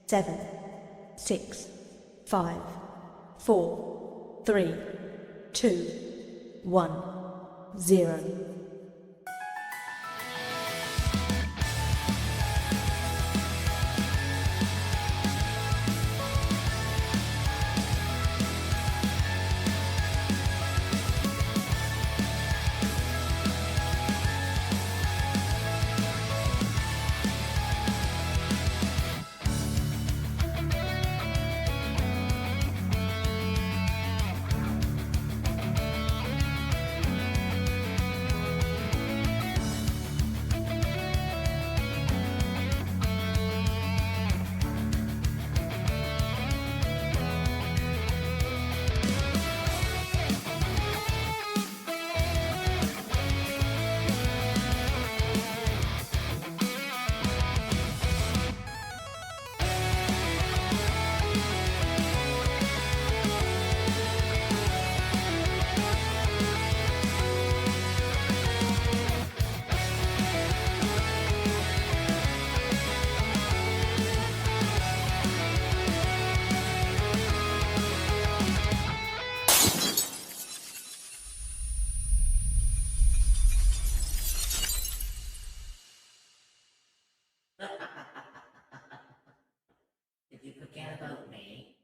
7, 6, 5, 4, 3, 2, 1, 0. Did you forget about me?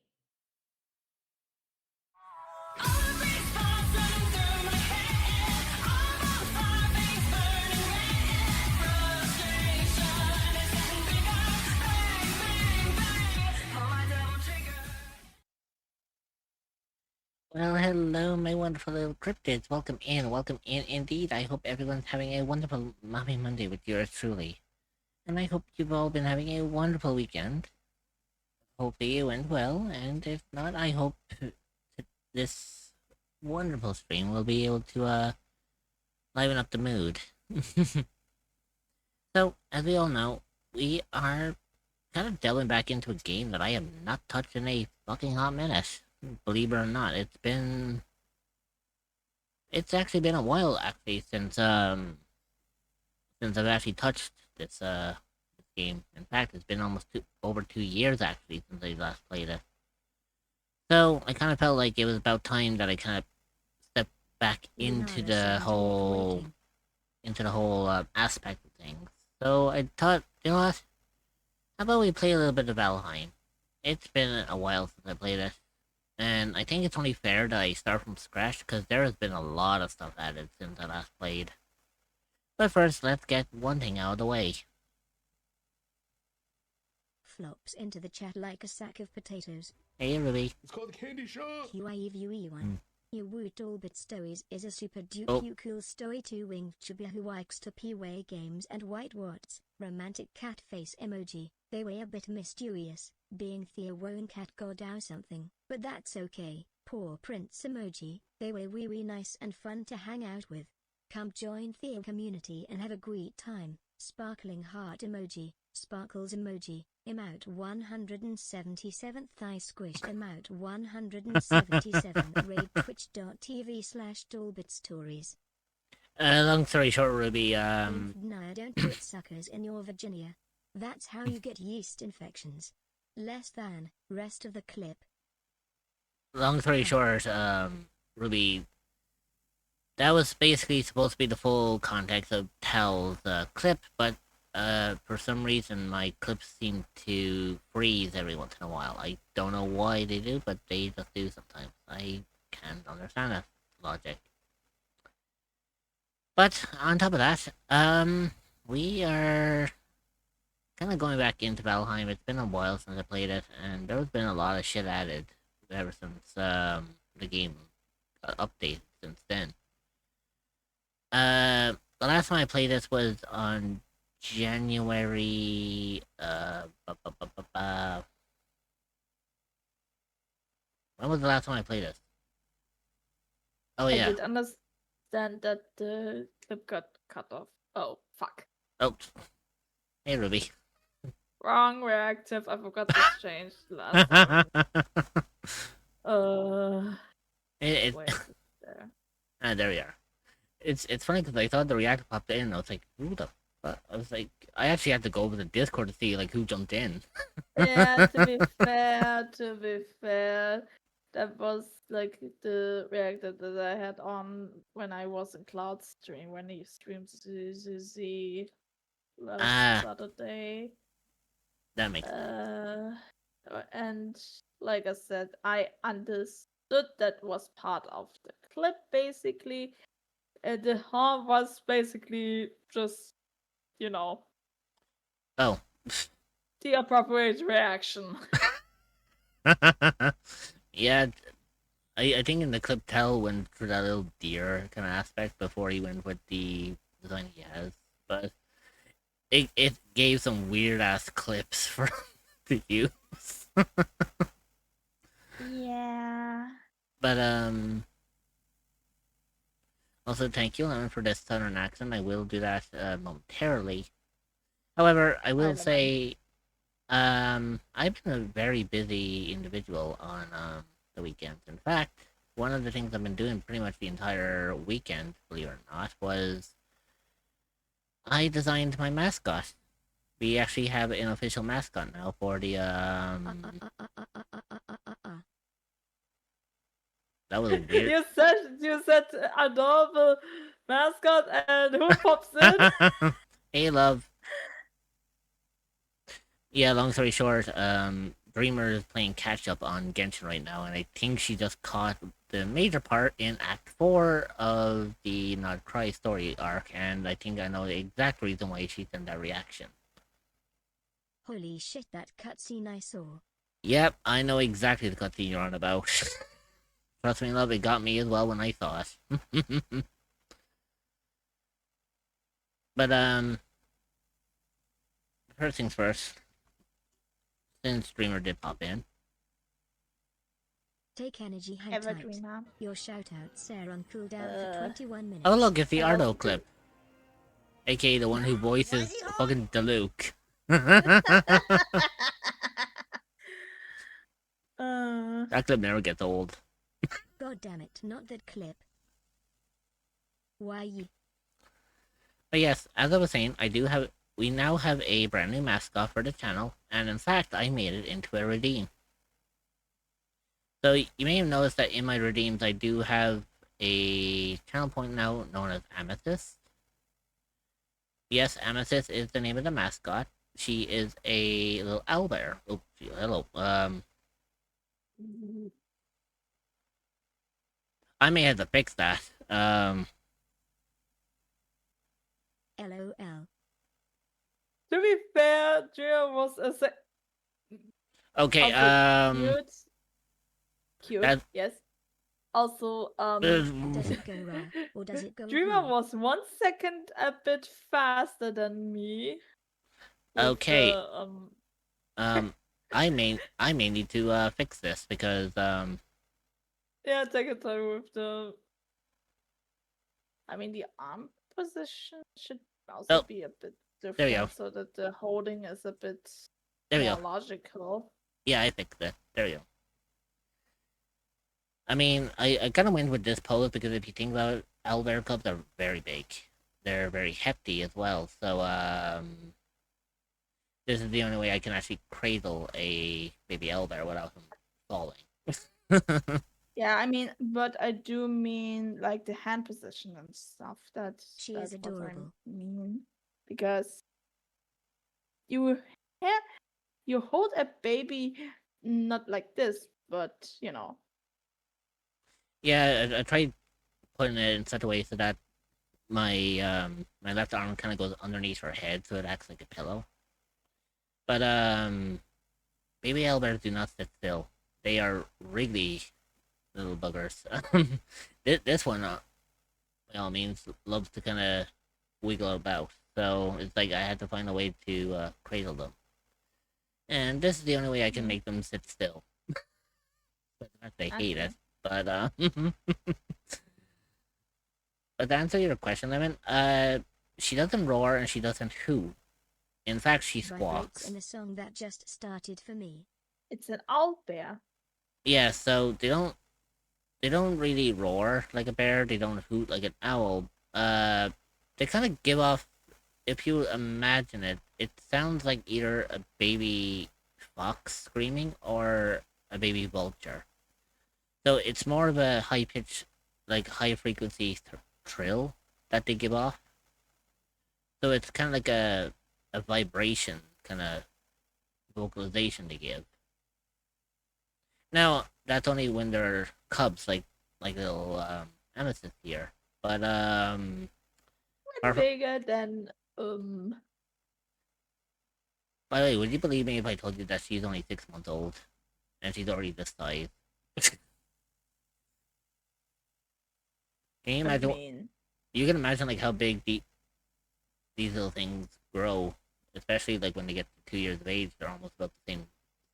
Well, hello, my wonderful little cryptids. Welcome in indeed. I hope everyone's having a wonderful Mommy Monday with yours truly. And I hope you've all been having a wonderful weekend. Hopefully it went well, and if not, I hope this wonderful stream will be able to liven up the mood. So, as we all know, we are kind of delving back into a game that I have not touched in a fucking hot minute. Believe it or not, it's actually been a while actually since I've actually touched this game. In fact, it's been almost over 2 years actually since I last played it. So I kind of felt like it was about time that I kind of stepped back into the whole aspect of things. So I thought, you know what? How about we play a little bit of Valheim? It's been a while since I played it, and I think it's only fair that I start from scratch because there has been a lot of stuff added since I last played. But first, let's get one thing out of the way. Flops into the chat like a sack of potatoes. Hey, Ruby. It's called the Candy Shop. QIVUE1. Your Woot Allbit Stories is a super duper cool story to wing chubia who likes to play games and white words. Romantic cat face emoji. They were a bit mysterious, being Theo and cat god or something, but that's okay. Poor prince emoji. They were really nice and fun to hang out with. Come join Theo community and have a great time. Sparkling heart emoji. Sparkles emoji. Emote 177th thigh squished emote 177 raid twitch.tv/dolbitstories. Long story short, Ruby, No, don't put suckers in your Virginia. That's how you get yeast infections. Less than, rest of the clip. Long story short, Ruby, that was basically supposed to be the full context of Tel's clip, but for some reason my clips seem to freeze every once in a while. I don't know why they do, but they just do sometimes. I can't understand that logic. But on top of that, we are kind of going back into Valheim. It's been a while since I played it, and there's been a lot of shit added ever since the game got updated since then. The last time I played this was on January. When was the last time I played this? Oh yeah. I did understand that the clip got cut off. Oh fuck. Oh. Hey Ruby. Wrong reactive. I forgot this changed last time. Wait, there. There we are. It's funny because I thought the reactor popped in and I was like, who the But I was like, I actually had to go over the Discord to see like who jumped in. Yeah, to be fair, that was like the reactor that I had on when I was in Cloud Stream when he streamed the last Ah, Saturday. that makes sense. And like I said, I understood that was part of the clip basically. The harm was basically just, you know, Oh. the appropriate reaction. Yeah, I think in the clip Tell went for that little deer kind of aspect before he went with the design he has, but it gave some weird ass clips for to use. Yeah. But also thank you, Lemon, for this southern accent. I will do that momentarily. However, I will Element. say I've been a very busy individual on the weekends. In fact, one of the things I've been doing pretty much the entire weekend, believe it or not, was I designed my mascot. We actually have an official mascot now for the that was weird. You said adorable mascot, and who pops in? Hey love. Yeah, long story short, Dreamer is playing catch up on Genshin right now, and I think she just caught the major part in Act 4 of the Not Cry story arc, and I think I know the exact reason why she's in that reaction. Holy shit, that cutscene I saw. Yep, I know exactly the cutscene you're on about. Trust me, love, it got me as well when I saw it. But, first things first, since Dreamer did pop in. Take energy, hang Ever tight. Dreamer. Your shoutouts are on cooldown for 21 minutes. Oh look, it's the Hello. Ardo clip. AKA the one who voices fucking Diluc. That clip never gets old. God damn it, not that clip. Why you? But yes, as I was saying, we now have a brand new mascot for the channel, and in fact, I made it into a redeem. So you may have noticed that in my redeems, I do have a channel point now known as Amethyst. Yes, Amethyst is the name of the mascot. She is a little owlbear. Oh, hello. I may have to fix that. LOL. To be fair, Dreamer was Okay, also cute. that- Yes. Also, Does it go raw or does it go Dreamer raw? was 1 second a bit faster than me. With okay. The, I may need to fix this because yeah, take your time with the. I mean, the arm position should also Oh, be a bit there we different, go. so that the holding is a bit There we more go. logical. Yeah, I fixed it. There we go. I mean, I kind of went with this pose because if you think about it, owlbear cubs are very big. They're very hefty as well. So this is the only way I can actually cradle a baby owlbear without him falling. Yeah, I mean, but I do mean like the hand position and stuff. She That's is what I adorable. mean, because you yeah, you hold a baby not like this, but you know. Yeah, I tried putting it in such a way so that my left arm kind of goes underneath her head, so it acts like a pillow. But baby owlbears do not sit still. They are wriggly little buggers. This one, by all means, loves to kind of wiggle about. So it's like I had to find a way to cradle them, and this is the only way I can make them sit still. But they hate Okay. it. But but to answer your question, Lemon, she doesn't roar and she doesn't hoo. In fact, she Vibrates squawks. in a song that just started for me. It's an owl bear. Yeah, so they don't really roar like a bear. They don't hoot like an owl. They kind of give off if you imagine it, it sounds like either a baby fox screaming or a baby vulture. So it's more of a high pitch, like high frequency trill that they give off. So it's kind of like a vibration kind of vocalization they give. Now that's only when they're cubs, like little amethyst here. But When bigger than by the way, would you believe me if I told you that she's only 6 months old and she's already this size? Can you I imagine? mean, You can imagine like how big these little things grow, especially like when they get to 2 years of age. They're almost about the same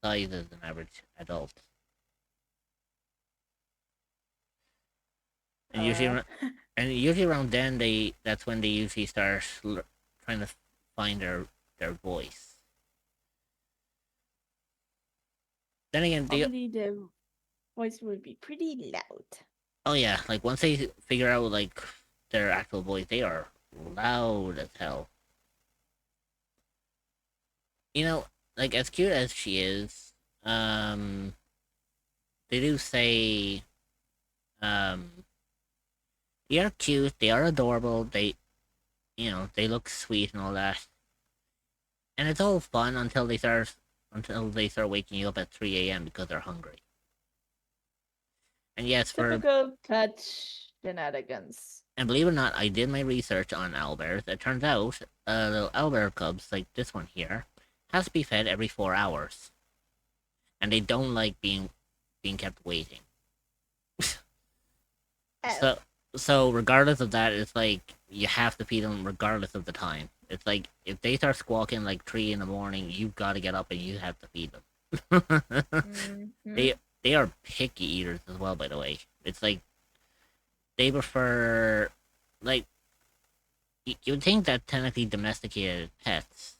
size as an average adult. And uh, usually around then that's when they usually start trying to find their voice. Then again, probably the voice will be pretty loud. oh yeah, like once they figure out like their actual voice, they are loud as hell. You know, like as cute as she is, they do say, um, they are cute, they are adorable, they look sweet and all that, and it's all fun until they start waking you up at 3 a.m. because they're hungry. And yes, Typical pet shenanigans. and believe it or not, I did my research on owlbears. It turns out, little owlbear cubs like this one here has to be fed every 4 hours, and they don't like being kept waiting. Oh. So regardless of that, it's like you have to feed them regardless of the time. It's like if they start squawking like 3 in the morning, you've got to get up and you have to feed them. Mm-hmm. They are picky eaters as well. By the way, it's like they prefer, like, you would think that technically domesticated pets,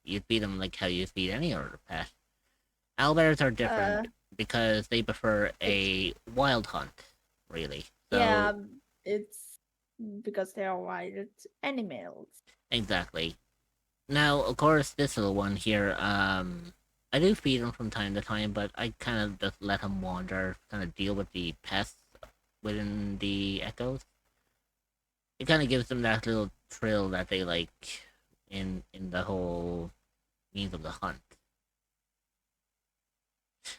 you'd feed them like how you feed any other pet. Owlbears are different because they prefer a wild hunt, really. Yeah, So it's because they are wild animals. exactly. Now, of course, this little one here, I do feed him from time to time, but I kind of just let him wander, kind of deal with the pests within the echoes. It kind of gives them that little thrill that they like in the whole means of the hunt.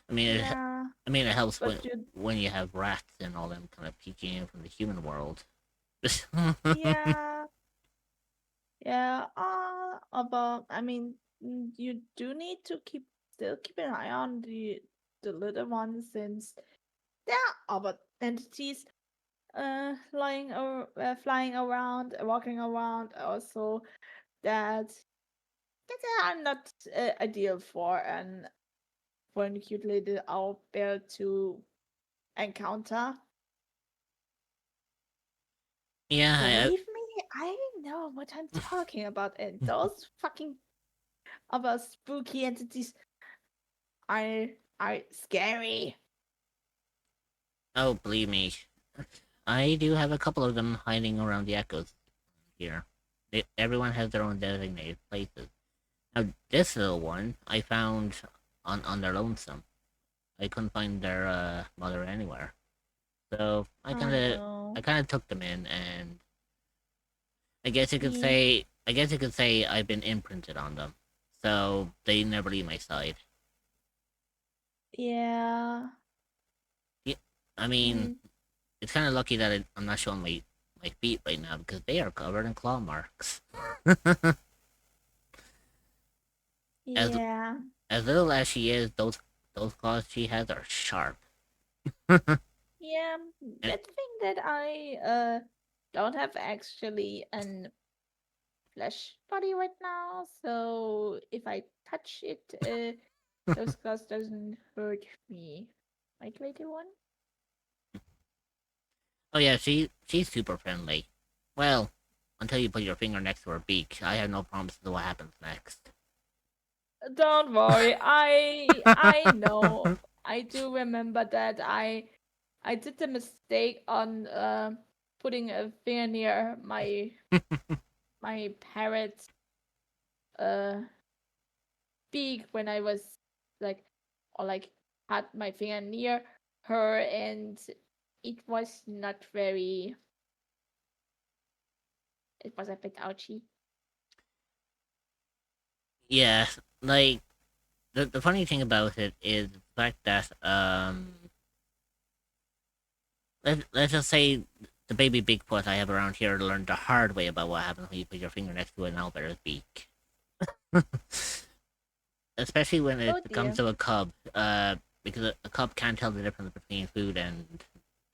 I mean, Yeah, it helps but you when you have rats and all them kind of peeking in from the human world. yeah, yeah. About I mean, you do need to keep an eye on the little ones since there are other entities flying around, walking around also that that are not ideal for an cute little owl bear to encounter. Yeah, Believe me, I know what I'm talking about, and those fucking other spooky entities are scary. oh, believe me, I do have a couple of them hiding around the echoes here. Everyone has their own designated places. Now, this little one I found on their lonesome. I couldn't find their mother anywhere, so Oh no. I kind of took them in, and Ye- I guess you could say I've been imprinted on them, so they never leave my side. Yeah. Yeah, I mean, Mm, it's kind of lucky that I'm not showing my feet right now because they are covered in claw marks. as yeah. as little as she is, those claws she has are sharp. Yeah. And Good thing that I don't have actually an flesh body right now, so if I touch it, those claws doesn't hurt me. Right, little one? oh yeah, she's super friendly. Well, until you put your finger next to her beak, I have no promise of what happens next. Don't worry, I know. I do remember that I did the mistake on putting a finger near my parrot uh beak when I was like, or like had my finger near her, and it was not very. It was a bit ouchy. Yeah, like the funny thing about it is the fact that let's just say the baby Bigfoot I have around here learned the hard way about what happens when you put your finger next to an owlbear's beak. Especially when Oh it comes dear. to a cub, because a cub can't tell the difference between food and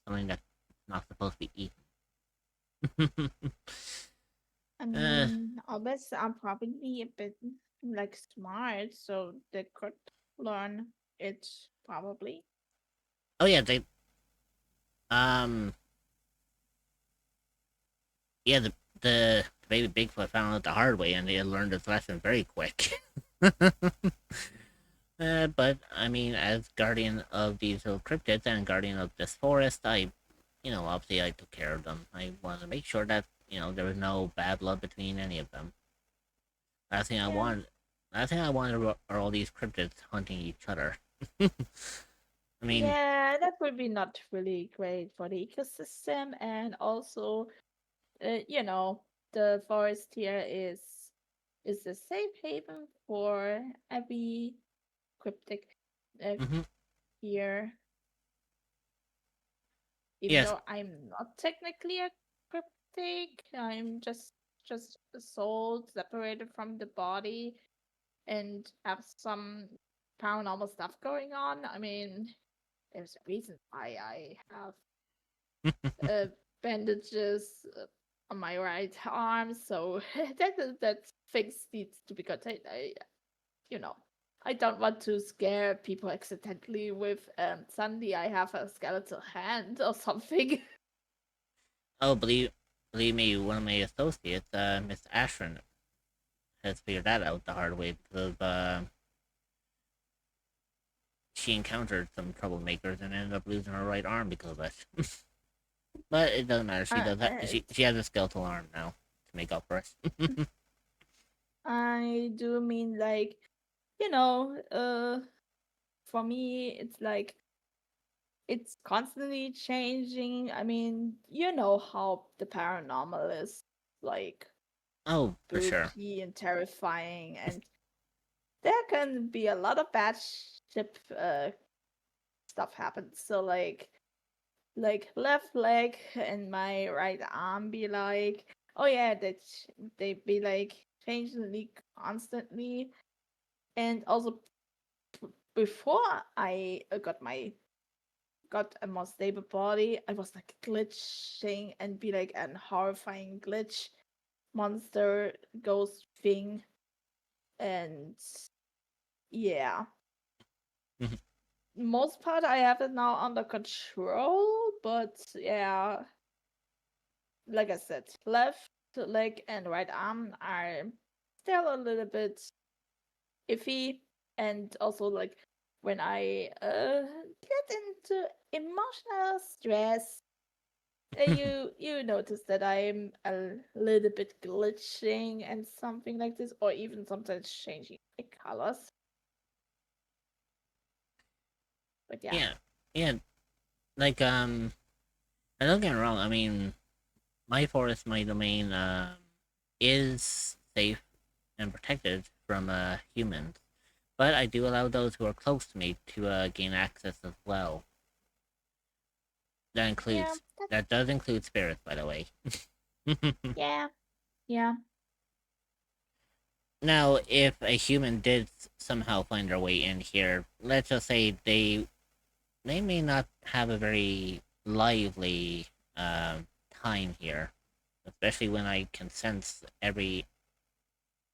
something that's not supposed to be eaten. I uh, mean, others are probably a bit like smart, so they could learn it probably. oh yeah, they um yeah the baby Bigfoot found out the hard way and they learned its lesson very quick. But I mean, as guardian of these little cryptids and guardian of this forest, obviously I took care of them. I wanted to make sure that there was no bad blood between any of them. Last thing I Yeah. wanted, last thing I wanted are all these cryptids hunting each other. I mean, Yeah, that would be not really great for the ecosystem, and also, you know, the forest here is a safe haven for every cryptic uh, mhm, here. Even yes, though I'm not technically a cryptic, I'm just a soul separated from the body and have some paranormal stuff going on. I mean, there's a reason why I have bandages on my right arm, so that things needs to be contained. You know, I don't want to scare people accidentally with suddenly I have a skeletal hand or something. oh believe me, one of my associates, Miss Ashton, has figured that out the hard way because she encountered some troublemakers and ended up losing her right arm because of it. But it doesn't matter. She Uh, does that. uh, She has a skeletal arm now to make up for it. I do mean like, for me it's like it's constantly changing. I mean, you know how the paranormal is like Oh, for sure. spooky and terrifying, and there can be a lot of bad ship stuff happen. So like left leg and my right arm be like, oh yeah, they be like changing constantly, and also before I got a more stable body, I was like glitching and be like an horrifying glitch monster ghost thing, and yeah, Mhm. most part I have it now under control, but yeah, like I said, left leg and right arm are still a little bit iffy, and also like when I get into emotional stress, you notice that I'm a little bit glitching and something like this, or even sometimes changing my colors. But yeah, Yeah, yeah. Like and don't get me wrong. I mean, my forest, my domain, is safe and protected from humans, but I do allow those who are close to me to gain access as well. That yeah, includes that does include spirits, by the way. yeah, yeah, Now, if a human did somehow find their way in here, let's just say they may not have a very lively time here, especially when I can sense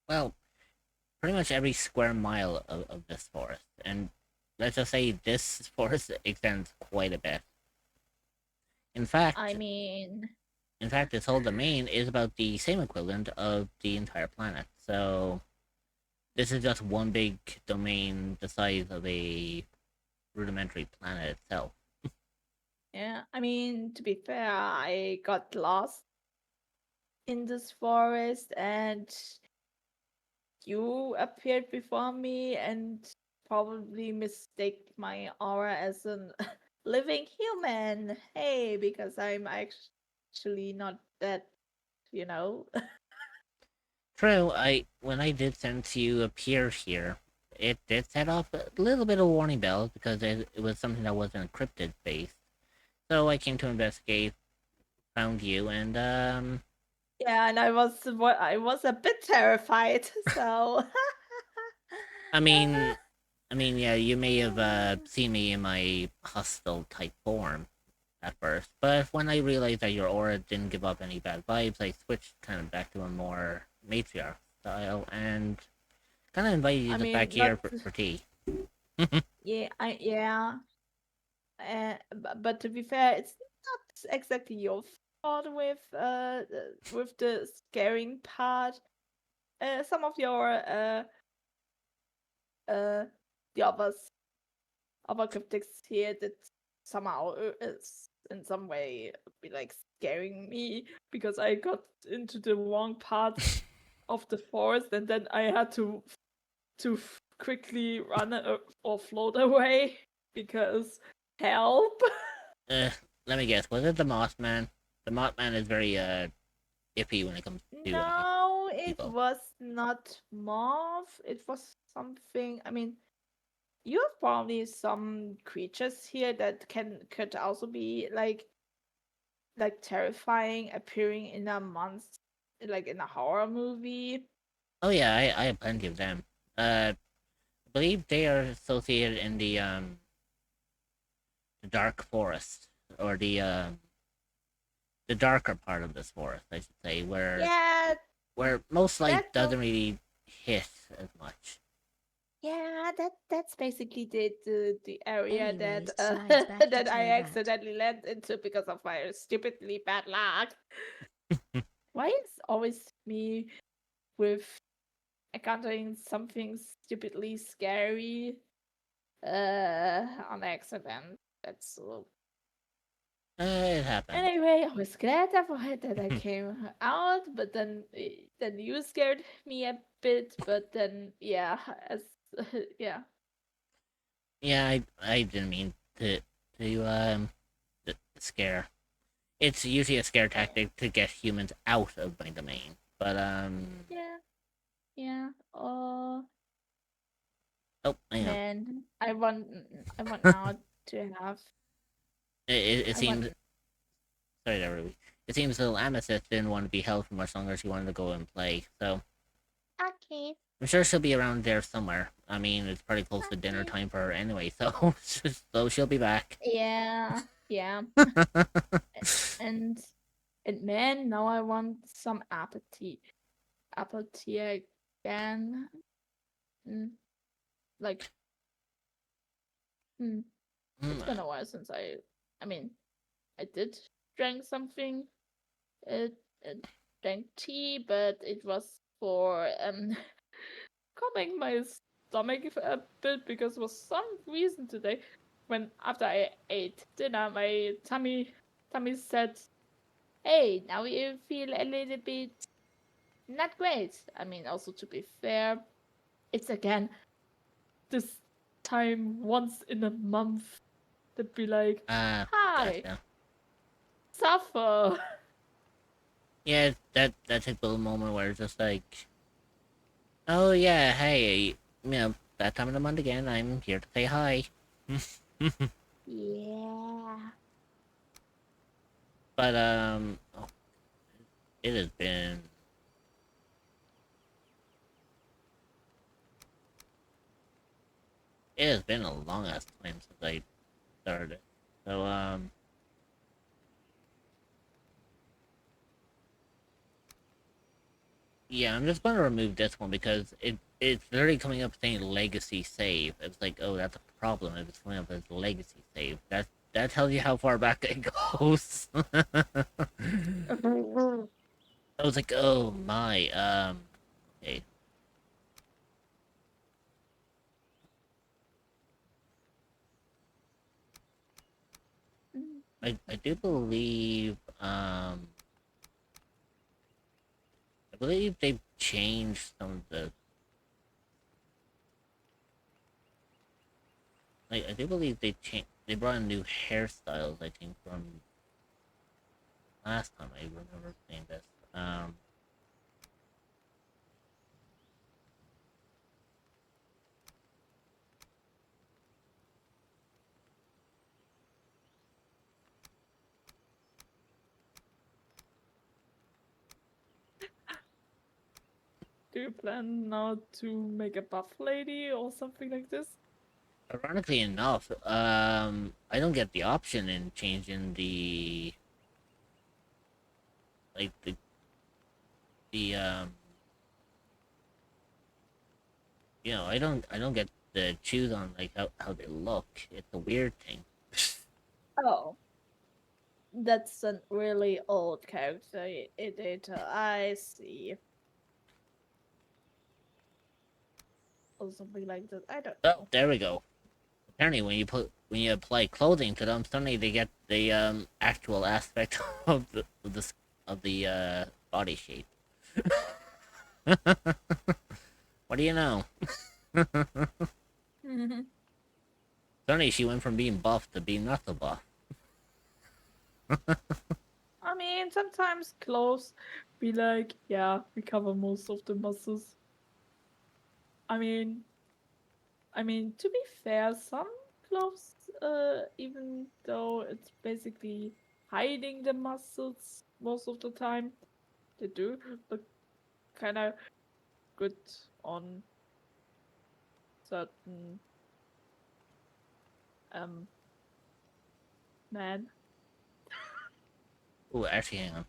well, pretty much every square mile of this forest. And let's just say this forest extends quite a bit. In I fact, mean, this whole domain is about the same equivalent of the entire planet. So this is just one big domain the size of a rudimentary planet itself. Yeah, I mean, to be fair, I got lost in this forest and you appeared before me and probably mistake my aura as a living human. Hey, because I'm actually not that, you know. True, when I did sense you appear here, it did set off a little bit of warning bells because it was something that wasn't cryptid based. So I came to investigate, found you, and Yeah, and I was a bit terrified, so I mean, yeah, you may have seen me in my hostile type form at first, but when I realized that your aura didn't give up any bad vibes, I switched kind of back to a more matriarch style and kind of invited you I just mean, back not here for tea. yeah. But to be fair, it's not exactly your fault with the scaring part. Some of your uh the other cryptics here that somehow is in some way be like scaring me because I got into the wrong part of the forest and then I had to quickly run or float away because help. Uh, Let me guess, was it the Mothman? The Mothman is very iffy when it comes to No, it people. was not moth. It was something. I mean, you have probably some creatures here that could also be like terrifying, appearing in a monster, like in a horror movie. Oh yeah, I have plenty of them. I believe they are associated in the dark forest or the darker part of this forest, I should say, Yeah, where most light that doesn't really hit as much. yeah, that's basically the area that Anyways, slides back to that I Teyvat. accidentally landed into because of my stupidly bad luck. Why is always me with encountering something stupidly scary on accident? That's so. It happened. Anyway, I was glad that I came out, but then you scared me a bit. But then yeah, as yeah. Yeah, I didn't mean to scare. It's usually a scare tactic to get humans out of my domain. But Yeah, yeah. Oh oh, hang on. man, I want now to have. It I want. seems sorry, that really. It seems little Amethyst didn't want to be held for much longer. She wanted to go and play. So Okay, I'm sure she'll be around there somewhere. I mean, it's pretty close to dinner okay. time for her anyway. So so she'll be back. Yeah, yeah. And and man, now I want some apple tea. Apple tea again. Mm, like, hmm. It's Mm, been a while since I mean, I did drank something. It, it drank tea, but it was for calming my stomach a bit because for some reason today, when after I ate dinner, my tummy said, "Hey, now you feel a little bit not great." I mean, also to be fair, it's again this time once in a month to be like, "Hi, gotcha. suffer." Yeah, that typical moment where it's just like, oh yeah, hey, that time of the month again. I'm here to say hi. Yeah. But oh, it has been a long ass time since I started. So yeah, I'm just gonna remove this one because it's literally coming up saying legacy save. It's like, oh, that's a problem if it's coming up as legacy save. That tells you how far back it goes. I was like, oh my, okay. I do believe I believe they've changed some of the like I do believe they brought in new hairstyles, I think, from last time I remember playing this. Do you plan now to make a buff lady or something like this? Ironically enough, I don't get the option in changing the like the I don't get to choose on like how they look. It's a weird thing. Oh, that's a really old character editor. I see. Or something like that. I don't Oh, know. there we go. Apparently, when you apply clothing to them, suddenly they get the actual aspect of the body shape. What do you know? Suddenly, she went from being buff to being not so buff. I mean, sometimes clothes be like, yeah, we cover most of the muscles. I mean, to be fair, some clothes, even though it's basically hiding the muscles most of the time, they do look kind of good on certain um men. Oh, actually, hang on.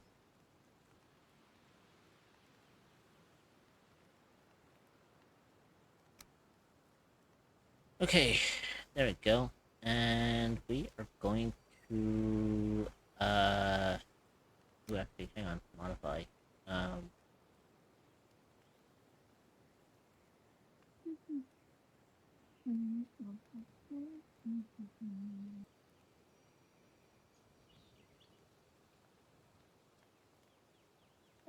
Okay, there we go. And we are going to actually hang on, modify. Um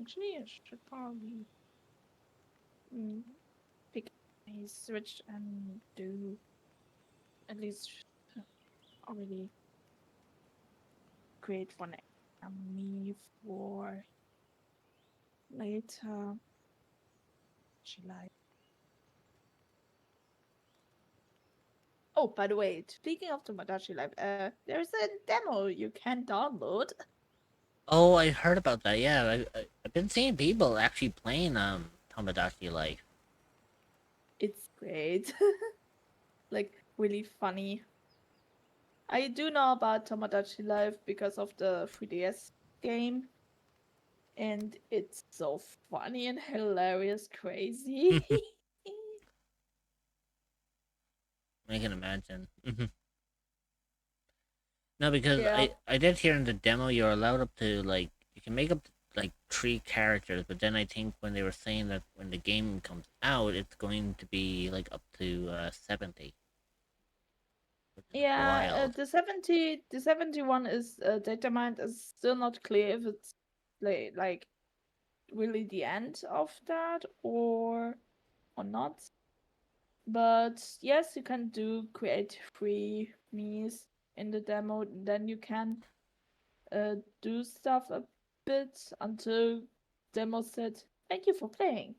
Actually, I should probably mm, pick a switch and do at least already create one me for later. July. Oh, by the way, speaking of the Madachi Live, there's a demo you can download. Oh, I heard about that. Yeah, I've been seeing people actually playing Tomodachi Life. It's great. Like, really funny. I do know about Tomodachi Life because of the 3DS game, and it's so funny and hilarious, crazy. I can imagine. No, because Yeah. I did hear in the demo you're allowed up to like you can make up to, like 3 characters, but then I think when they were saying that when the game comes out, it's going to be like up to 70, which is Yeah, wild. the 71 is data mined is still not clear if it's like really the end of that or not. But yes, you can do create free me's in the demo. Then you can do stuff a bit until demo said thank you for playing,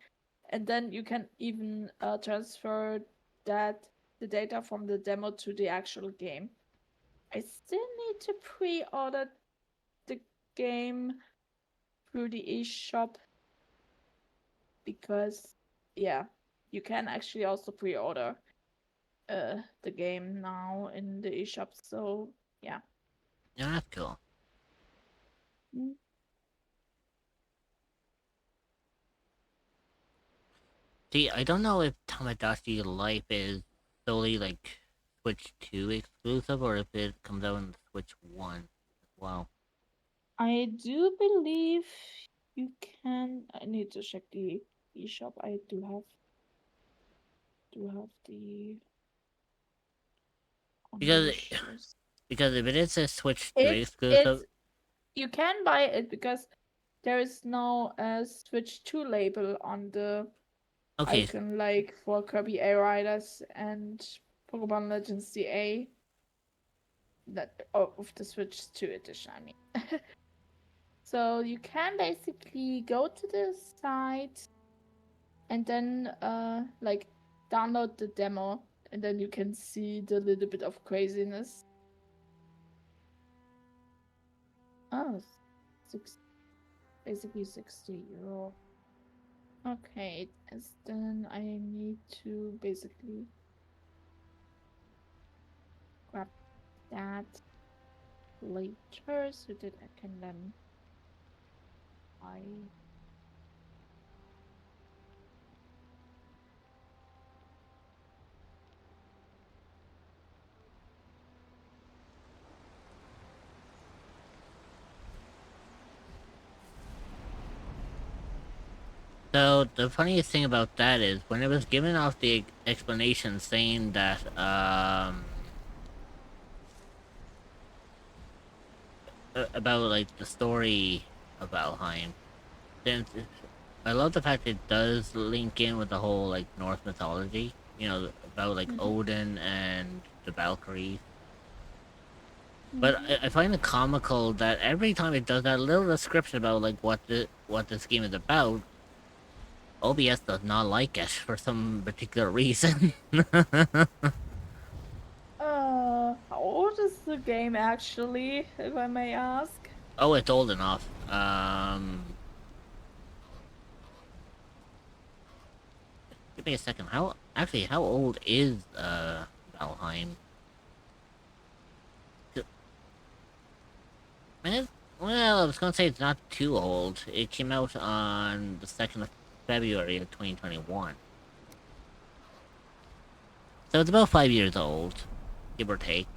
and then you can even transfer that the data from the demo to the actual game. I still need to pre-order the game through the eShop because yeah, you can actually also pre-order the game now in the eShop. So yeah. Yeah, that's cool. Mm. See, I don't know if Tomodachi Life is solely like Switch 2 exclusive or if it comes out on Switch 1 as well. I do believe you can. I need to check the eShop. I do have the on Because wishlist. Because if it is a Switch 3 It's exclusive, you can buy it because there is no Switch 2 label on the okay, icon like for Kirby A Riders and Pokemon Legends CA. That of the Switch 2 edition, I mean. So you can basically go to the site and then like download the demo and then you can see the little bit of craziness. Oh, basically 60 euro. Okay, then I need to basically grab that later so that I can then buy. so the funniest thing about that is when it was given off the explanation saying that about like the story of Valheim, then I love the fact it does link in with the whole like Norse mythology. You know about like Mhm. Odin and the Valkyries. But Mhm. I find it comical that every time it does that little description about like what this game is about, OBS does not like it for some particular reason. How old is the game actually, if I may ask? Oh, it's old enough. Give me a second. How old is Valheim? Eh, well, I was gonna say it's not too old. It came out on the 2nd of February of 2021. So it's about 5 years old, give or take.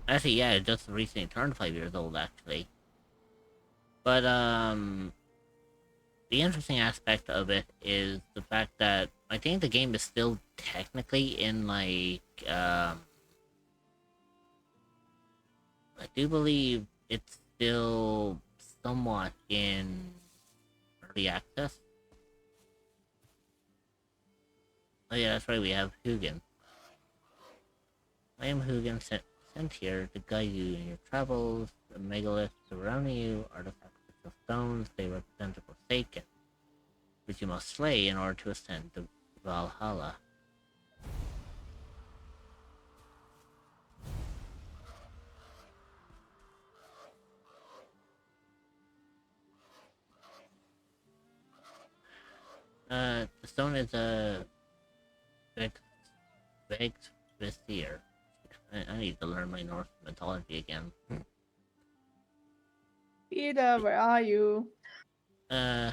Actually, yeah, it just recently turned 5 years old, actually. But, the interesting aspect of it is the fact that I think the game is still technically in, like, I do believe it's still somewhat in early access. Oh yeah, that's right, we have Hugin. I am Hugin, sent here to guide you in your travels. The megaliths surrounding you are the sacrificial stones. They represent the Forsaken, which you must slay in order to ascend to Valhalla. The stone is a Vex Visir. I need to learn my Norse mythology again. Peter, where are you? Uh,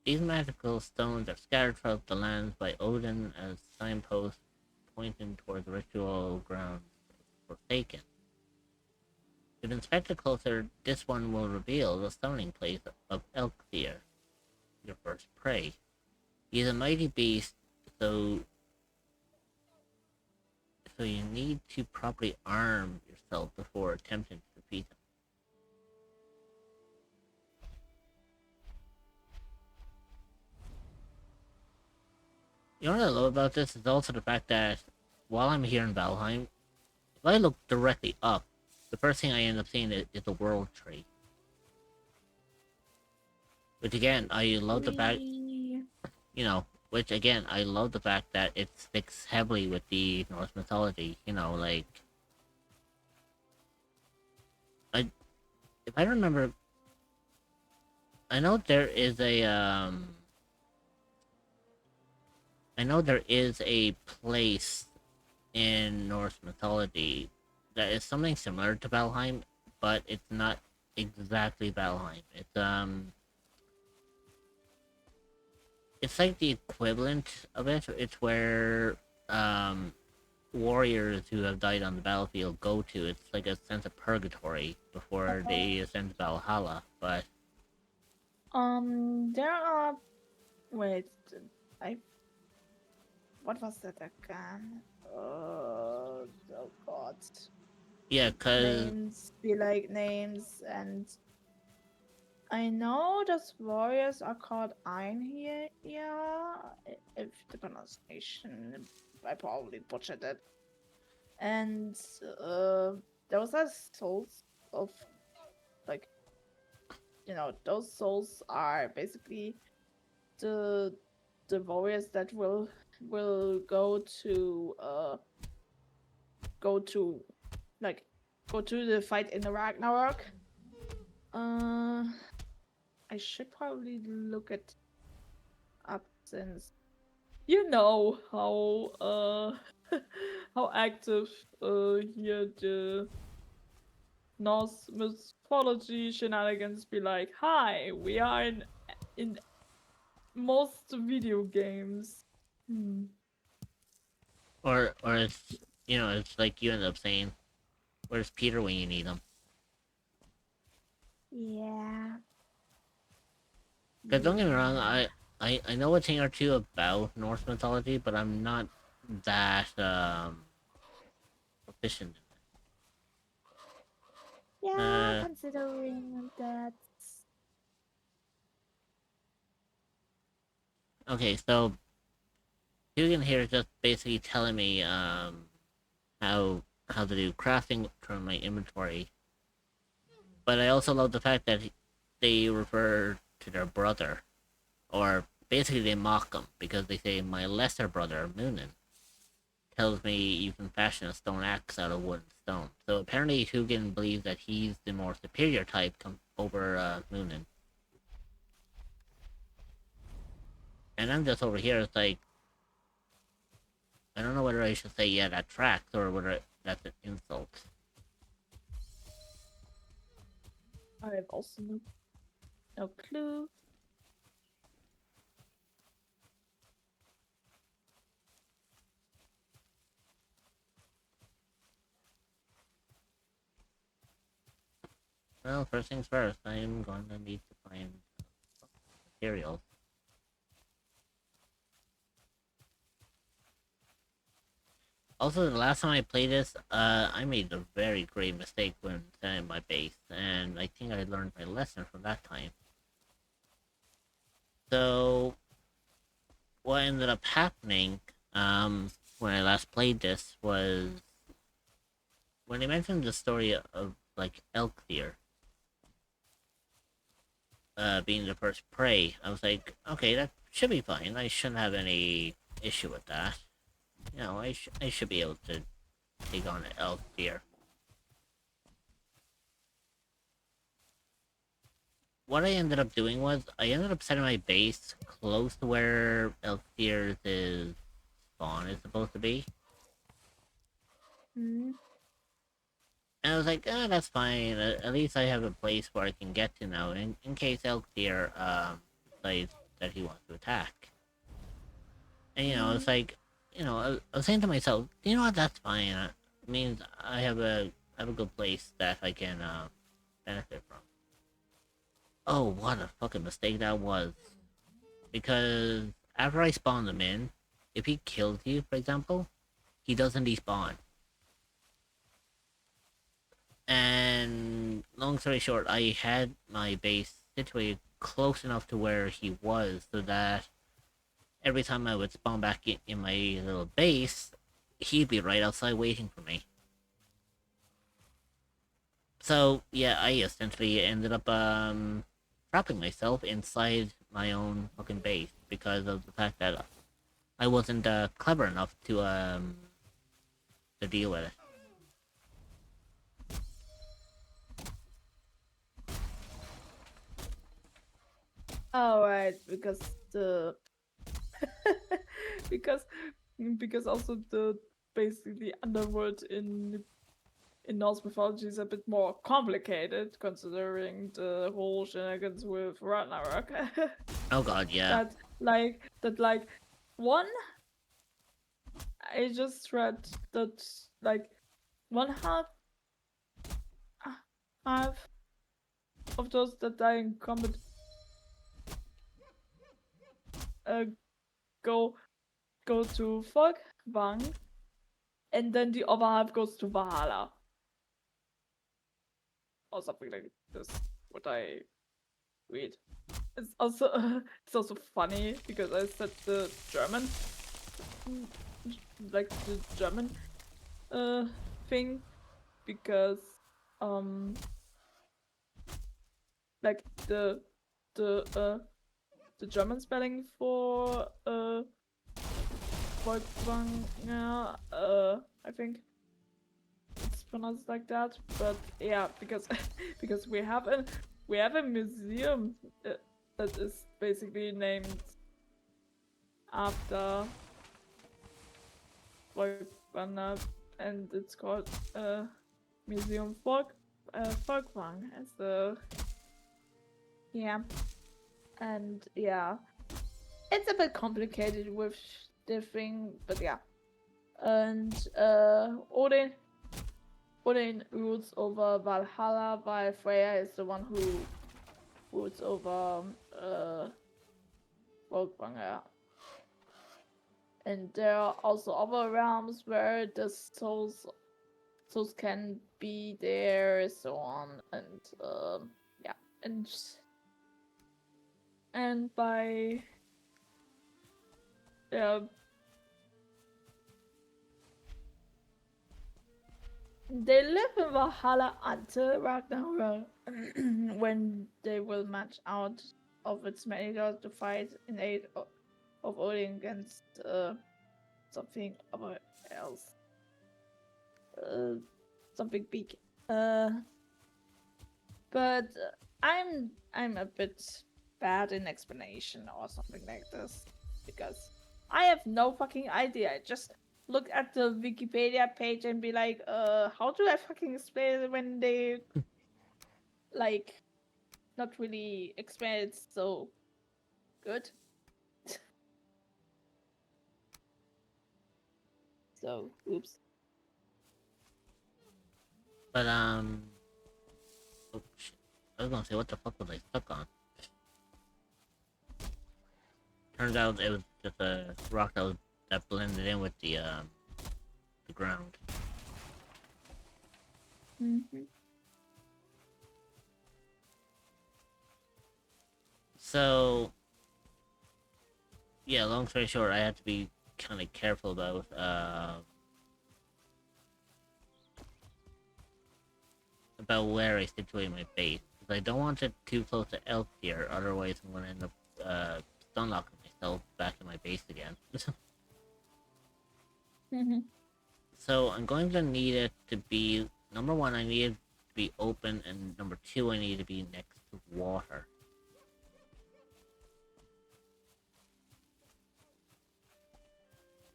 these magical stones are scattered throughout the lands by Odin as signposts pointing towards ritual grounds forsaken. If inspected closer, this one will reveal the stoning place of Elkthir, your first prey. He is a mighty beast, so you need to properly arm yourself before attempting to defeat him. You know what I love about this is also the fact that while I'm here in Valheim, if I look directly up, the first thing I end up seeing is the world tree. Which again, I love the fact, Wee. which again, I love the fact that it sticks heavily with the Norse mythology. Like, I, if I remember, I know there is I know there is a place in Norse mythology that is something similar to Valheim, but it's not exactly Valheim. It's like the equivalent of it. It's where um warriors who have died on the battlefield go to. It's like a sense of purgatory before they ascend to Valhalla. But There are. Wait, I. What was that again? Oh God. Yeah, cause names, be like names, and I know those warriors are called Ein here. Yeah, if the pronunciation, I probably butchered it. And those are souls of, like, those souls are basically the warriors that will go to like go to the fight in the Ragnarok. Uh, I should probably look it up, since you know how how active here the Norse mythology shenanigans be like. Hi, we are in most video games. Hmm. or it's it's like you end up saying, "Where's Peter when you need him?" Yeah. Cause don't get me wrong, Yeah. I know a thing or two about Norse mythology, but I'm not that proficient in Yeah, it. considering that. Okay, so Hugan here is just basically telling me how to do crafting from my inventory. But I also love the fact that they refer to their brother, or basically they mock him because they say my lesser brother Moonin tells me you can fashion a stone axe out of wood and stone. So apparently Hugin believes that he's the more superior type over Moonin. And I'm just over here, it's like, I don't know whether I should say, yeah, that tracks, or whether that's an insult. I have also no clue. Well, first things first, I'm going to need to find materials. Also, the last time I played this, I made a very grave mistake when setting my base, and I think I learned my lesson from that time. So, what ended up happening, when I last played this was when they mentioned the story of, like, Elkthir, being the first prey. I was like, okay, that should be fine. I shouldn't have any issue with that. I should be able to take on Elkthir. What I ended up doing was I ended up setting my base close to where Elkthir's spawn is supposed to be. Hmm. And I was like, that's fine. At least I have a place where I can get to now, in case Elkthir decides that he wants to attack. And it's like, I was saying to myself, you know what? That's fine. It means I have a good place that I can benefit from. Oh, what a fucking mistake that was! Because after I spawned him in, if he kills you, for example, he doesn't despawn. And long story short, I had my base situated close enough to where he was, so that every time I would spawn back in my little base, he'd be right outside waiting for me. So yeah, I essentially ended up trapping myself inside my own fucking base because of the fact that I wasn't clever enough to deal with it. All right, because the because also the basically underworld in Norse mythology is a bit more complicated, considering the whole shenanigans with Ragnarok. Oh god, yeah. that one I just read that, like, one half of those that die in combat uh, go to Folkvang, and then the other half goes to Valhalla. or something like this. What I read. It's also it's also funny because I said the German, like the German thing, because like the uh the German spelling for Volkwang, yeah, I think it's pronounced like that. But yeah, because because we have a museum that is basically named after Volkwang, and it's called Museum Volkwang. And so yeah, and yeah, it's a bit complicated with the thing, but yeah. And Odin rules over Valhalla, while Freya is the one who rules over Volkvanger. And there are also other realms where the souls can be there, so on, and yeah, and by yeah. They live in Valhalla until Ragnarok, when they will match out of its many gods to fight in aid of Odin against something else, something big. But I'm a bit bad in explanation or something like this, because I have no fucking idea. I just look at the Wikipedia page and be like, how do I fucking explain it when they like not really explain it so good? So oops. But oh shit. I was gonna say, what the fuck was I stuck on? Turns out it was just a rock that blended in with the ground. Mm-hmm. So yeah, long story short, I had to be kind of careful about where I situate my base, because I don't want it too close to Elf here, otherwise I'm gonna end up stun locking myself back in my base again. Mm-hmm. So I'm going to need it to be, number one, I need it to be open, and number two, I need it to be next to water.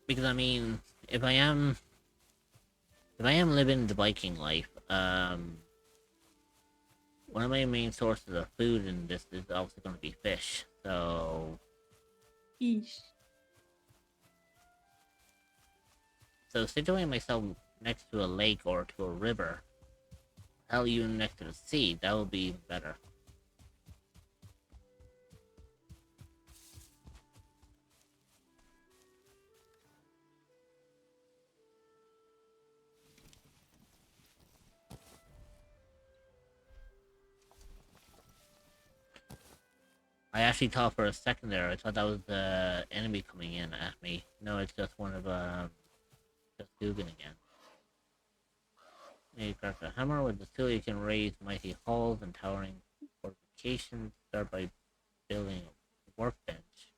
Because I mean, if I am living the Viking life, one of my main sources of food in this is also going to be fish. So situating myself next to a lake or to a river, hell, even next to the sea, that would be even better. I actually thought for a second there, I thought that was the enemy coming in at me. No, it's just one of, just Dugan again. You craft a hammer. With the tool you can raise mighty halls and towering fortifications. Start by building a workbench.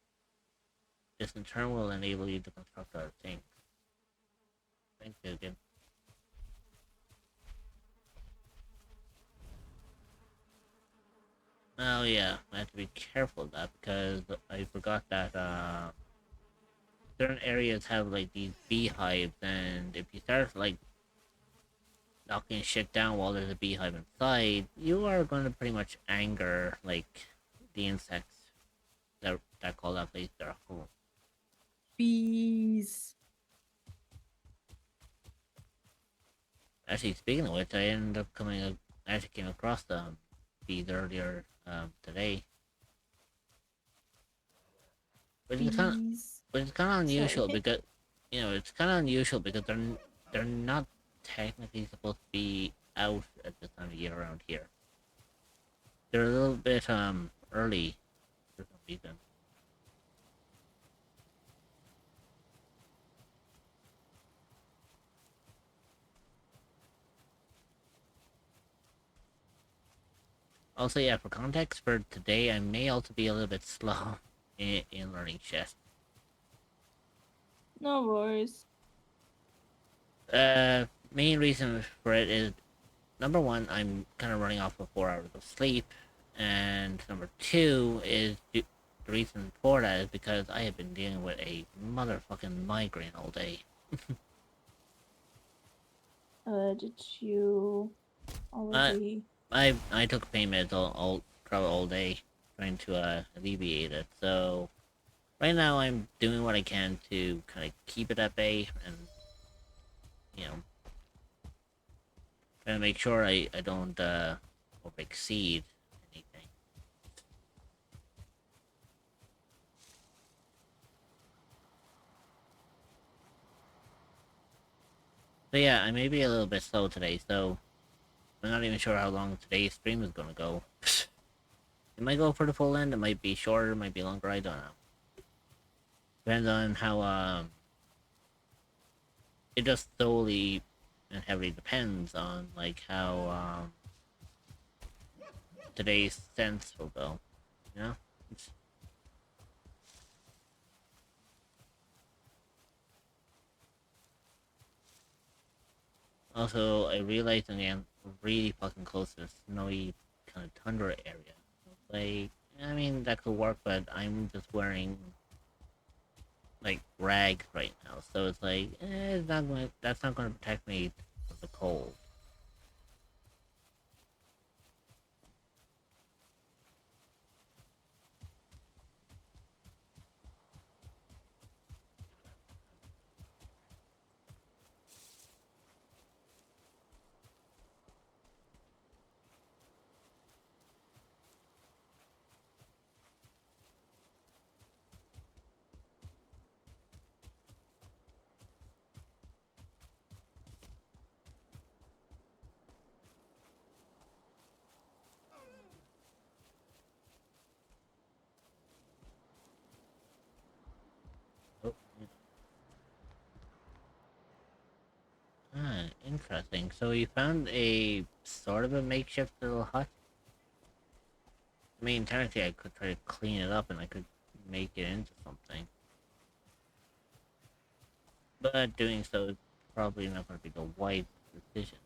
This in turn will enable you to construct other things. Thanks, Dugan. Oh yeah, I have to be careful of that because I forgot that certain areas have like these beehives, and if you start like knocking shit down while there's a beehive inside, you are going to pretty much anger like the insects that call that place their home. Bees. Actually, speaking of which, I ended up actually came across the bees earlier today. Which is kind of unusual because, it's kind of unusual because they're not technically supposed to be out at this time of year around here. they're a little bit early for some reason. Also, yeah, for context, for today, I may also be a little bit slow in learning chess. No worries. Main reason for it is number one, I'm kind of running off of 4 hours of sleep, and number two is the reason for that is because I have been dealing with a motherfucking migraine all day. Did you I already? I took pain meds all throughout all day, trying to alleviate it. So right now I'm doing what I can to kind of keep it at bay, and you know, trying to make sure I don't over exceed anything. So yeah, I may be a little bit slow today, so I'm not even sure how long today's stream is gonna go. It might go for the full end, it might be shorter, it might be longer, I don't know. Depends on how it just solely and heavily depends on like how today's sense will go, you know? Also, I realized I'm really fucking close to the snowy kind of tundra area. Like, I mean, that could work, but I'm just wearing like rags right now, so it's like, it's not gonna, that's not gonna protect me from the cold. Oh, interesting. So you found a sort of a makeshift little hut? I mean, technically I could try to clean it up and I could make it into something. But doing so is probably not going to be the wise decision.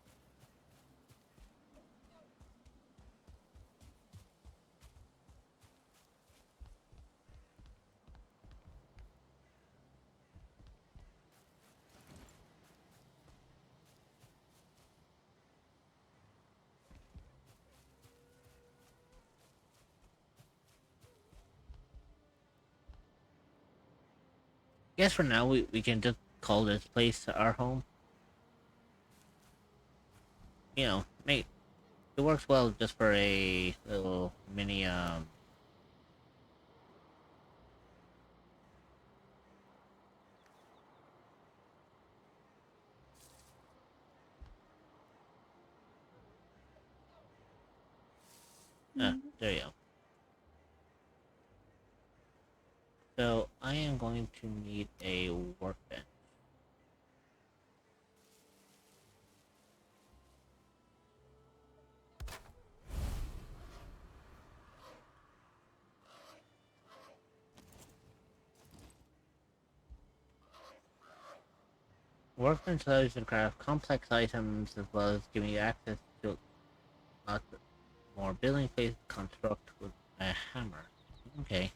Guess for now we can just call this place our home. You know, make it works well just for a little mini there you go. So I am going to need a workbench. Workbench allows you to craft complex items as well as giving you access to lots more building space to construct with a hammer. Okay.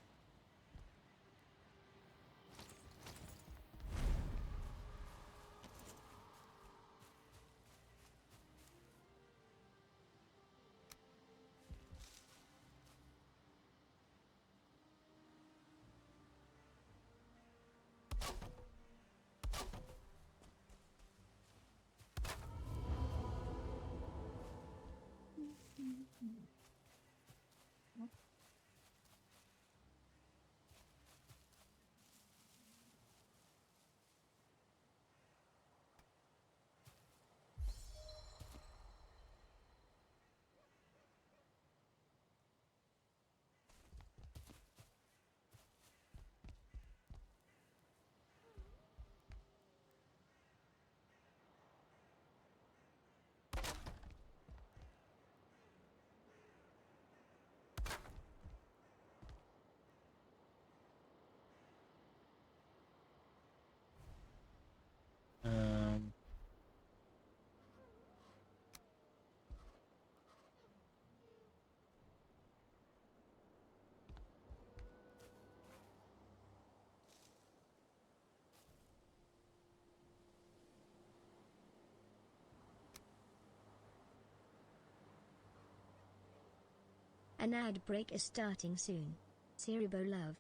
An ad break is starting soon. Cerebro love.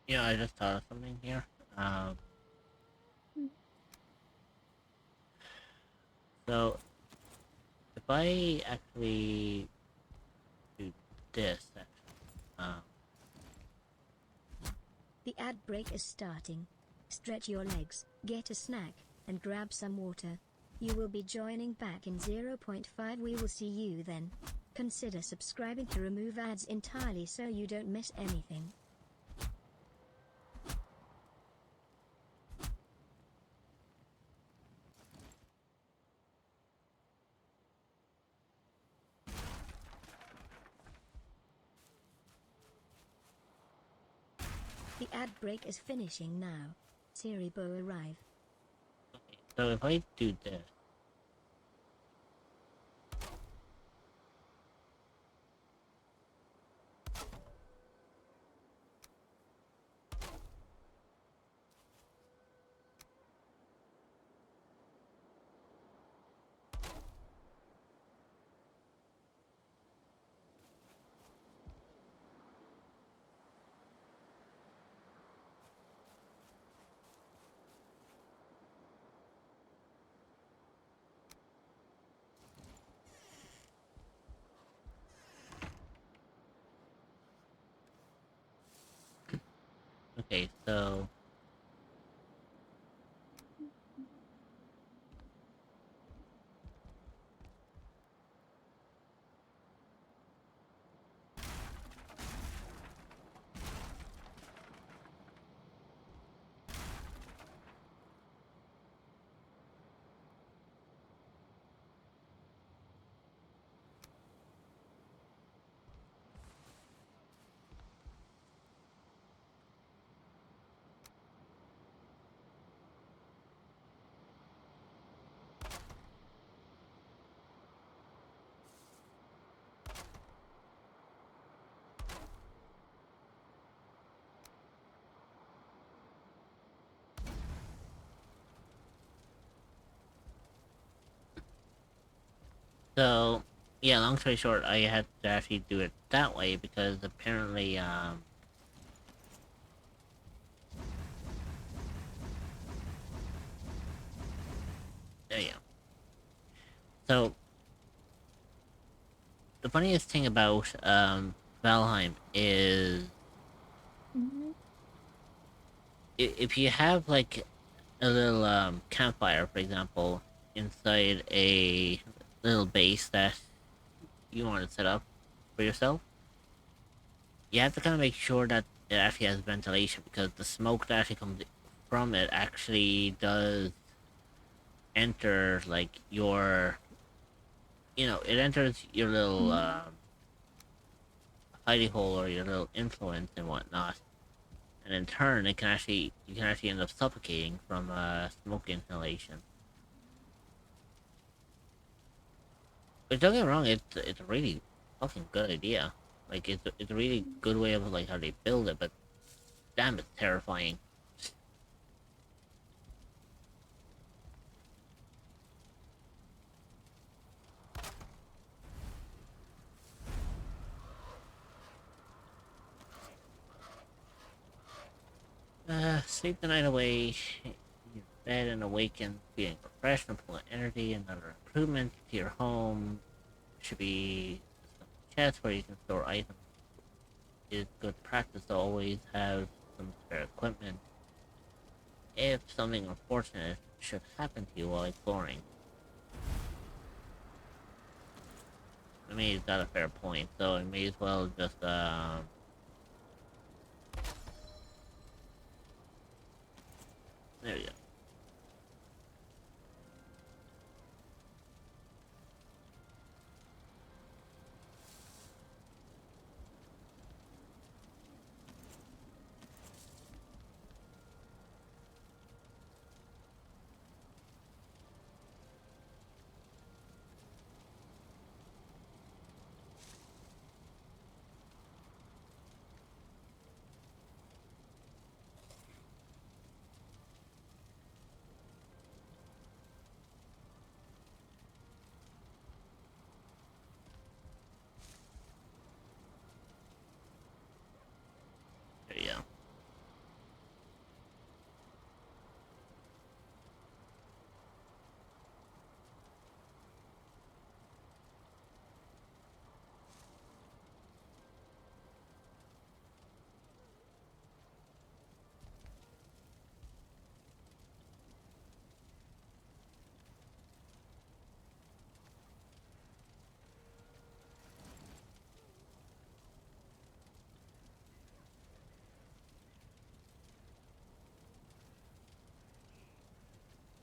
Yeah, I just thought of something here. Um, so if I actually do this, um, The ad break is starting. Stretch your legs, get a snack, and grab some water. You will be joining back in 0.5. We will see you then. Consider subscribing to remove ads entirely so you don't miss anything. The ad break is finishing now. Cerebro arrive. okay, so if I do this, okay, so So, yeah, long story short, I had to actually do it that way because apparently, there you go. So, the funniest thing about, Valheim is Mhm. if you have, like, a little, campfire, for example, inside a little base that you want to set up for yourself, you have to kind of make sure that it actually has ventilation because the smoke that actually comes from it actually does enter like your it enters your little Mhm. hut hidey hole or your little influence and whatnot. And in turn, you can actually end up suffocating from smoke inhalation. But don't get me wrong, it's a really fucking good idea. Like it's a really good way of like how they build it, but damn, it's terrifying. Sleep the night away. You're bed and awaken, feeling refreshed and full of energy. Another improvement to your home should be some chests where you can store items. It's good practice to always have some spare equipment if something unfortunate should happen to you while exploring. I mean, he's got a fair point, so I may as well just, there we go. There you go.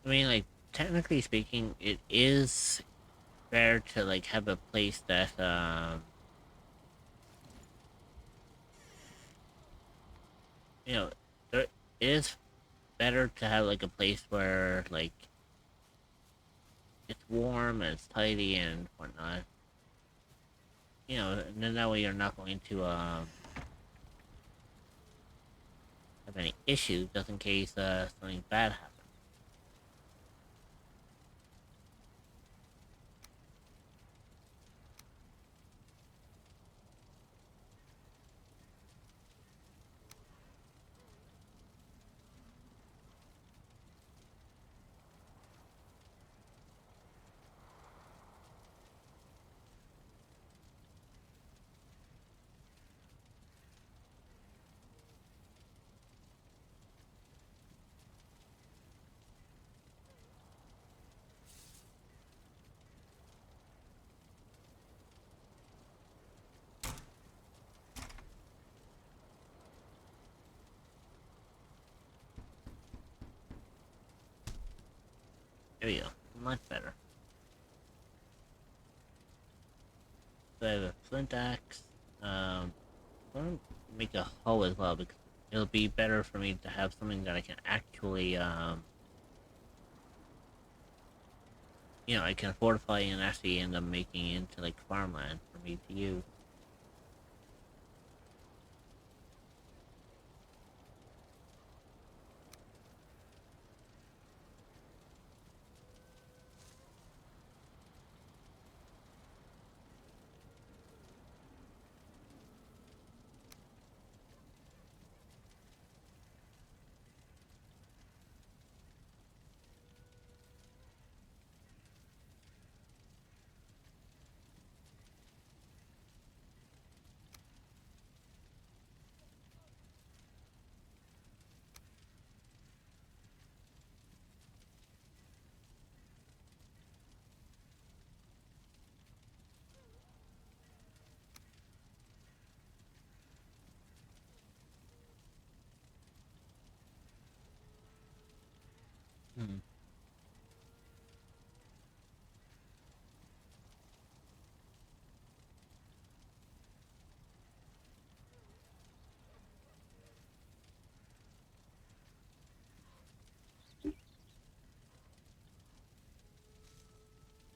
I mean, like, technically speaking, it is fair to, like, have a place that, you know, there, it is better to have, like, a place where, like, it's warm and it's tidy and whatnot. You know, and then that way you're not going to, have any issues just in case, something bad happens. There we go. Much better. So I have a flint axe. I'm gonna make a hoe as well because it'll be better for me to have something that I can actually, you know, I can fortify and actually end up making into like farmland for me to use.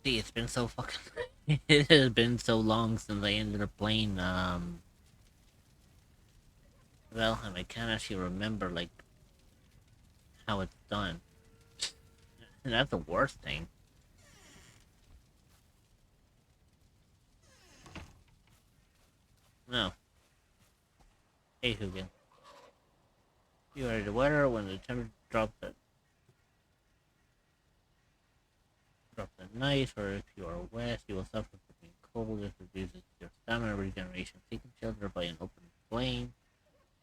See, it's been so fucking. It has been so long since I ended up playing Valheim. I can't actually remember like how it's done. And that's the worst thing. No. Hey, Hugin. You are the weather when the temperature drops at night, or if you are west, you will suffer from being cold. This reduces your stamina regeneration. Seeking shelter by an open flame.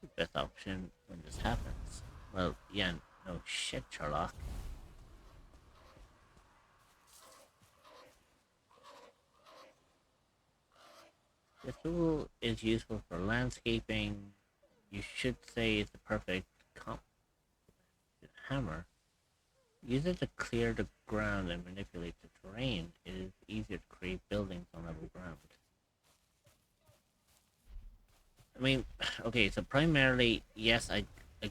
The best option when this happens. Well, yeah, no shit, Sherlock. This tool is useful for landscaping. You should say it's the perfect comp hammer. Use it to clear the ground and manipulate the terrain. It is easier to create buildings on level ground. I mean, okay, so primarily, yes, I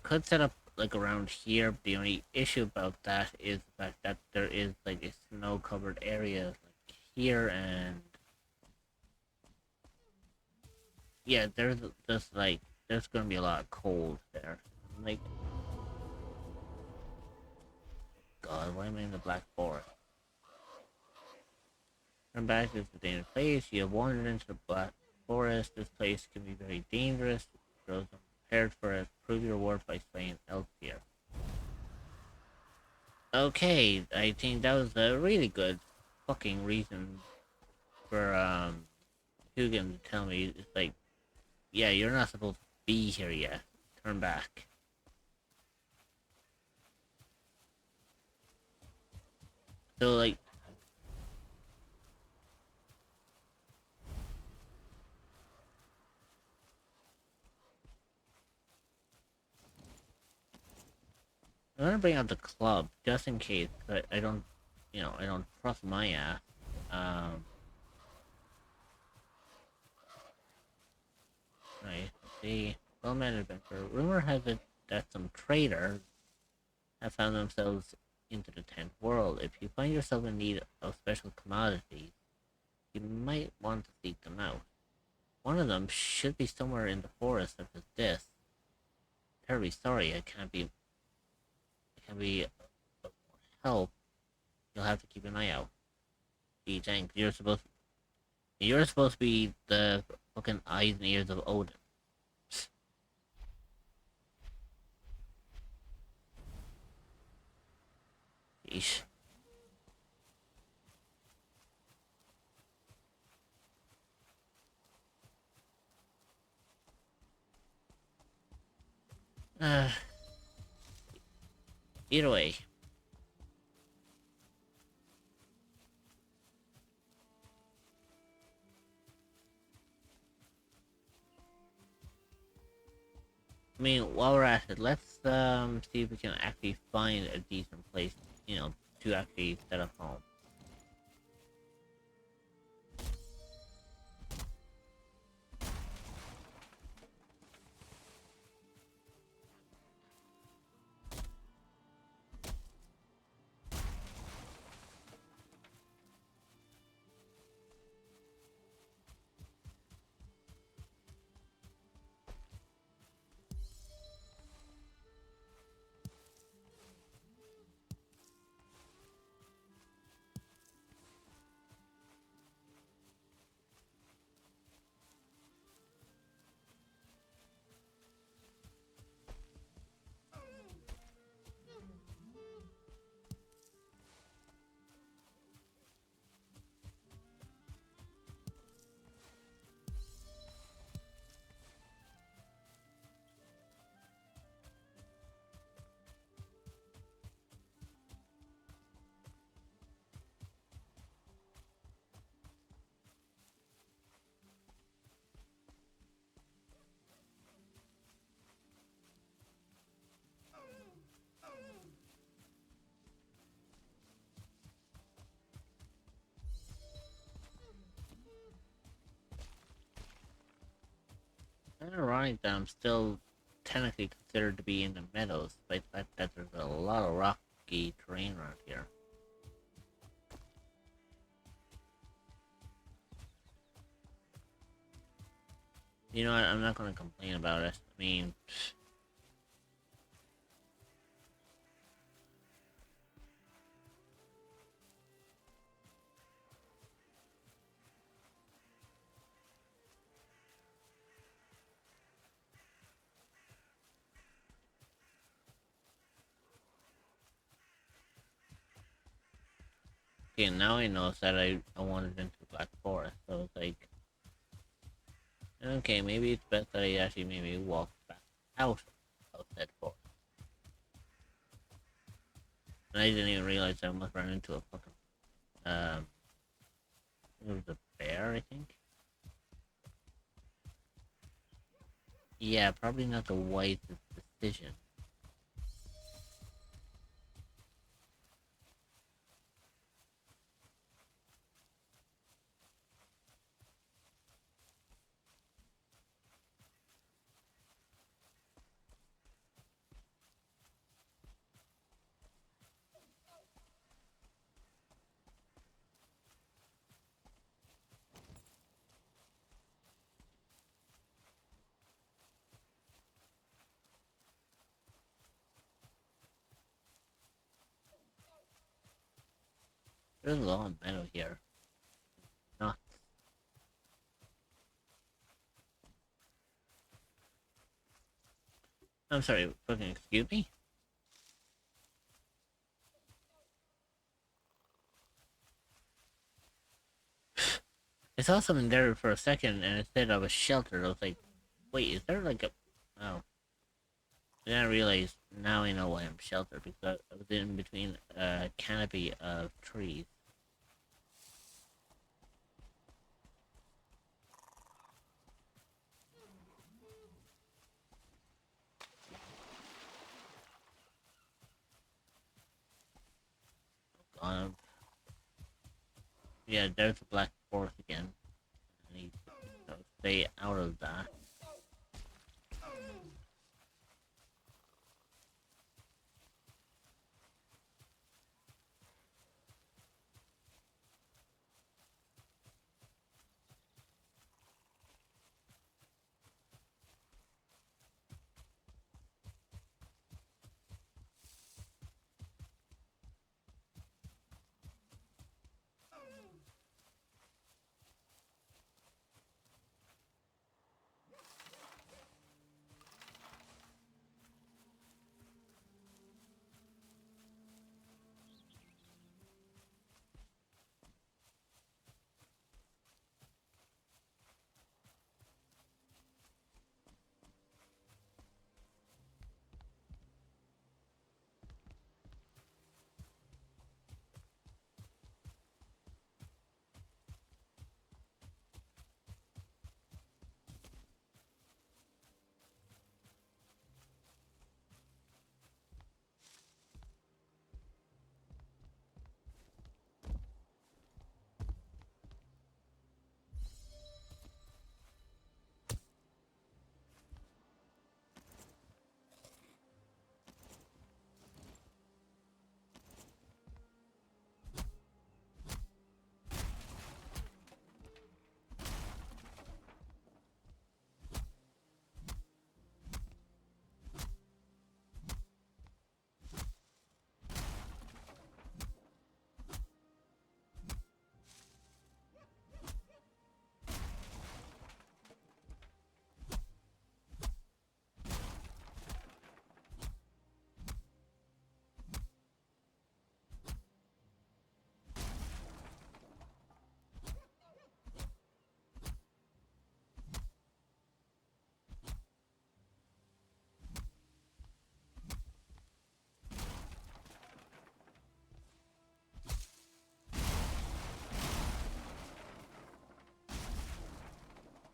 could set up like around here. But the only issue about that is the fact that there is like a snow-covered area like here, and yeah, there's just like there's gonna be a lot of cold there. Like, God, why am I in the Black Forest? Turn back is a dangerous place. You have wandered into the Black Forest. This place can be very dangerous. Those unprepared for it. Prove your worth by slaying elk here. Okay, I think that was a really good fucking reason for Hugin to tell me. It's like, yeah, you're not supposed to be here yet. Turn back. So like, I'm gonna bring out the club just in case. I don't, I don't trust my ass. Um, right. Let's see. Well-managed adventure. Rumor has it that some traders have found themselves into the 10th world. If you find yourself in need of special commodities, you might want to seek them out. One of them should be somewhere in the forest such as this. Terribly sorry, I can't be of help. You'll have to keep an eye out. Gee, thanks. You're supposed to be the fucking eyes and ears of Odin. Yeesh. Uh, Either way. I mean, while we're at it, let's see if we can actually find a decent place, to actually set up home. Ironic that I'm still technically considered to be in the meadows, but that there's a lot of rocky terrain around here. You know what? I'm not gonna complain about it. I mean, okay, now I know that I wanted into Black Forest, so it's like, okay, maybe it's best that I actually maybe walk back out of that forest. And I didn't even realize I almost ran into a fucking, um, it was a bear, I think? Yeah, probably not the wisest decision. There's a lot of metal here. Not. I'm sorry, fucking excuse me? I saw something there for a second and it said I was sheltered. I was like, wait, is there like a. Oh. Then I realized now I know why I'm sheltered because I was in between a canopy of trees. Um, yeah, there's a black forest again. I need to stay out of that.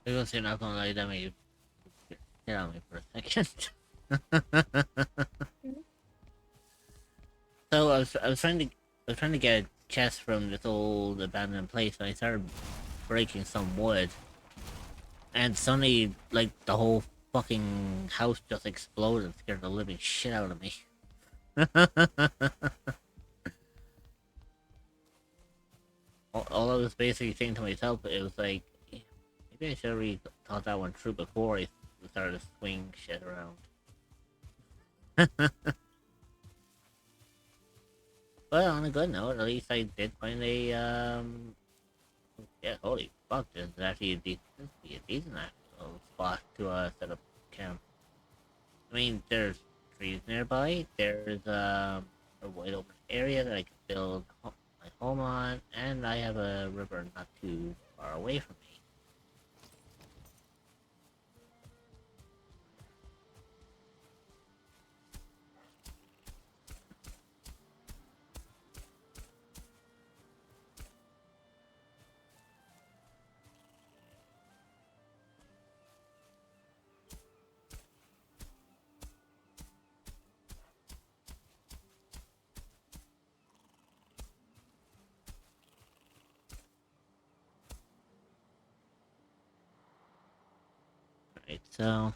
I was say not gonna lie, that made you get on me for a second. So I was trying to get a chest from this old abandoned place, and I started breaking some wood, and suddenly like the whole fucking house just exploded and scared the living shit out of me. All I was basically saying to myself, it was like, yeah, maybe I should thought that one through before I started to swing shit around. But on a good note, at least I did find a yeah, holy fuck, this is actually a decent actual spot to set up camp. I mean, there's trees nearby. There's a wide open area that I can build my home on, and I have a river not too far away from me. Right, so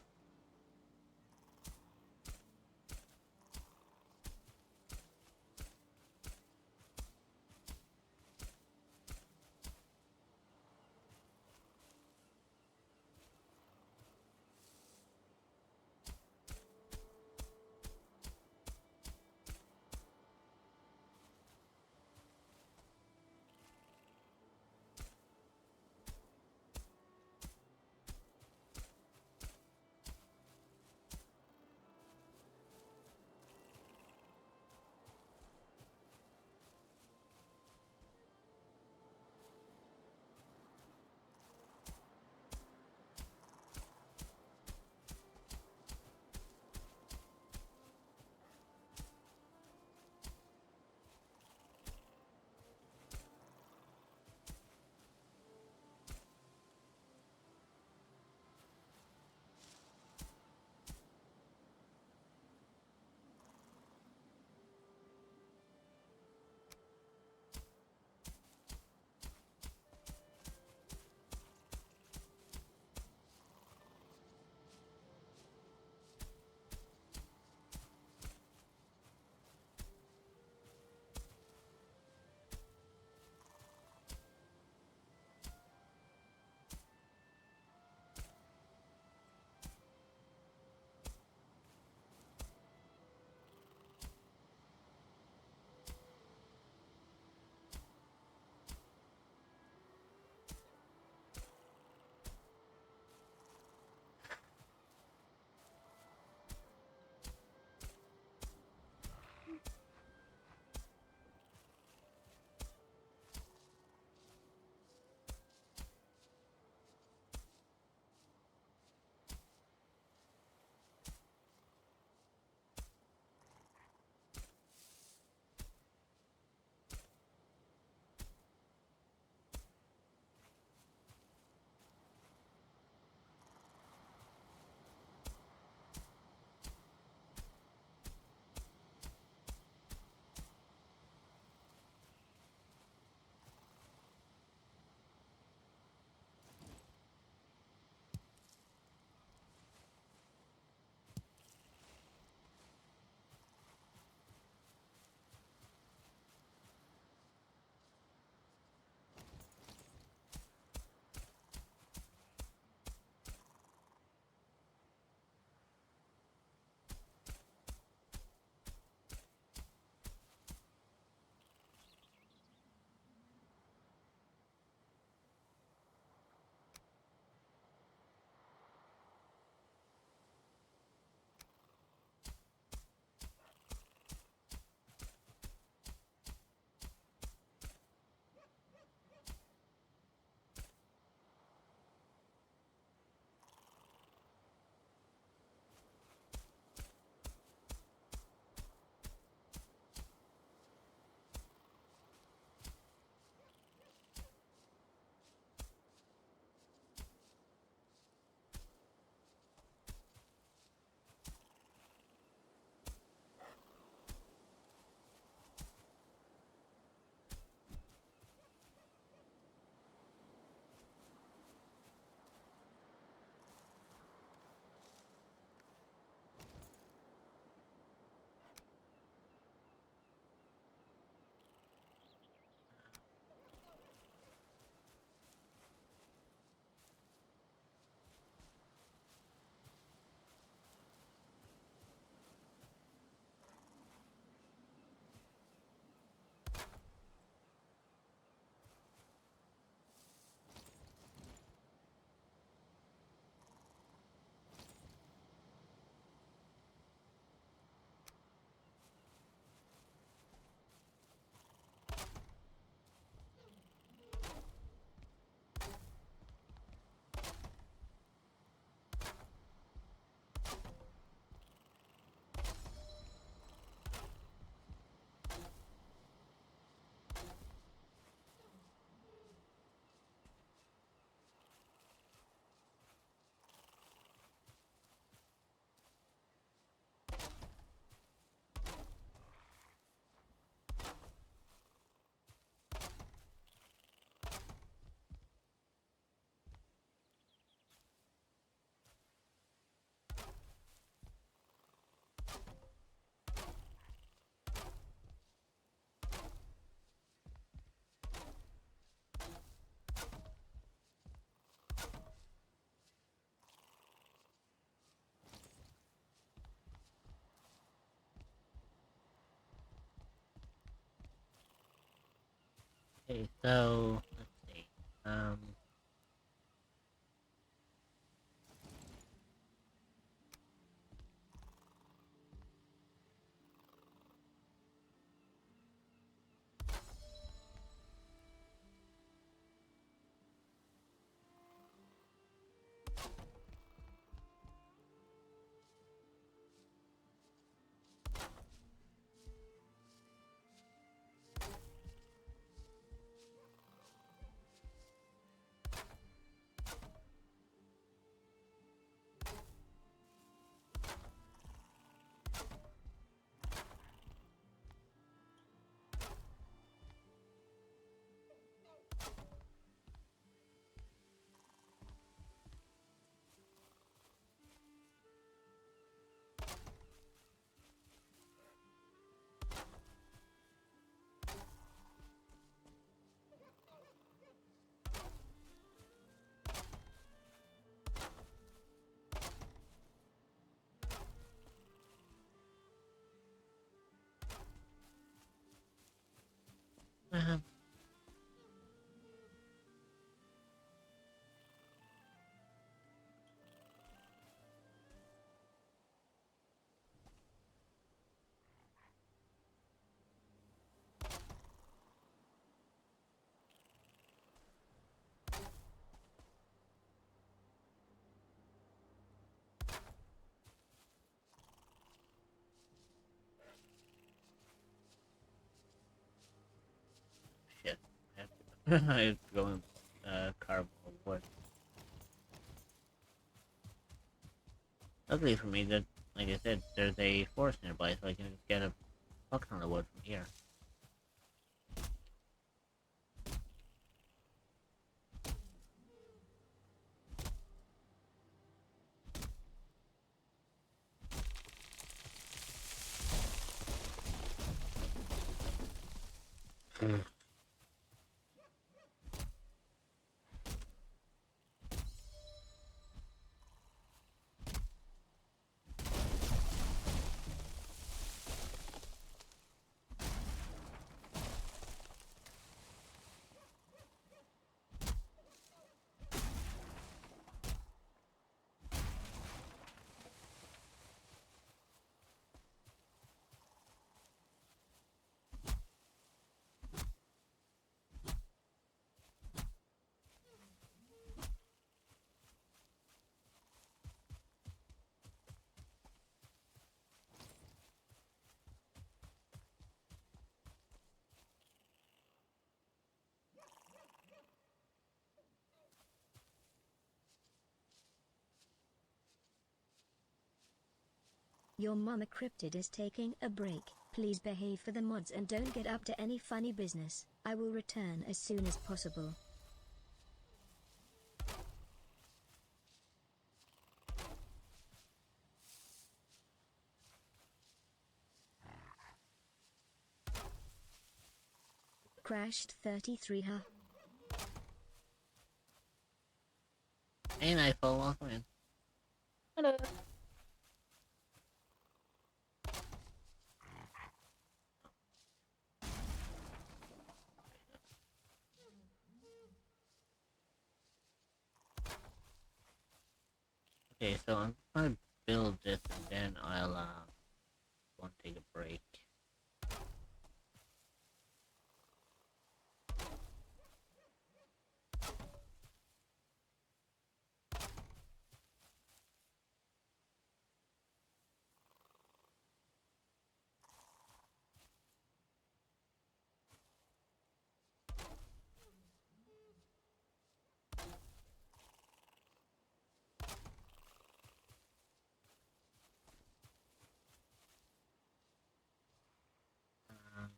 Okay, so let's see. Um, uh, shit. I have to go in cardboard wood. Luckily for me, that like I said, there's a forest nearby, so I can just get a fuck ton of wood from here. Your mama cryptid is taking a break. Please behave for the mods and don't get up to any funny business. I will return as soon as possible. Crashed 33 huh? And I fall off in. Hello. Okay, so I'm gonna build this and then I'll go and take a break. Um,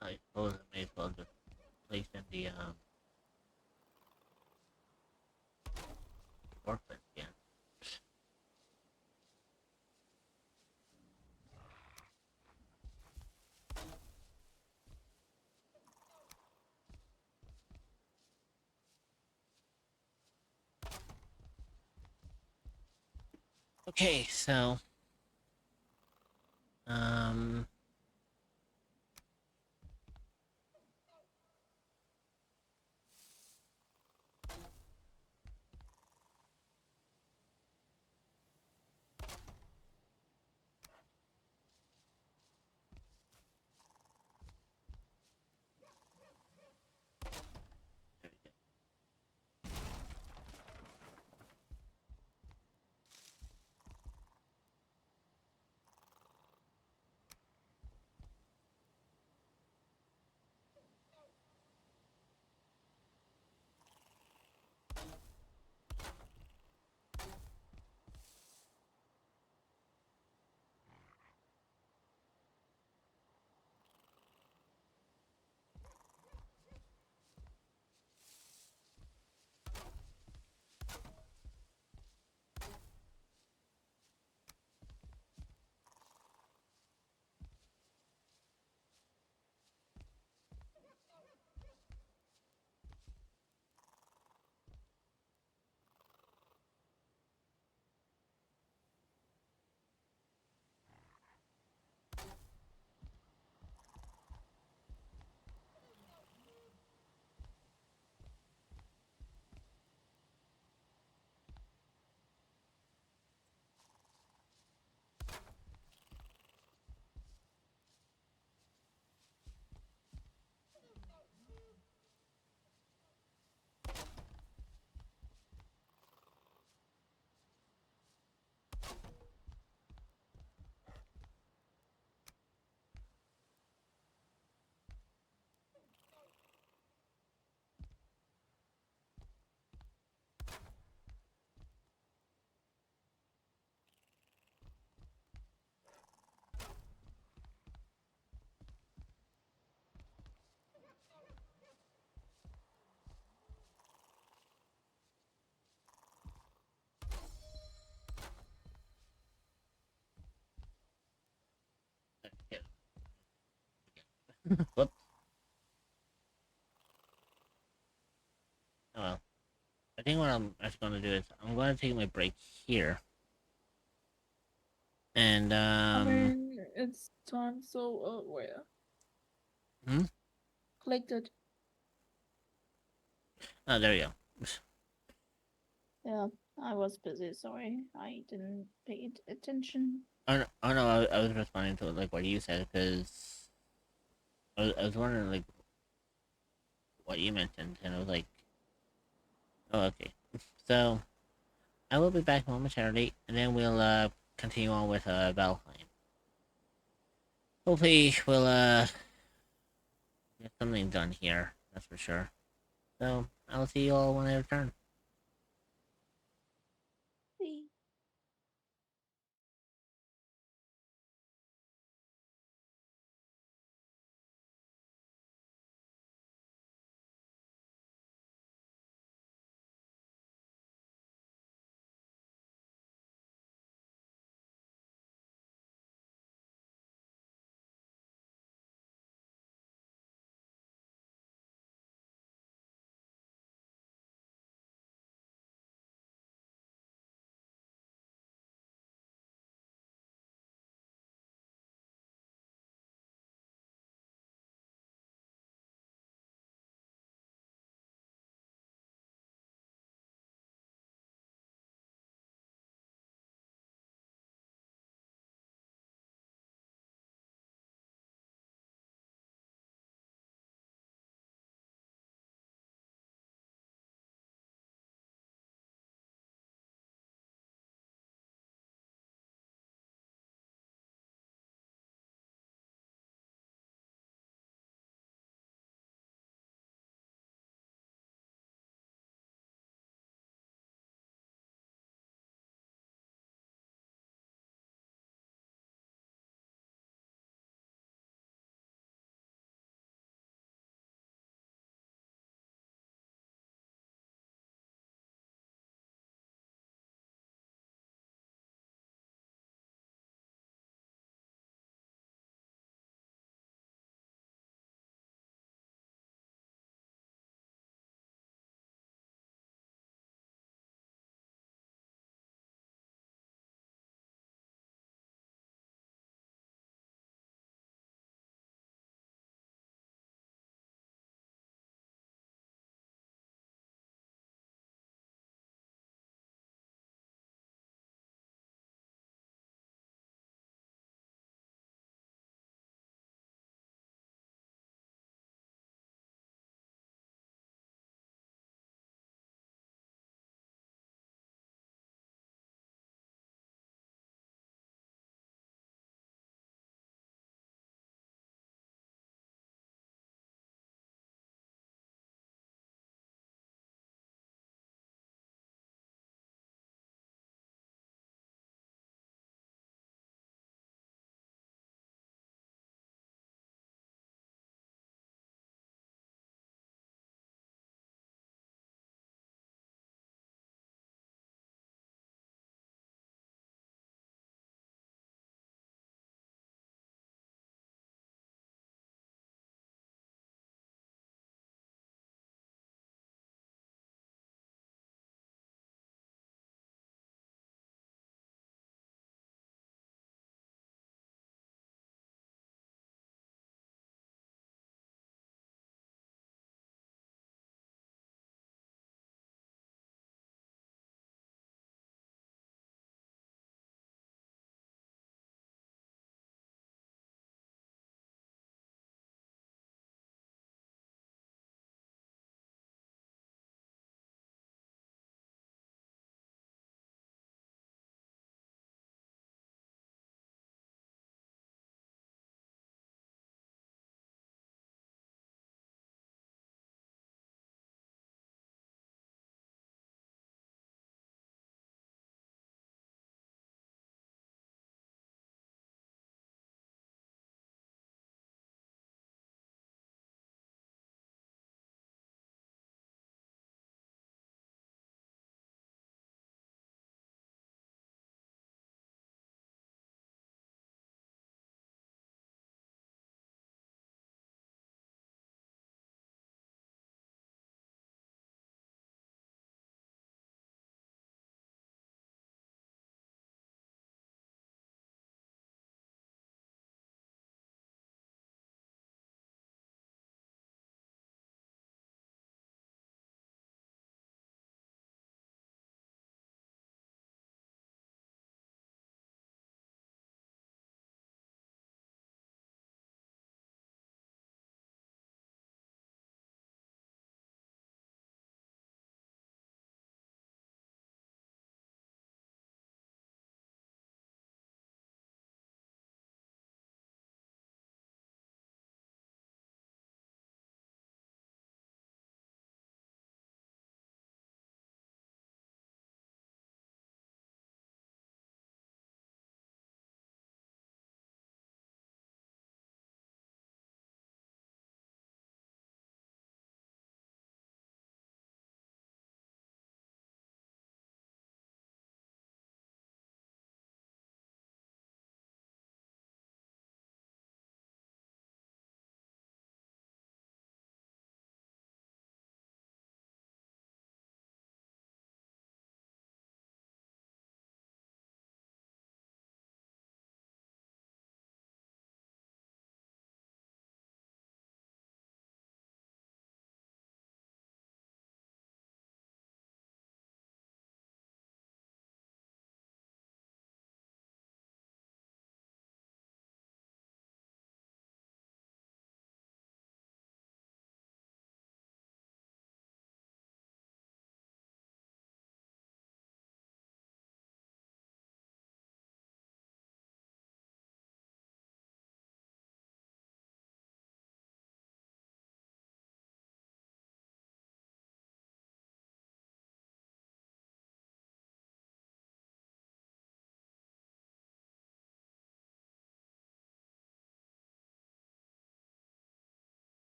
I suppose I may as well just place in the workbench again. Okay, so um whoops. Oh well. I think what I'm just gonna do is I'm gonna take my break here. And I mean, it's time, so where? hmm? Clicked it. Oh, there you go. Yeah, I was busy, sorry. I didn't pay attention. Oh no, I was responding to like what you said because I was wondering like what you mentioned, and I was like, oh okay. So I will be back momentarily, and then we'll continue on with Valheim. Hopefully, we'll get something done here. That's for sure. So I'll see you all when I return. See.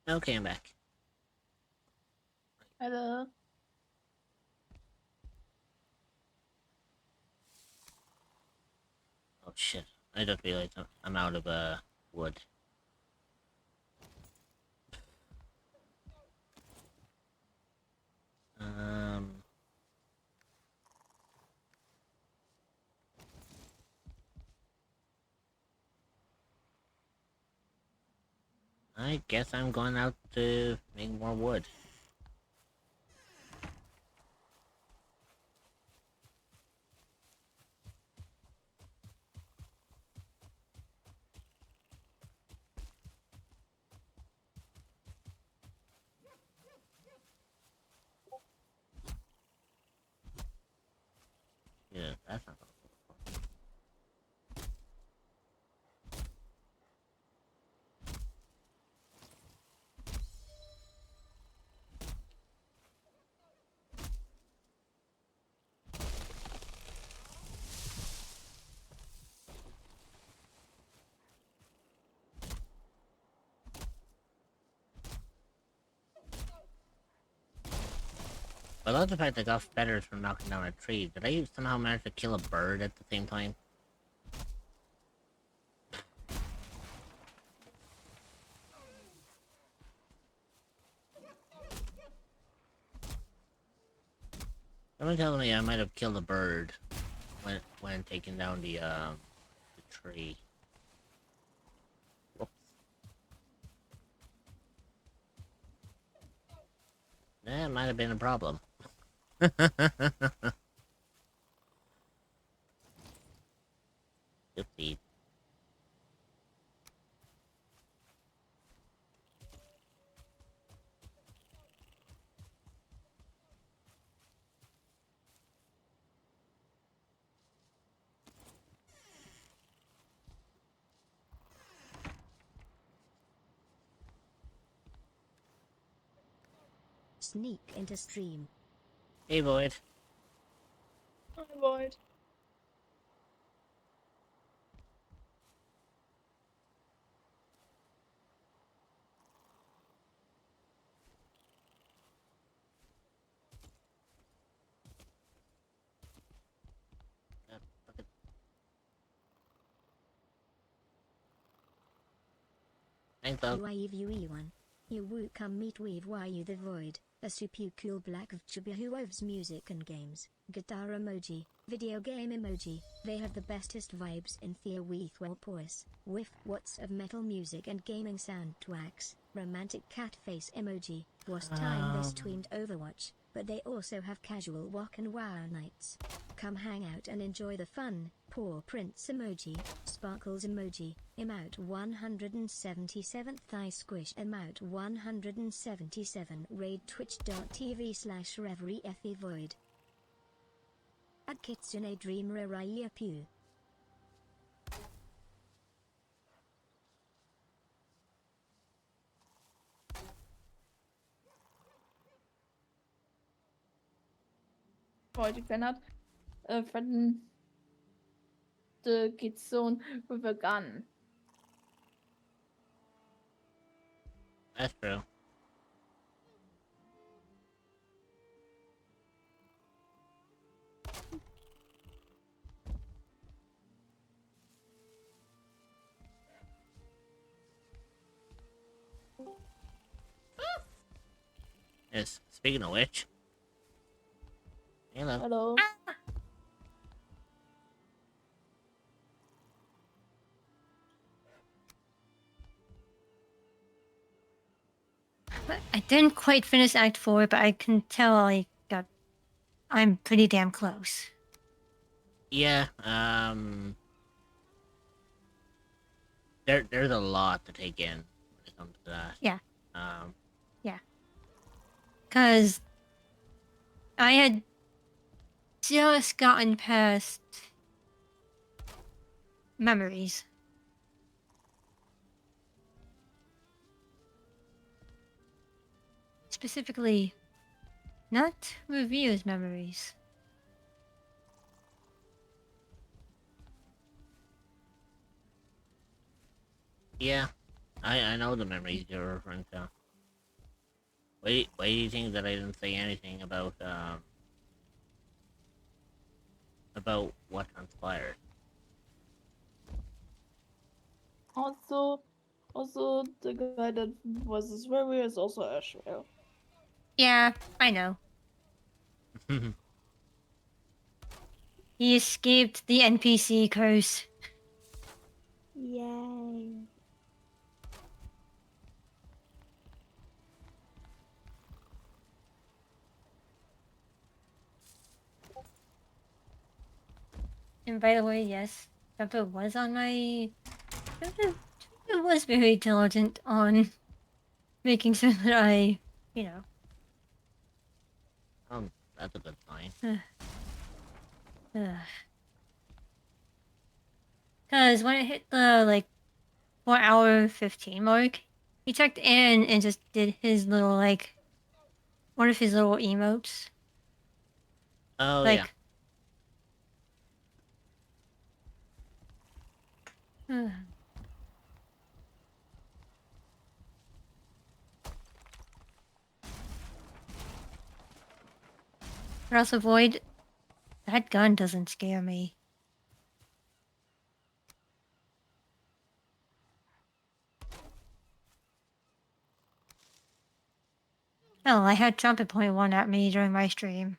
Okay, I'm back. Hello. Oh shit! I just realized I'm out of wood. Um. I guess I'm going out to make more wood. Yeah, that's not. I love the fact that I got feathers from knocking down a tree. Did I somehow manage to kill a bird at the same time? Someone telling me I might have killed a bird when taking down the tree. Whoops. That might have been a problem. Oopsie. Sneak into stream. Hey, Void. Avoid. Thanks, though. UIVUE1. You woo come meet with you the void, a super cool black of Chibihuov's music and games, guitar emoji, video game emoji, they have the bestest vibes in Theo with Wellpois, with watts of metal music and gaming soundtracks, romantic cat face emoji, was time they streamed Overwatch, but they also have casual walk and wow nights. Come hang out and enjoy the fun. Poor Prince emoji, sparkles emoji, emote 177 thigh squish emote 177 raid twitch.tv/reverie void. At Kitsune Dream Raraya Pew. Boy, you cannot threaten the Kitsune with a gun. That's true. Yes, speaking of which. Hello. Hello. But I didn't quite finish Act 4, but I can tell I'm pretty damn close. Yeah, there's a lot to take in when it comes to that. Yeah. Um, Because I had just gotten past memories. Specifically, not reviews memories. yeah, I know the memories you're referring to. Why do you think that I didn't say anything about what transpired? Also, the guy that voices Warrior is also Ashwell. Yeah, I know. He escaped the NPC curse. Yay. And by the way, yes, Peppa was on my. Peppa was very diligent on making sure that I, you know. That's a good sign. Because when it hit the, like, 4 hour 15 mark, he checked in and just did his little, like, one of his little emotes. Oh yeah. Like, Cross avoid. That gun doesn't scare me. Hell, I had trumpet point one at me during my stream.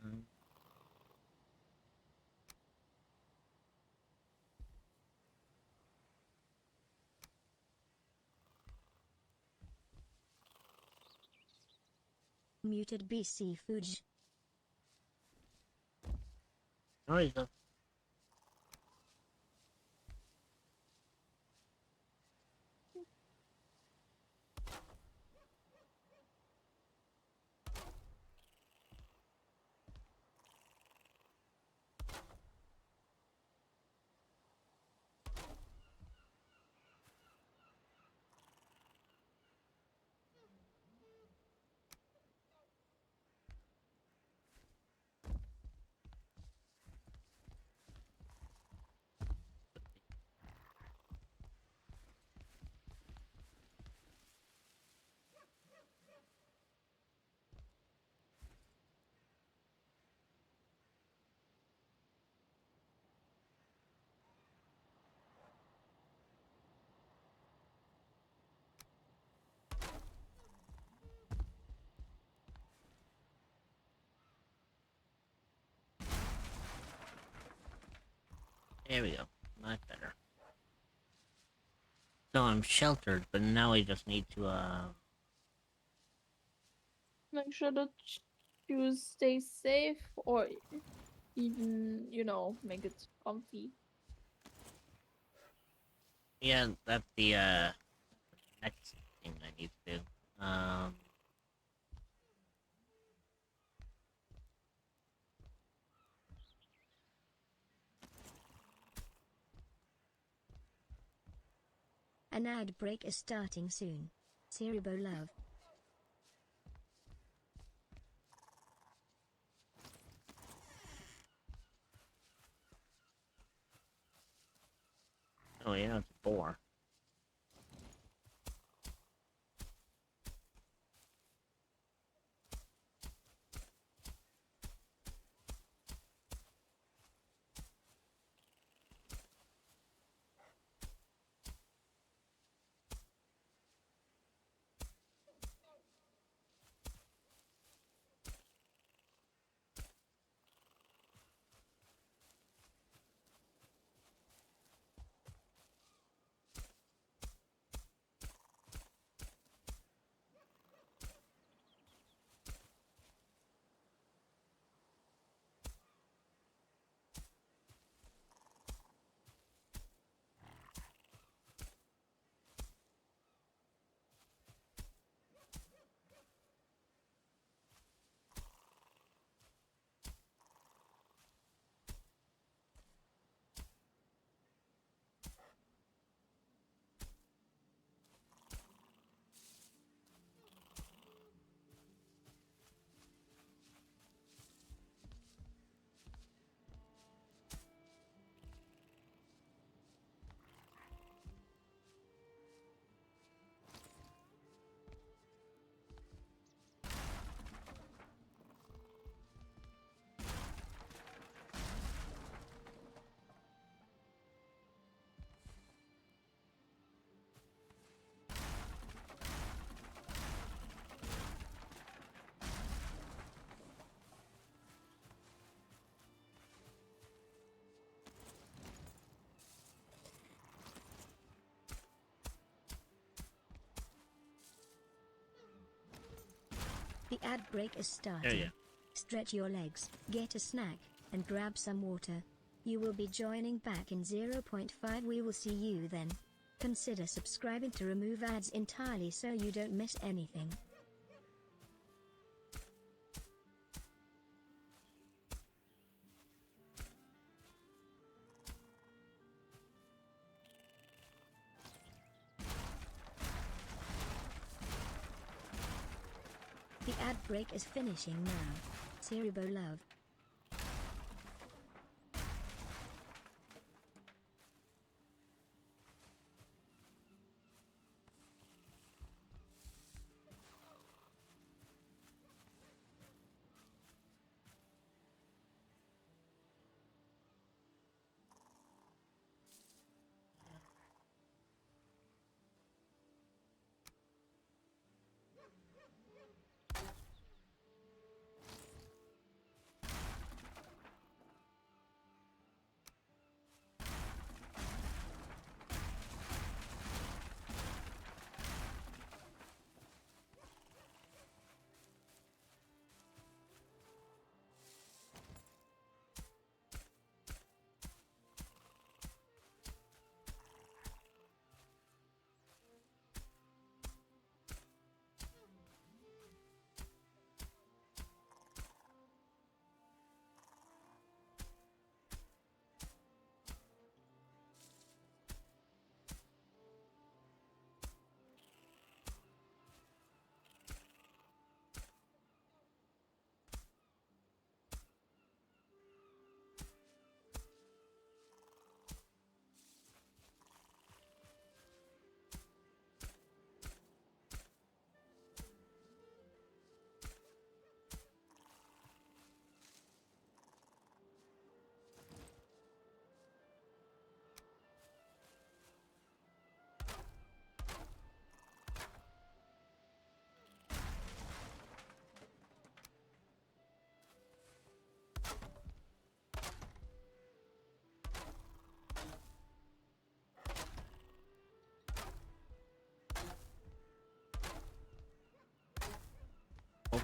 Mm. Muted BC Fuge. No worries though. There we go. Much better. So I'm sheltered, but now I just need to Make sure that you stay safe or even, make it comfy. yeah, that's the next thing I need to do. Um, An ad break is starting soon. Cerebro love. oh yeah, it's 4. The ad break is starting. Oh yeah. Stretch your legs, get a snack, and grab some water. You will be joining back in 0.5. We will see you then. Consider subscribing to remove ads entirely so you don't miss anything. The ad break is finishing now. Cerebro love.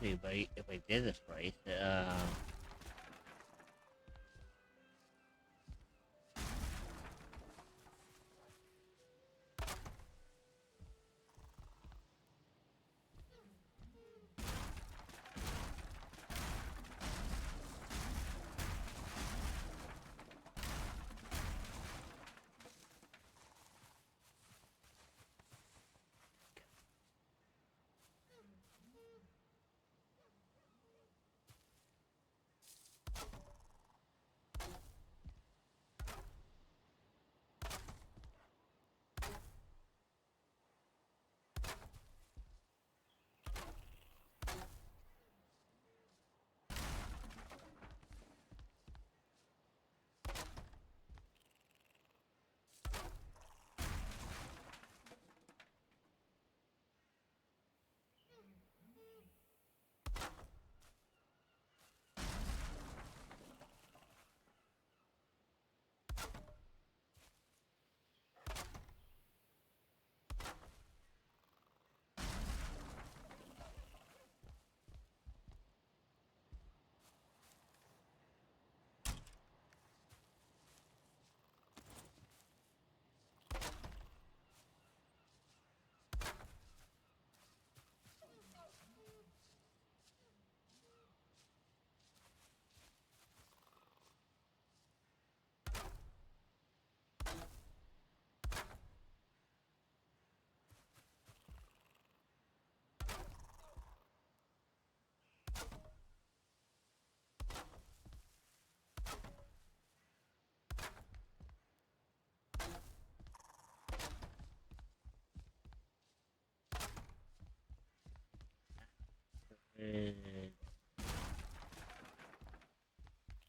Okay, but if I did this right,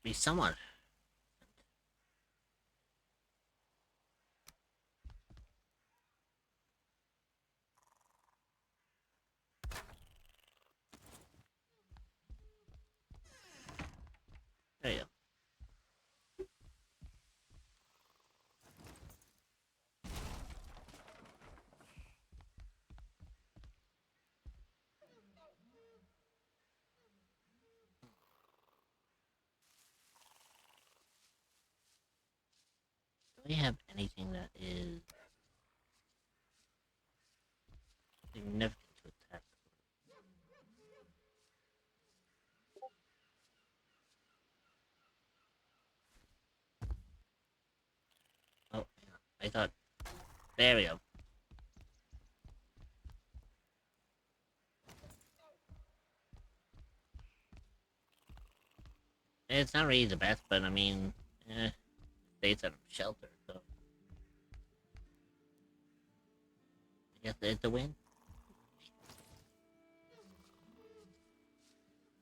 be somewhat. There you go. Do we have anything that is significant to attack? Oh, yeah. I thought. There we go. It's not really the best, but I mean, stays out of shelter, so I guess it's a win.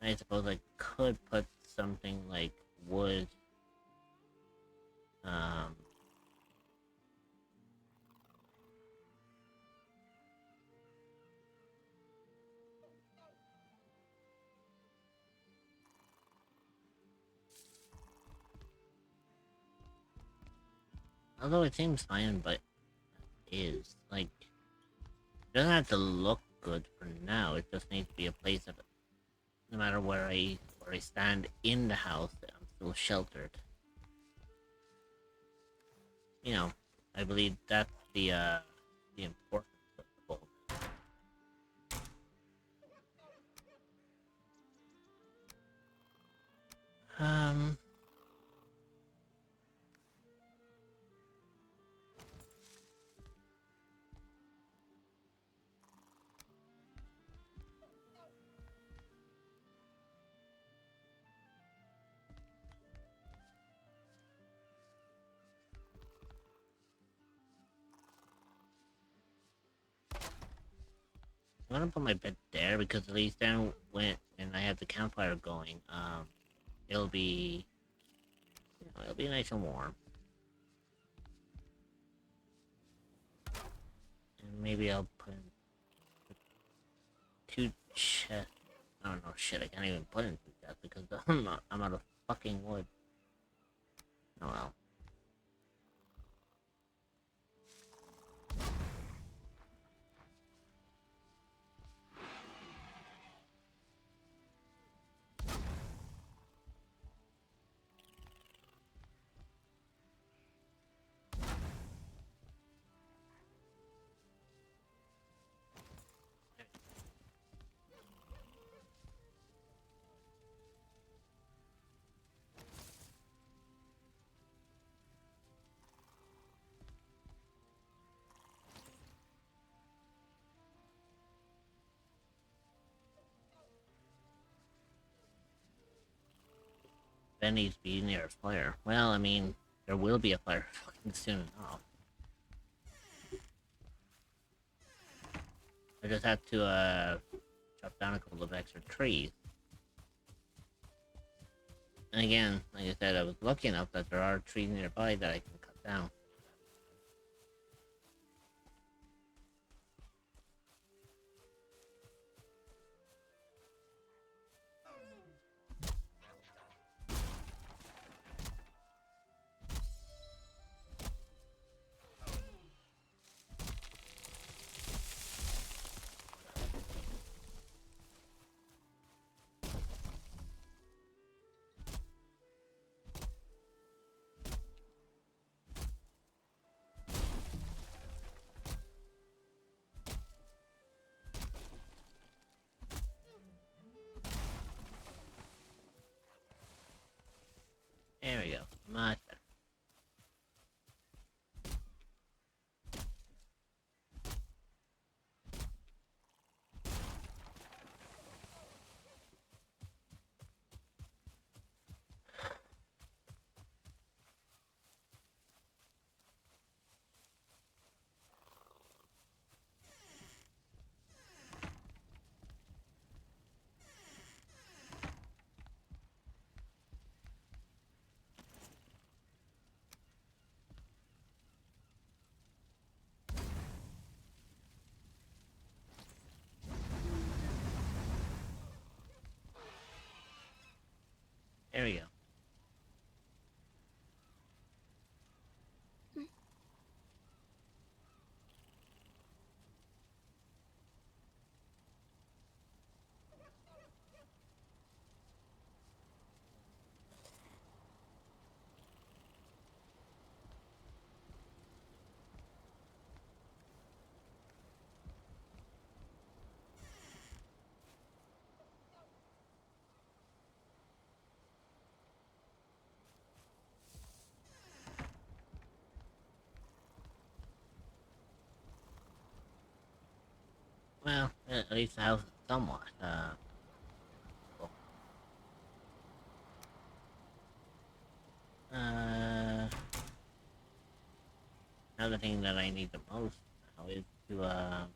I suppose I could put something like wood, um, although it seems fine, but it is, like, it doesn't have to look good for now, it just needs to be a place that, no matter where I stand in the house, I'm still sheltered. You know, I believe that's the importance of the whole. Um, I'm gonna put my bed there because at least then when I have the campfire going, it'll be, it'll be nice and warm. And maybe I'll put in 2 chests. I don't know, shit, I can't even put in 2 chests because I'm out of fucking wood. Oh well. Ben needs to be near a fire. Well, I mean, there will be a fire fucking soon enough. I just have to, chop down a couple of extra trees. And again, like I said, I was lucky enough that there are trees nearby that I can cut down. There we go. Well, at least the house is somewhat, cool. Another thing that I need the most now is to,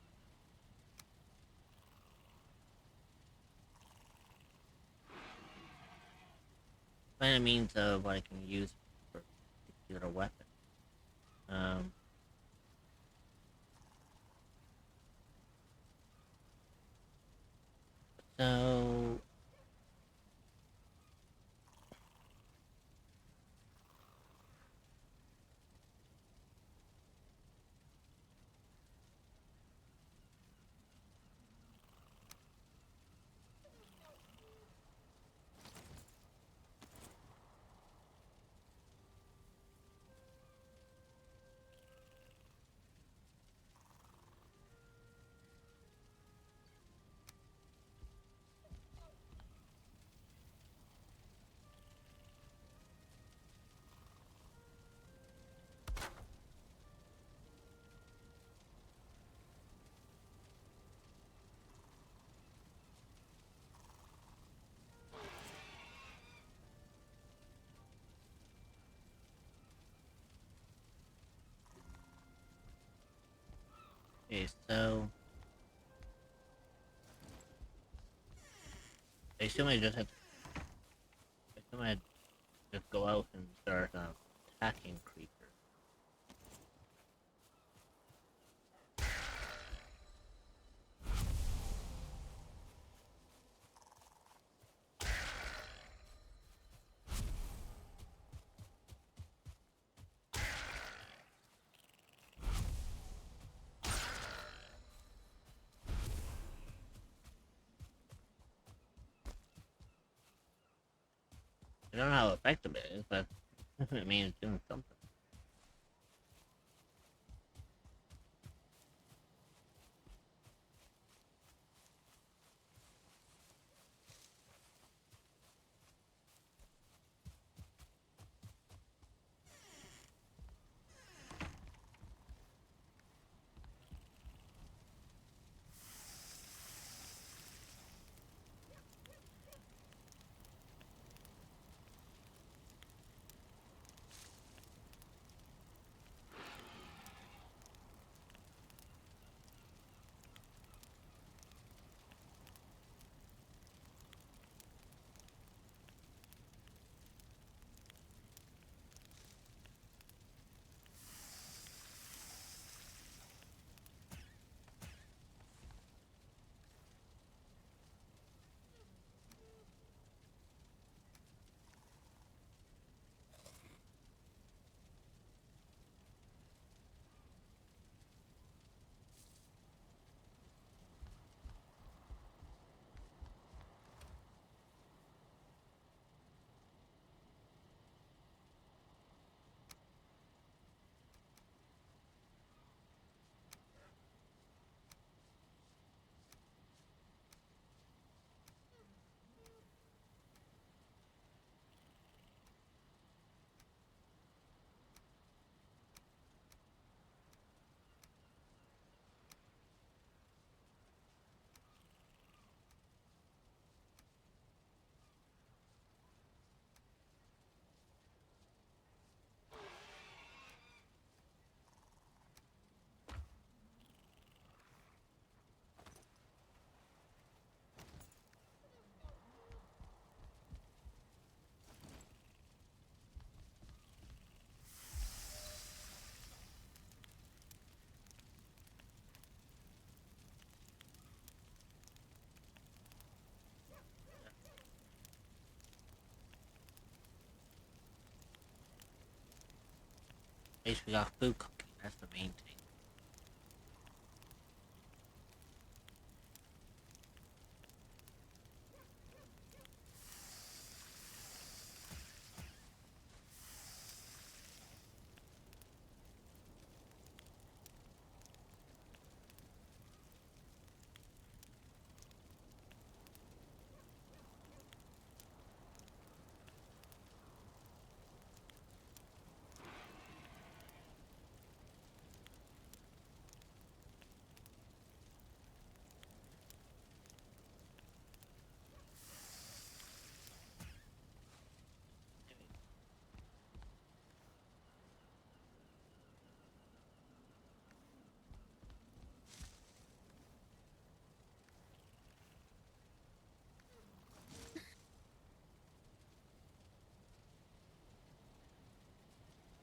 find a means of what I can use for a particular weapon. Um, so okay, so I assume I just have. I assume I just go out and start attacking creatures. I don't know how effective it is, but I mean it's doing something. least we got food cooking. That's the main thing.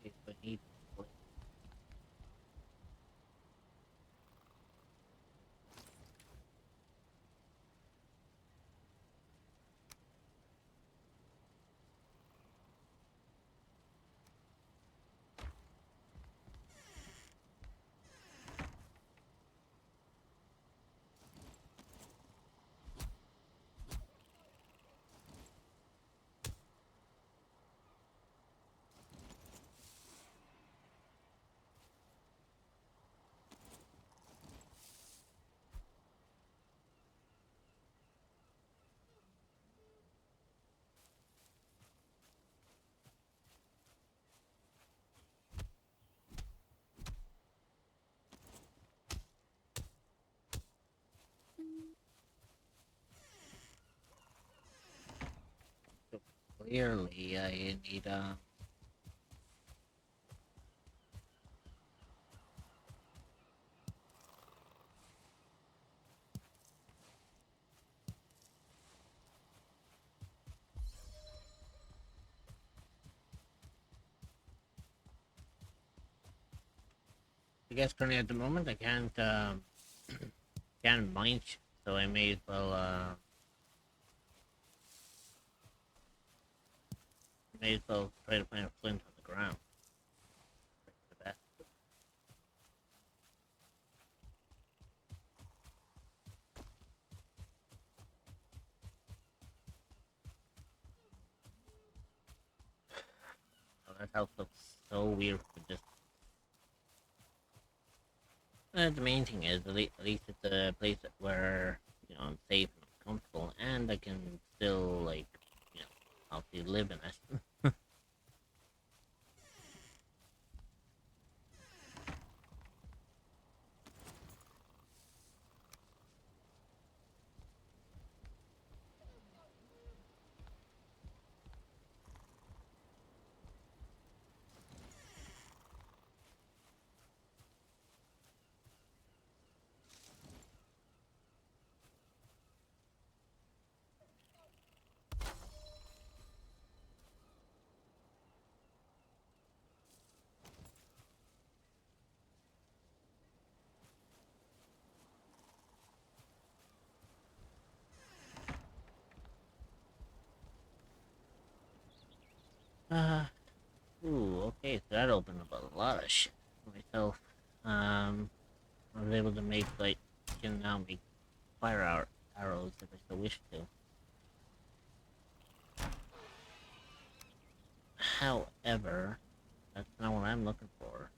Okay, so I need. So clearly, I need I guess currently at the moment I can't can't mine, so I may as well try to find a flint on the ground. That's the best. Oh, that house looks so weird with just. The main thing is at least it's a place where I'm safe and I'm comfortable, and I can still like you know obviously live in it. Uh, okay, so that opened up a lot of shit for myself. I was able to make like can now make arrows if I so wish to. However, that's not what I'm looking for.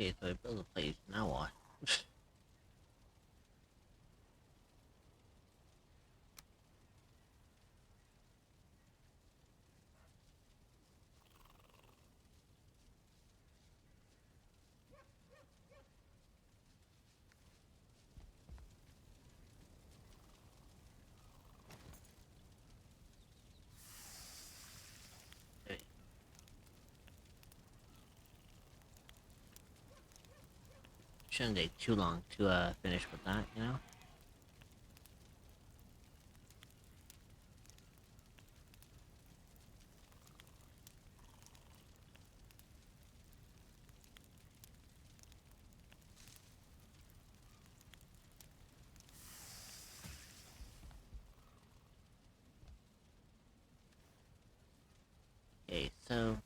Okay, so I built a place. Now what? Okay. Shouldn't take too long to finish with that, you know? Okay, so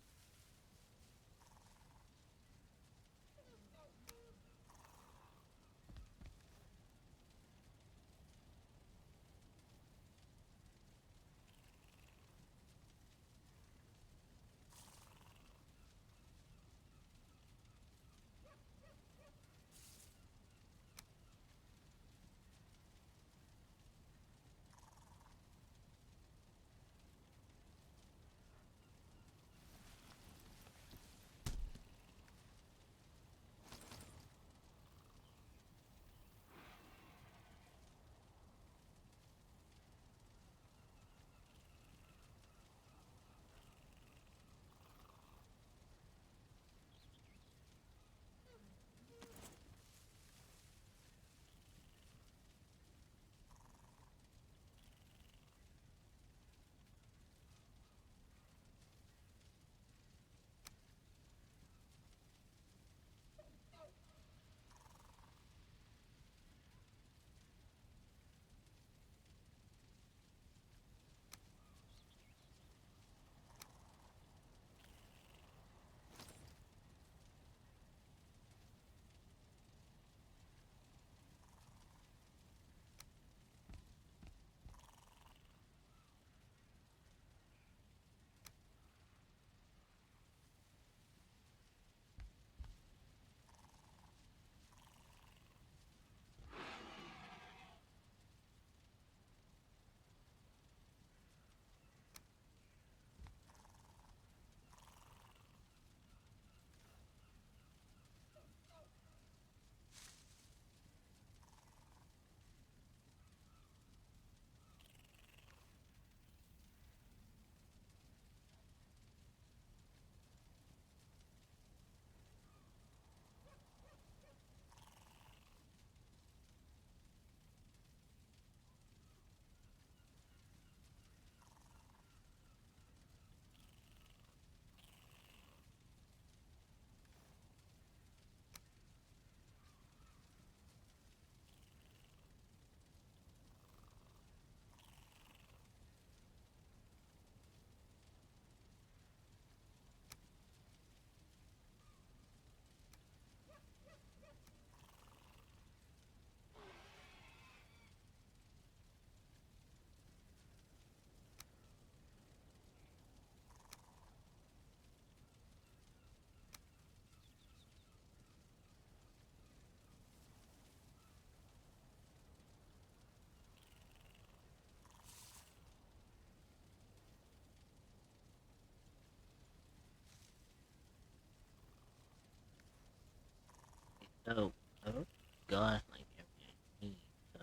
so I've already got like everything I need, so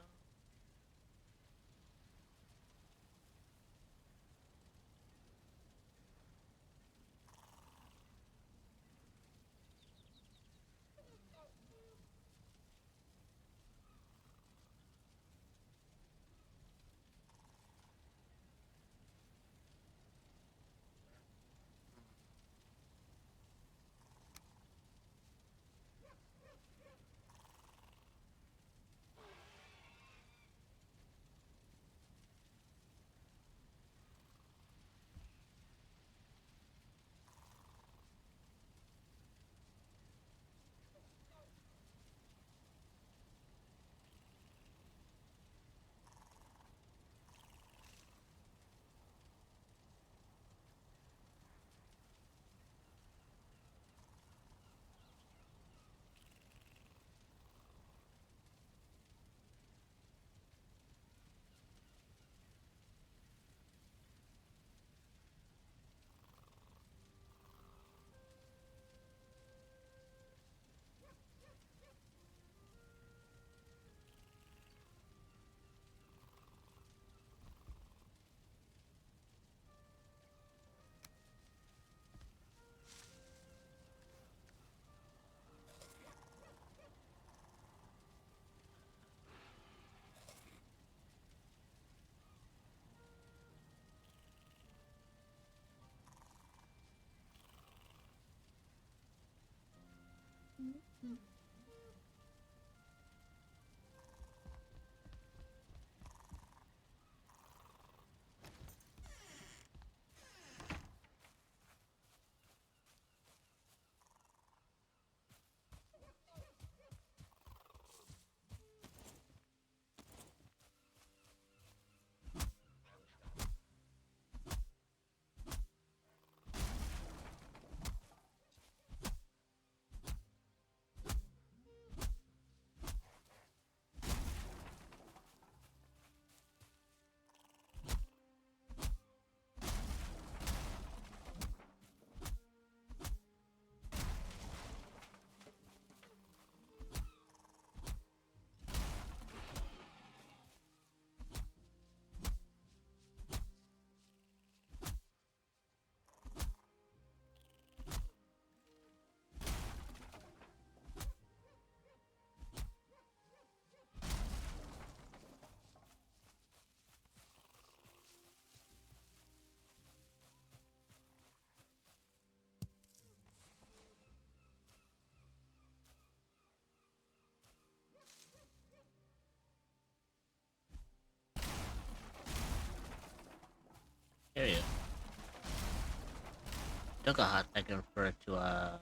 There you go. Took a hot second for it to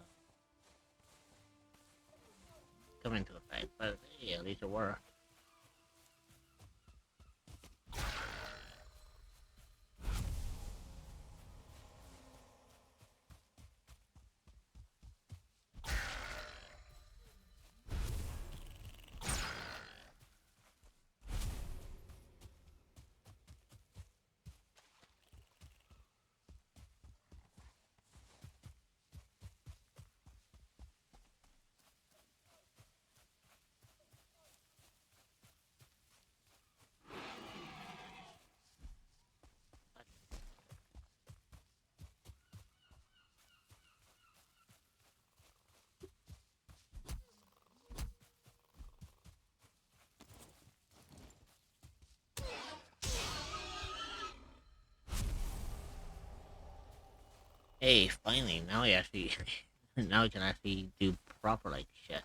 come into effect, but hey, at least it worked. Hey, finally, now I actually, now I can actually do proper like shit.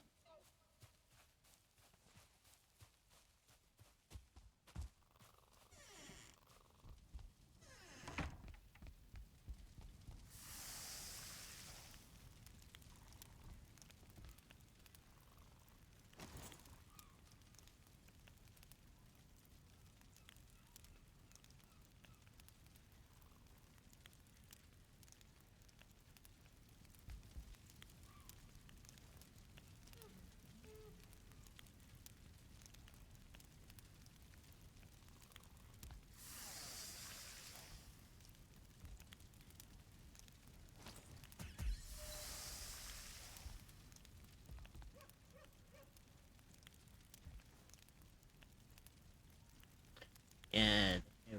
Yeah, there we go.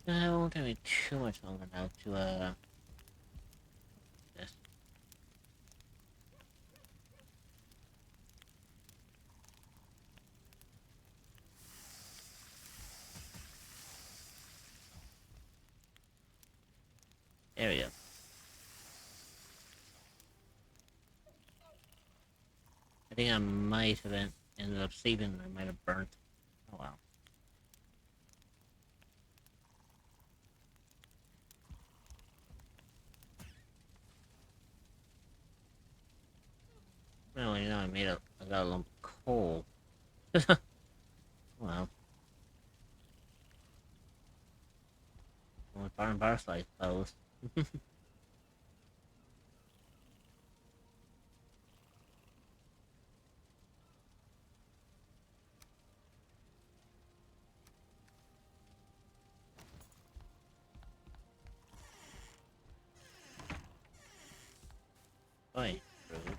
It won't take me too much longer now to this. There we go. I think I might have ended up saving. I might have burnt. Oh well. now I got a lump of coal. Well, only part and parcel, I suppose. Oi, rude.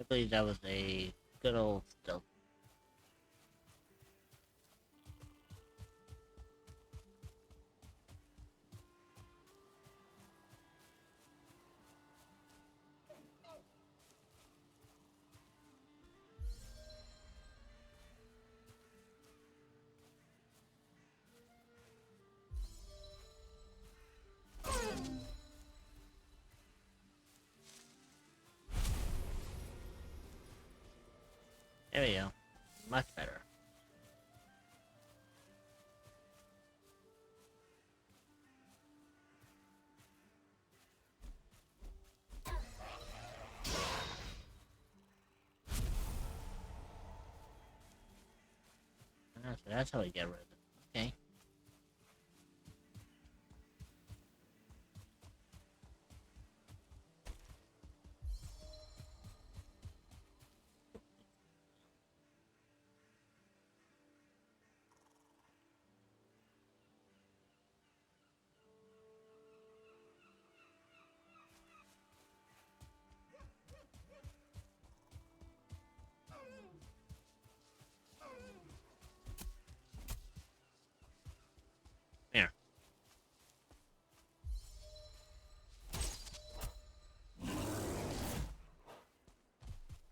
I believe that was a good old stealth. There we go. Much better. Ah, so that's how we get rid of it. Okay. Here.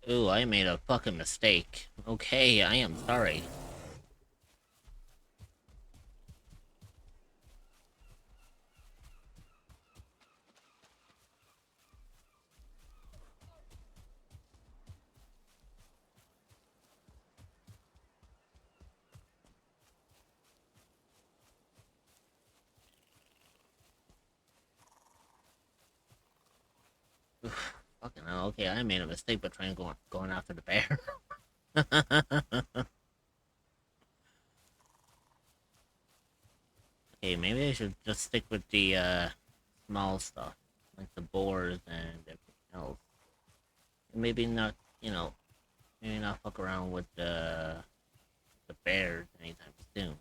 Ooh, I made a fucking mistake. Okay, I am sorry. Oof, fucking hell, okay, I made a mistake by trying going after the bear. Okay, maybe I should just stick with the small stuff, like the boars and everything else. Maybe not, maybe not fuck around with the bears anytime soon.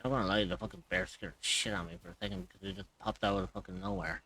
I'm not gonna lie, the fucking bear scared the shit out of me for a second because it just popped out of fucking nowhere.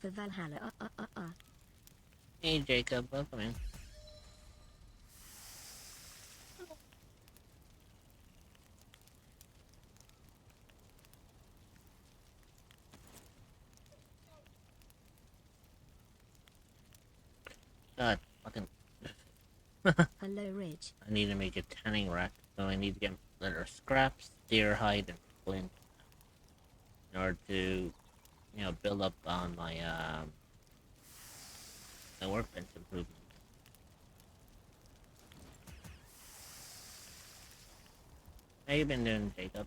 for Valhalla. Hey Jacob, welcome in. God, fucking. Hello, Ridge. I need to make a tanning rack, so I need to get leather scraps, deer hide, and flint in order to, build up on my workbench improvement. How you been doing, Jacob?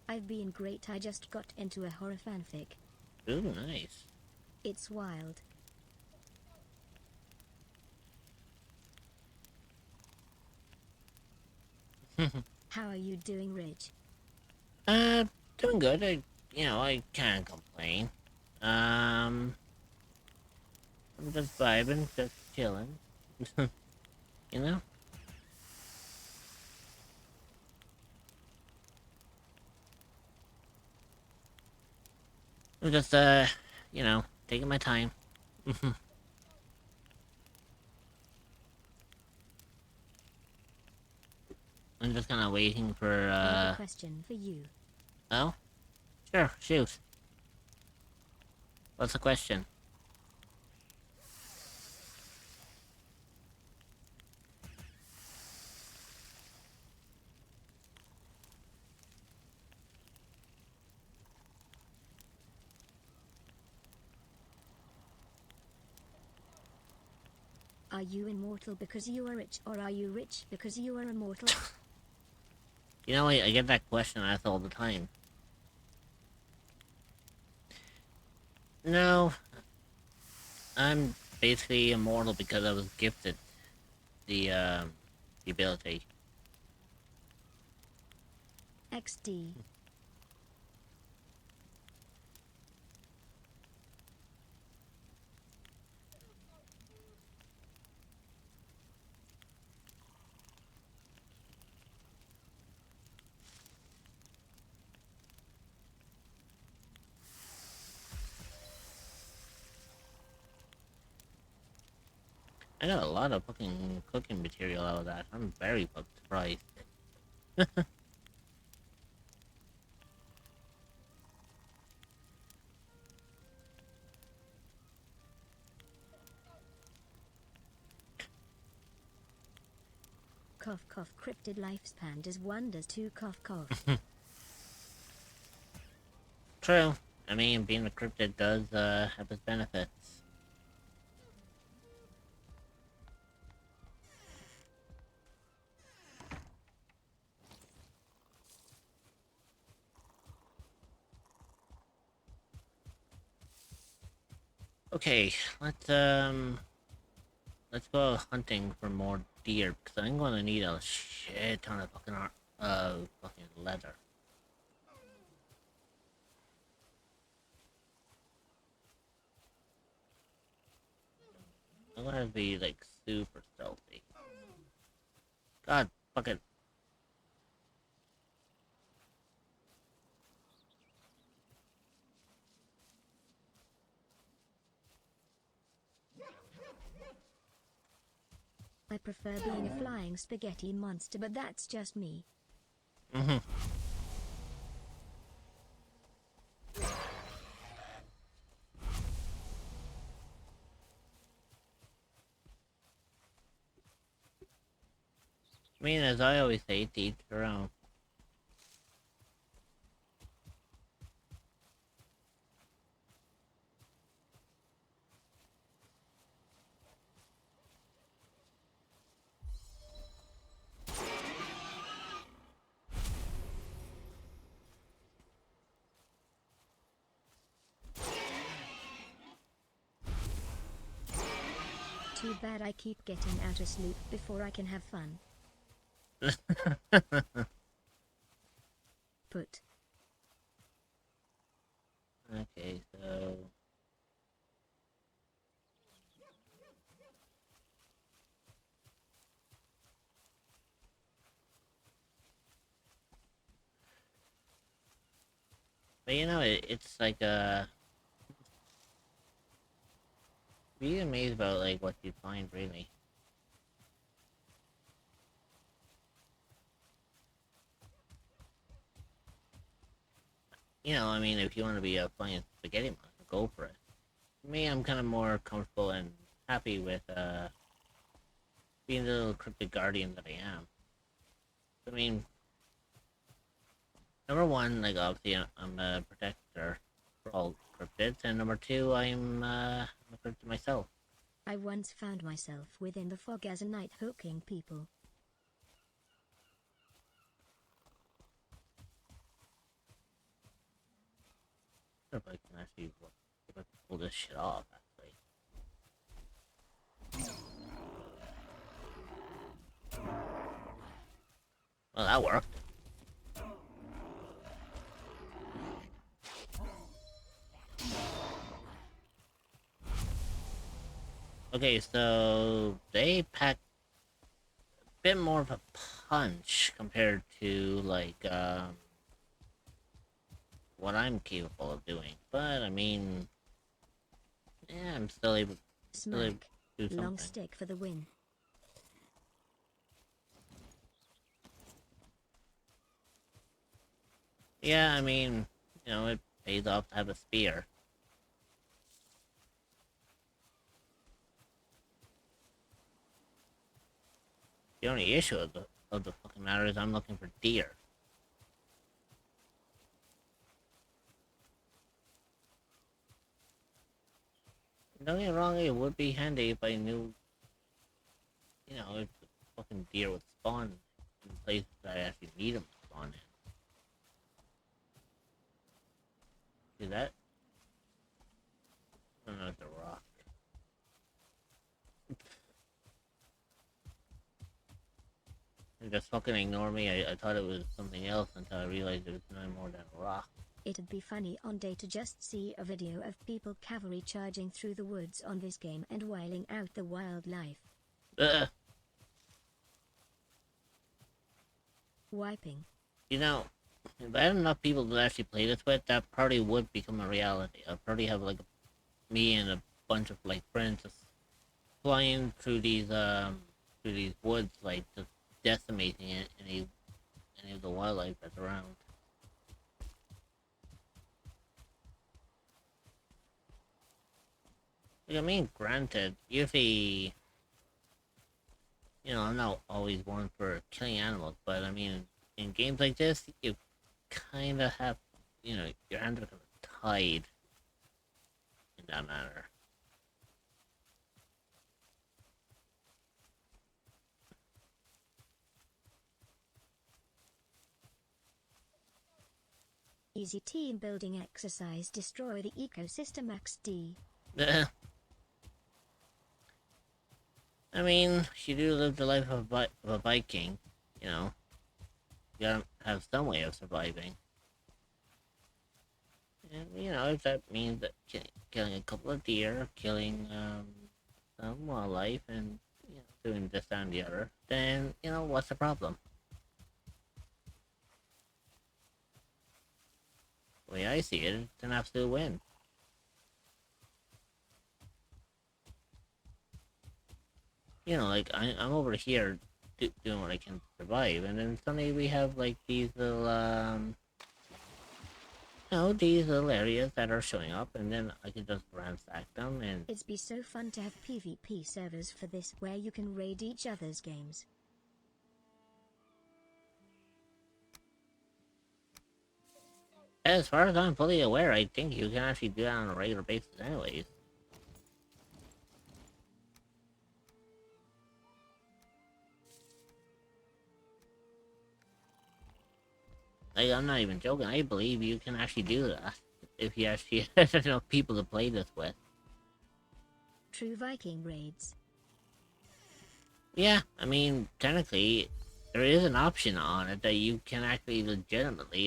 I've been great. I just got into a horror fanfic. Ooh, nice. It's wild. How are you doing, Ridge? Doing good. I can't complain. I'm just vibing, just chilling. you know? I'm just, taking my time. I'm just kind of waiting for, I have a question for you. Oh? Sure, shoot. What's the question? Are you immortal because you are rich, or are you rich because you are immortal? I get that question asked all the time. No, I'm basically immortal because I was gifted the ability. XD. I got a lot of fucking cooking material out of that. I'm very fucking surprised. Cough cough. Cryptid lifespan does wonders too. Cough cough. True. I mean, being a cryptid does, have its benefits. Okay, let's go hunting for more deer, because I'm gonna need a shit ton of fucking leather. I'm gonna be, like, super stealthy. God, fucking. I prefer being a flying spaghetti monster, but that's just me. Mm-hmm. I mean, as I always say, to each their own. Too bad I keep getting out of sleep before I can have fun. Put. Okay, so... But you know, it's like, be amazed about, like, what you find, really. You know, I mean, if you want to be a flying spaghetti monster, go for it. Me, I'm kind of more comfortable and happy with, being the little cryptid guardian that I am. I mean, number one, like, obviously, I'm a protector for all cryptids, and number two, I'm a cryptid myself. I once found myself within the fog as a knight hooking people. If I can actually, if I can pull this shit off, actually. Well, that worked. Okay, so they pack a bit more of a punch compared to, like, what I'm capable of doing. But, I mean, yeah, I'm still able to Smack. do Long something. stick for the win. Yeah, I mean, you know, it pays off to have a spear. The only issue of the fucking matter is I'm looking for deer. Don't get me wrong, it would be handy if I knew, you know, if the fucking deer would spawn in places that I actually need them to spawn in. See that? I don't know, it's a rock. They just fucking ignore me. I thought it was something else until I realized it was nothing more than a rock. It'd be funny on day to just see a video of people cavalry charging through the woods on this game and wailing out the wildlife. Ugh. Wiping. You know, if I had enough people to actually play this with, that probably would become a reality. I'd probably have like me and a bunch of like friends just flying through these woods, like just decimating any of the wildlife that's around. Like, I mean, granted, usually, you know, I'm not always one for killing animals, but I mean, in games like this, you kind of have, you know, your hands are kind of tied in that manner. Easy team building exercise. Destroy the ecosystem XD. I mean, you do live the life of a Viking, you know. You gotta have some way of surviving. And, you know, if that means that killing a couple of deer, killing some wildlife, and, you know, doing this and the other, then, you know, what's the problem? The way I see it, it's an absolute win. You know, like, I'm over here doing what I can to survive, and then suddenly we have, like, these little, you know, these little areas that are showing up, and then I can just ransack them, and... It'd be so fun to have PvP servers for this where you can raid each other's games. As far as I'm fully aware, I think you can actually do that on a regular basis anyways. Like, I'm not even joking. I believe you can actually do that if you actually have enough people to play this with. True Viking raids. Yeah, I mean, technically, there is an option on it that you can actually legitimately,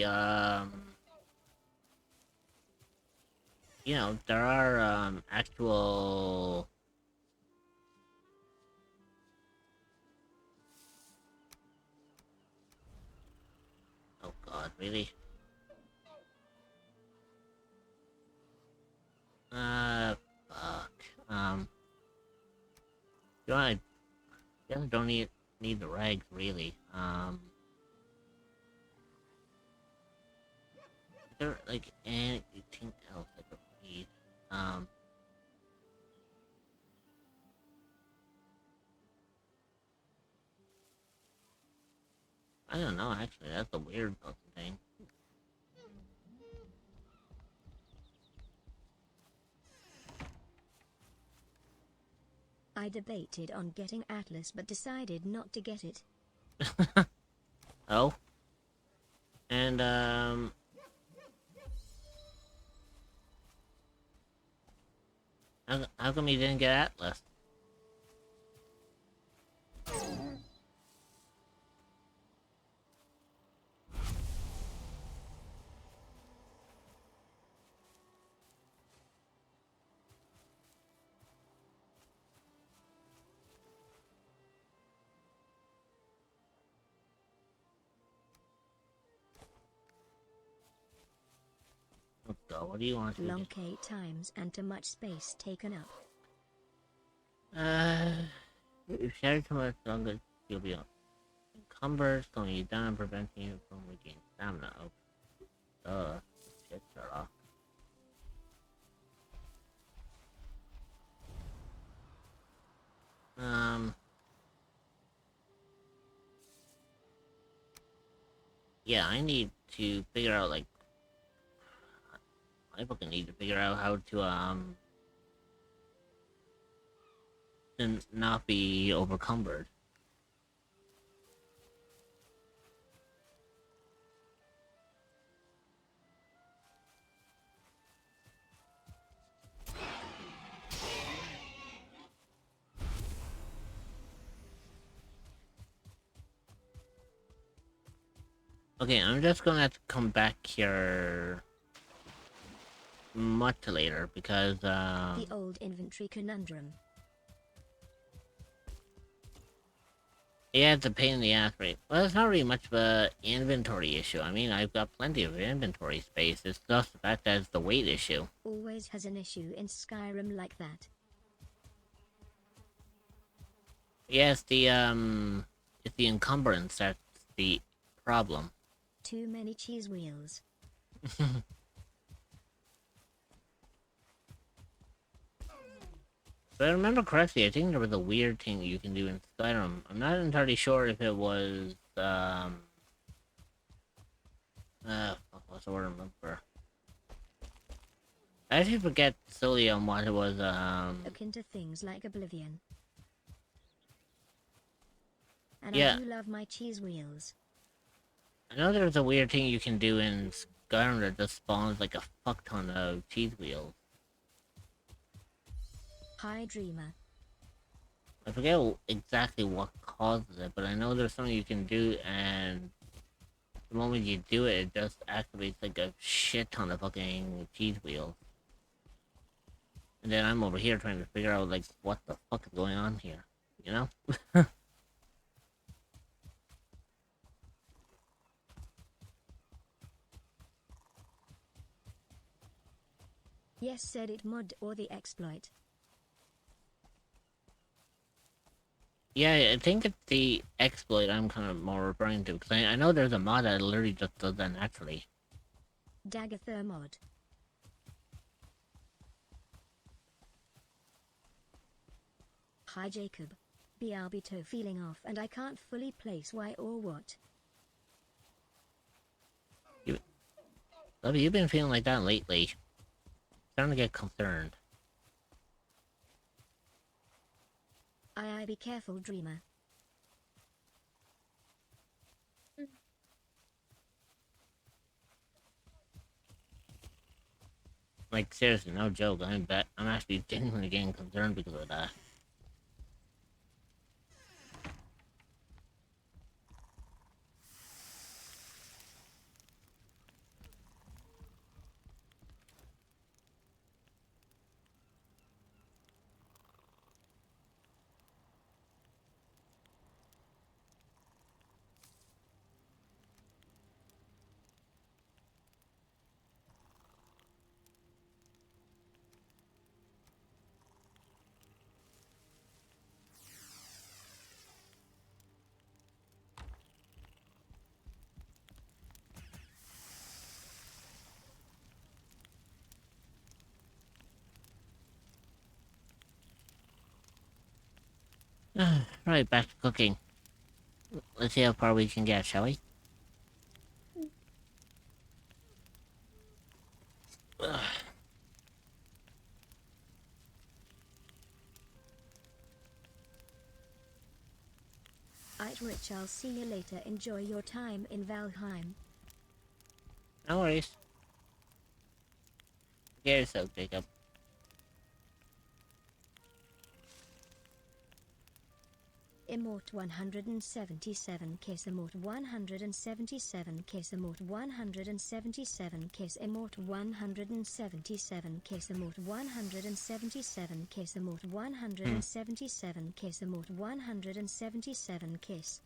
you know, there are, actual... Oh god, really? Fuck. You know, I just don't need the rags, really. Is there, like, anything else I could need? Um, I don't know, actually, that's a weird fucking thing. I debated on getting Atlas but decided not to get it. Oh? And, how come you didn't get Atlas? Oh god, what do you want to do? Long K times and too much space taken up. If sharing too much longer, you'll be encumbered, slowing you down, preventing you from regaining stamina. Oh, shit, Sherlock. Yeah, I need to figure out, like, I fucking need to figure out how to not be overcumbered. Okay, I'm just gonna have to come back here much later because, The old inventory conundrum. yeah, it's a pain in the ass, right? Well, it's not really much of a inventory issue. I mean, I've got plenty of inventory space. It's just the fact that it's the weight issue. Always has an issue in Skyrim like that. Yeah, it's the encumbrance that's the problem. Too many cheese wheels. If I remember correctly, I think there was a weird thing you can do in Skyrim. I'm not entirely sure if it was, fuck, what's the word I'm looking for? I actually forget solely on what it was, Akin to things like Oblivion. And yeah. I do love my cheese wheels. I know there's a weird thing you can do in Skyrim that just spawns like a fuck ton of cheese wheels. Hi Dreamer. I forget exactly what causes it, but I know there's something you can do, and the moment you do it, it just activates like a shit ton of fucking cheese wheels. And then I'm over here trying to figure out like what the fuck is going on here, you know? Yes, said it mod or the exploit. Yeah, I think it's the exploit I'm kind of more referring to, because I know there's a mod that literally just does that naturally. Dagather mod. Hi Jacob. BRB feeling off and I can't fully place why or what. Lovey, you've been feeling like that lately. Starting to get concerned. I be careful Dreamer. Like, seriously, no joke. I'm actually genuinely getting concerned because of that. Right, back to cooking. Let's see how far we can get, shall we? Alright, Rich, I'll see you later. Enjoy your time in Valheim. No worries. Get yourself, Jacob. Immort 177 kiss Immort 177 kiss Immort 177 kiss Immort 177 kiss Immort 177 kiss Immort 177 kiss Immort 177 kiss.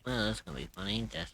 Well, that's gonna be fun, ain't it?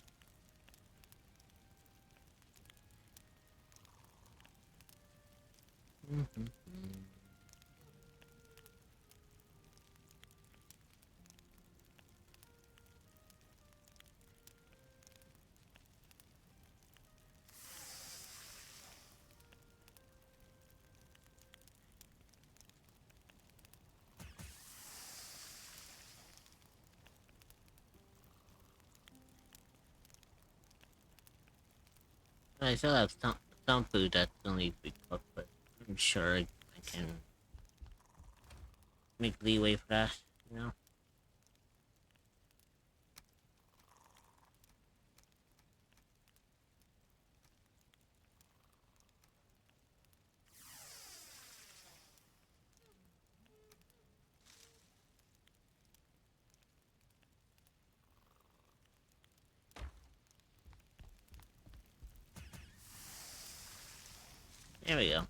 I still have some food that still needs to be cooked, but I'm sure I can make leeway for that, you know? There we go.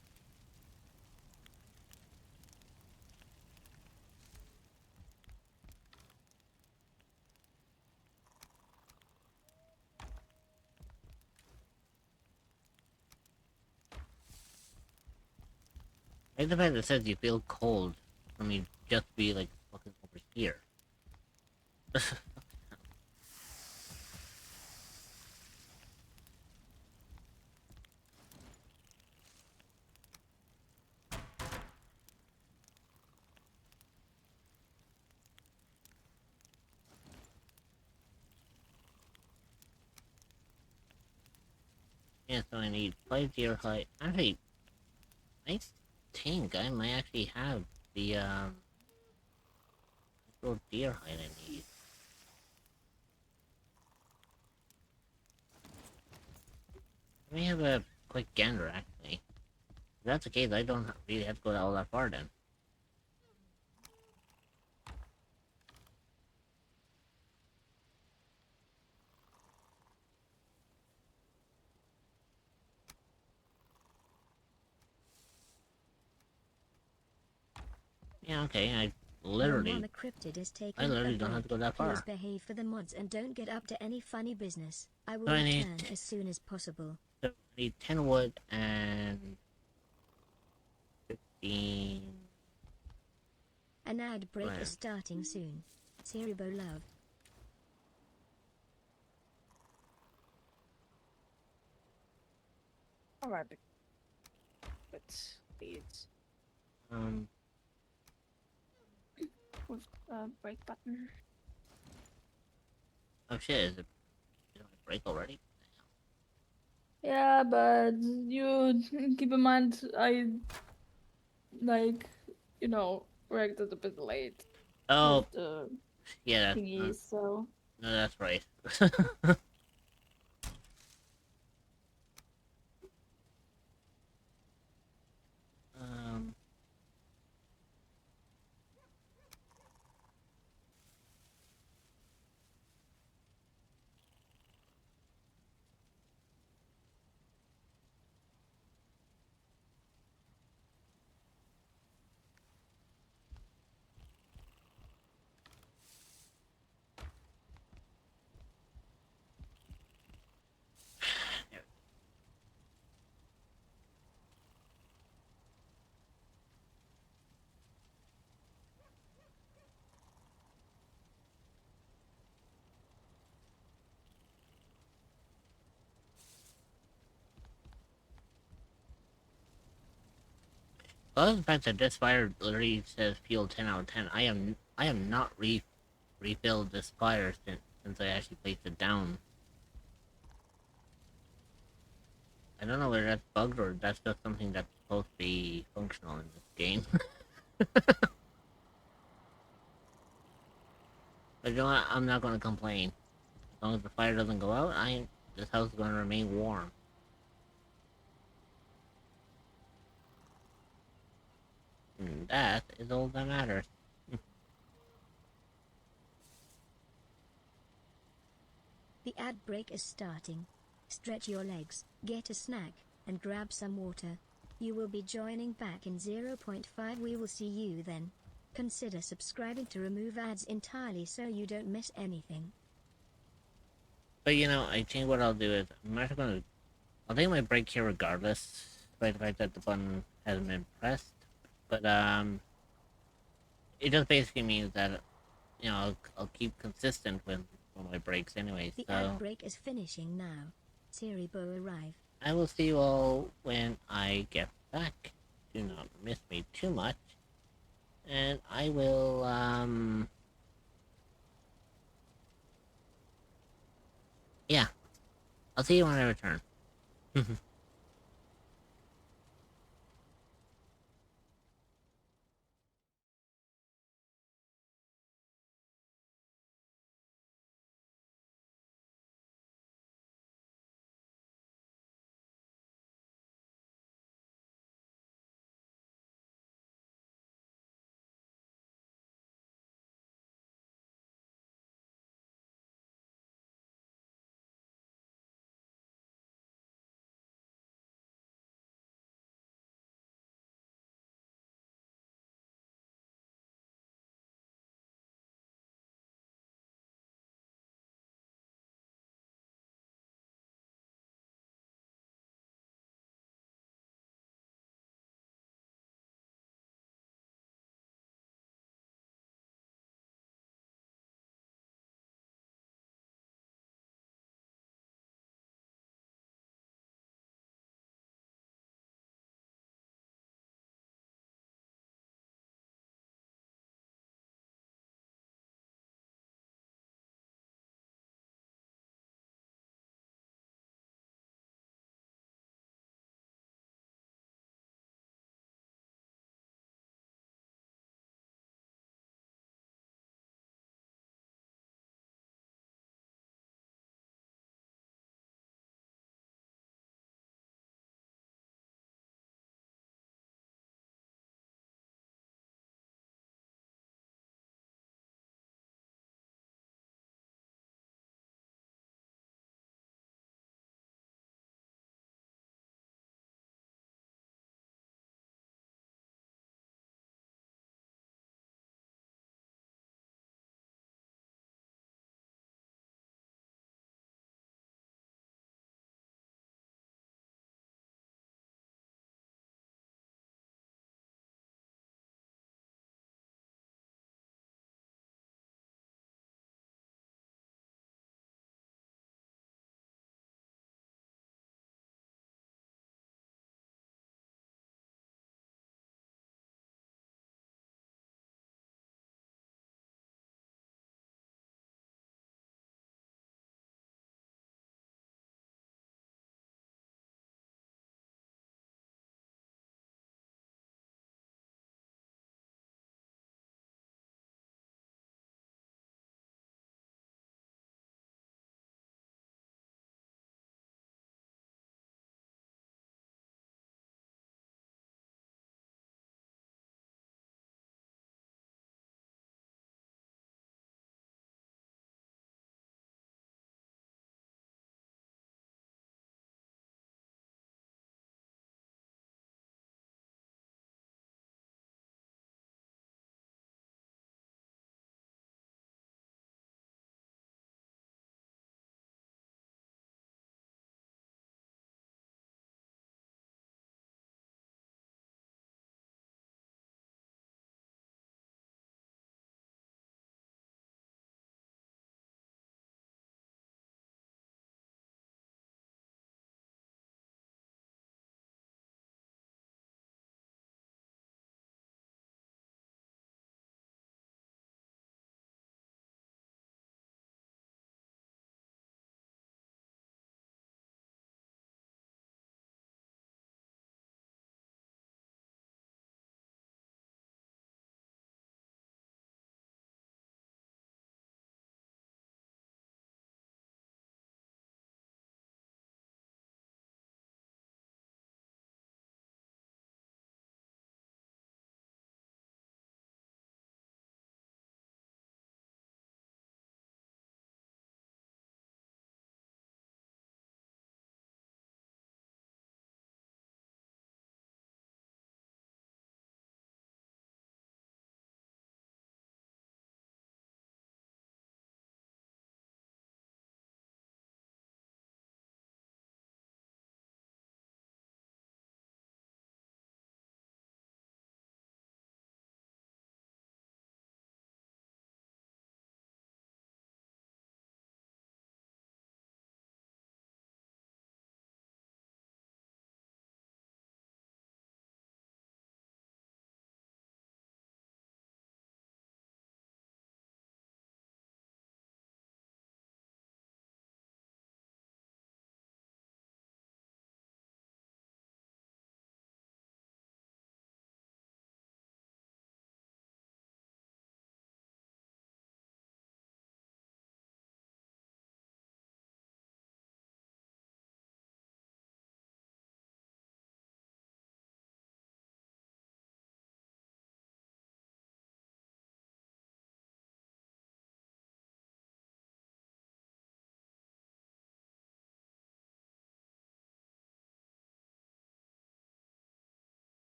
I like the fact that it says you feel cold when you just be like fucking over here. Yeah, so I need 5 deer hide. Actually, I think I might actually have the little deer hide I need. Let me have a quick gander actually. If that's the case, I don't really have to go all that far then. Yeah, okay, I Your literally mama cryptid is taking I literally a don't have to go break. that far. Please behave for the mods and don't get up to any funny business. I will So I need return as soon as possible. so I need 10 wood and 15. An ad break Right. is starting soon. Cerebro love. Alright. But it's with break button. Oh shit, is it break already? Yeah, but you keep in mind I like worked it a bit late Oh, with the yeah, thingy, so no, that's right. Well, the fact that this fire literally says fuel 10 out of 10, I am not refilled this fire since I actually placed it down. I don't know whether that's bugged or that's just something that's supposed to be functional in this game. But you know what? I'm not gonna complain. As long as the fire doesn't go out, this house is gonna remain warm. And that is all that matters. The ad break is starting. Stretch your legs, get a snack, and grab some water. You will be joining back in 0.5. We will see you then. Consider subscribing to remove ads entirely so you don't miss anything. But you know, I think what I'll do is I'll take my break here regardless, despite the fact that the button hasn't been pressed. But it just basically means that I'll keep consistent with my breaks anyway. The So ad break is finishing now. Siribo arrive. I will see you all when I get back. Do not miss me too much, and I will yeah, I'll see you when I return.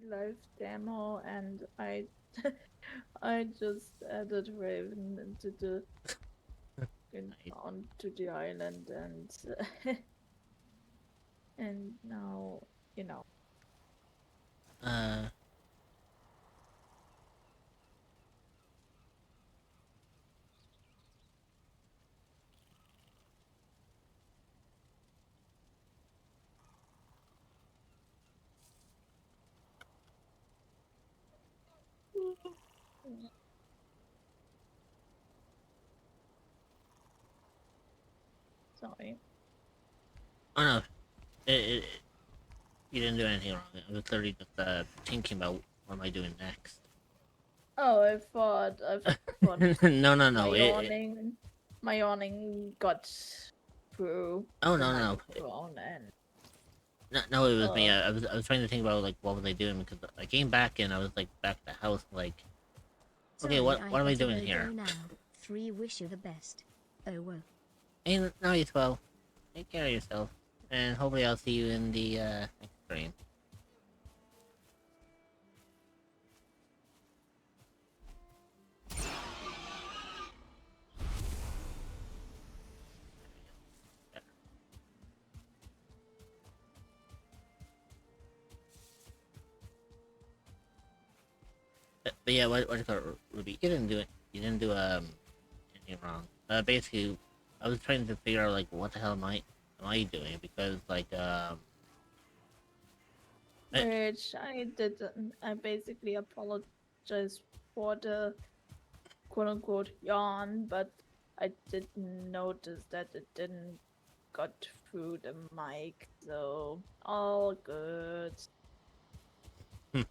live demo, and I just added Raven into the Nice. onto the island, and and now you know. Uh, Sorry. oh no, you didn't do anything wrong. I was literally just thinking about what am I doing next. Oh, I thought No, no, my no. yawning got through Oh the no, no, microphone, and no, no. It was me. uh, I was trying to think about like what was I doing because I came back and I was like back at the house like, okay, Sorry, what I am I gotta doing here? go now. 3 wish you the best. Oh whoa. Hey, no, you well. Take care of yourself, and hopefully I'll see you in the next stream. But yeah, what do you call it, Ruby? You didn't do it. You didn't do anything wrong. Basically, I was trying to figure out like what the hell am I doing because like I, which I didn't. I basically apologized for the quote unquote yawn, but I didn't notice that it didn't got through the mic, so all good. hmm,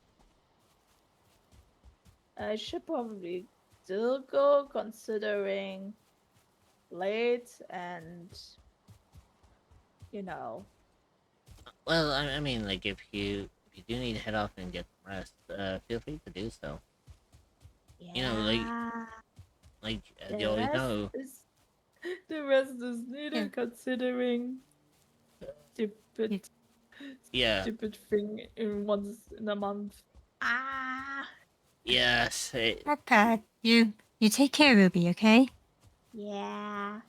I should probably still go considering late and you know. well, I mean like if you do need to head off and get some rest, feel free to do so. You know, Yeah, like as you the always rest know. is the rest is Yeah. needed considering stupid Yeah. Yeah. stupid thing in once in a month. Ah, Yes. Okay. You take care, Ruby, okay? yeah.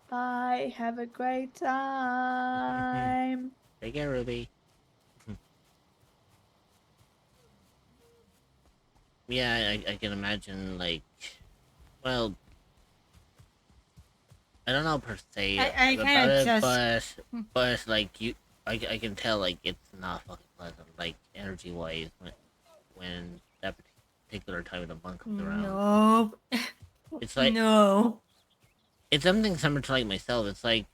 Bye. Have a great time. Take care, Ruby. Yeah, I can imagine like, well, I don't know per se I about kind of it, just but like I can tell like it's not fucking pleasant, like energy wise when that particular time of the month comes around. no. It's like No. it's something similar to like myself. It's like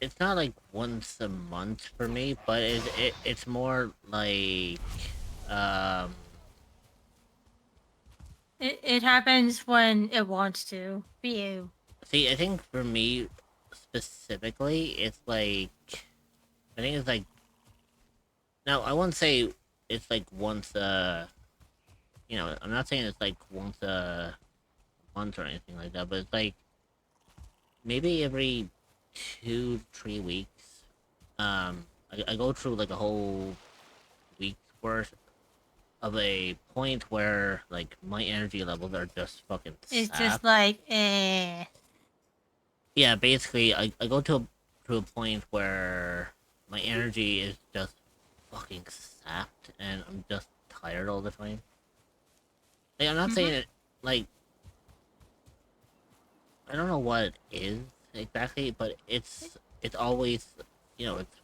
it's not like once a month for me, but it's more like um It happens when it wants to. For you. see I think for me specifically it's like I think it's like now I won't say it's like once I'm not saying it's like once a month or anything like that, but it's like maybe every 2-3 weeks. I go through like a whole week's worth of a point where like my energy levels are just fucking It's just sapped. like, eh. Yeah, basically I go to a point where my energy is just fucking sapped and I'm just tired all the time. Like, I'm not saying Mm-hmm. it like I don't know what it is exactly, but it's always it's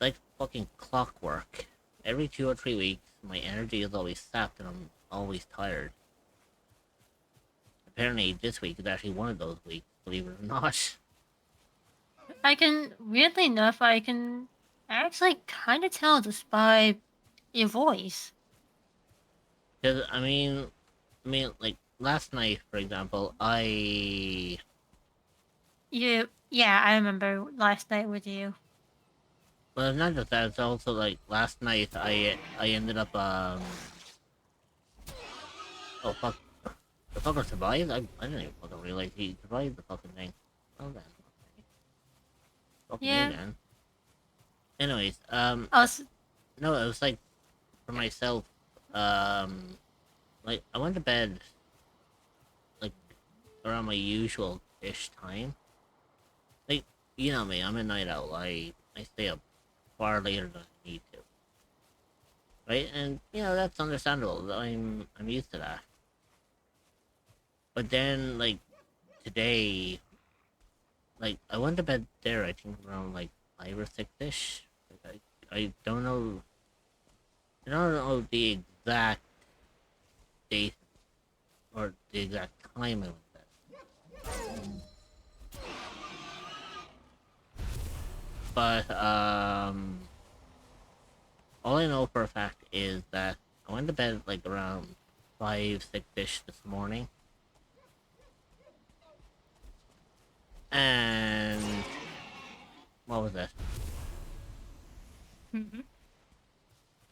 like fucking clockwork. Every 2 or 3 weeks, my energy is always sapped and I'm always tired. Apparently, this week is actually one of those weeks, believe it or not. Weirdly enough, I can actually kind of tell just by your voice. Because like last night, for example, Yeah, I remember last night with you. well, not just that. It's also like last night I ended up oh fuck, the fucker survived. I didn't even fucking realize he survived the fucking thing. Oh then, okay. Fuck me, Yeah. man. Anyways, Also, no, it was like for myself, like I went to bed like around my usual ish time. Like you know me, I'm a night owl. I stay up far later than I need to. Right? And you know that's understandable. I'm used to that. But then like today, like I went to bed there. I think around like 5 or 6 ish. Like, I don't know. I don't know the exact date or the exact time I went to bed. But all I know for a fact is that I went to bed like around 5, 6 ish this morning, and what was that? Mhm.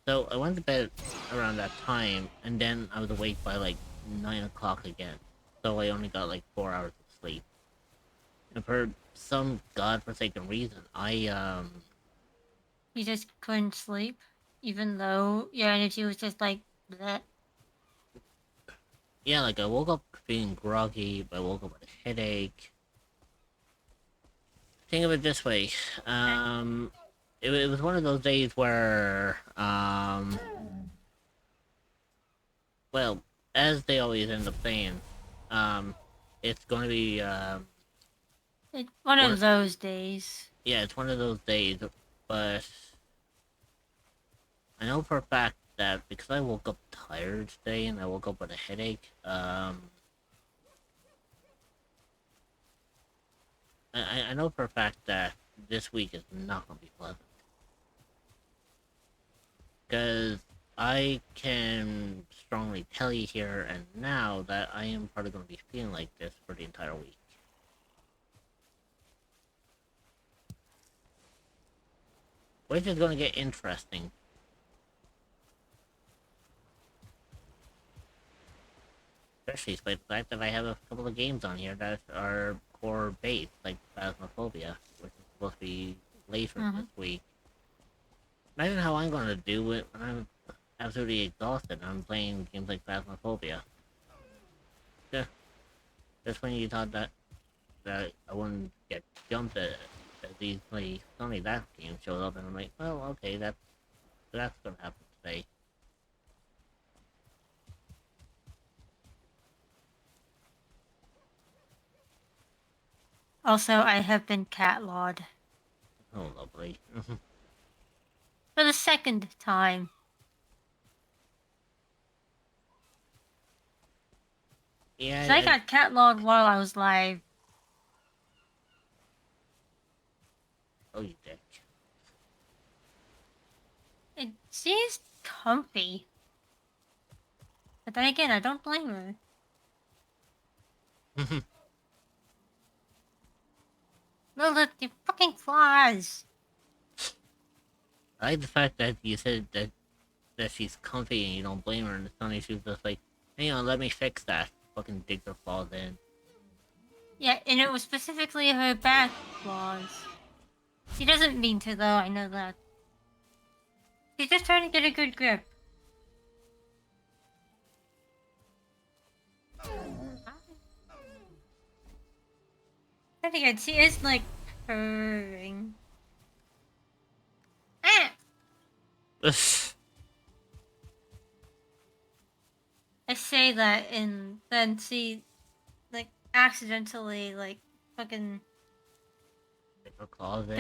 So I went to bed around that time, and then I was awake by like 9 o'clock again. So I only got like 4 hours of sleep. And for some godforsaken reason, You just couldn't sleep, even though your energy was just like that. yeah, like I woke up feeling groggy, but I woke up with a headache. Think of it this way, it was one of those days where well, as they always end up saying, um, it's going to be It's one one. of those days. Yeah, it's one of those days, but I know for a fact that because I woke up tired today and I woke up with a headache, I know for a fact that this week is not going to be pleasant. Because I can strongly tell you here and now that I am probably going to be feeling like this for the entire week. Which is going to get interesting. Especially despite the fact that I have a couple of games on here that are core based, like Phasmophobia, which is supposed to be later this week. Imagine how I'm going to do it when I'm absolutely exhausted and I'm playing games like Phasmophobia. Yeah, just when you thought that I wouldn't get jumped at easily, suddenly that game showed up and I'm like, well, okay, that's gonna happen today. Also, I have been catlawed Oh, lovely. for the second time. Yeah, So I got catlawed while I was live. oh, you dick. It seems comfy. But then again, I don't blame her. No, look, the fucking flaws. I like the fact that you said that she's comfy and you don't blame her, and suddenly she was just like, hey, let me fix that. Fucking dig her flaws in. Yeah, and it was specifically her back flaws. She doesn't mean to, though, I know that. She's just trying to get a good grip. I think she is, like, purring. Ah! I say that, and then she, like, accidentally, like, fucking Dig her claws in.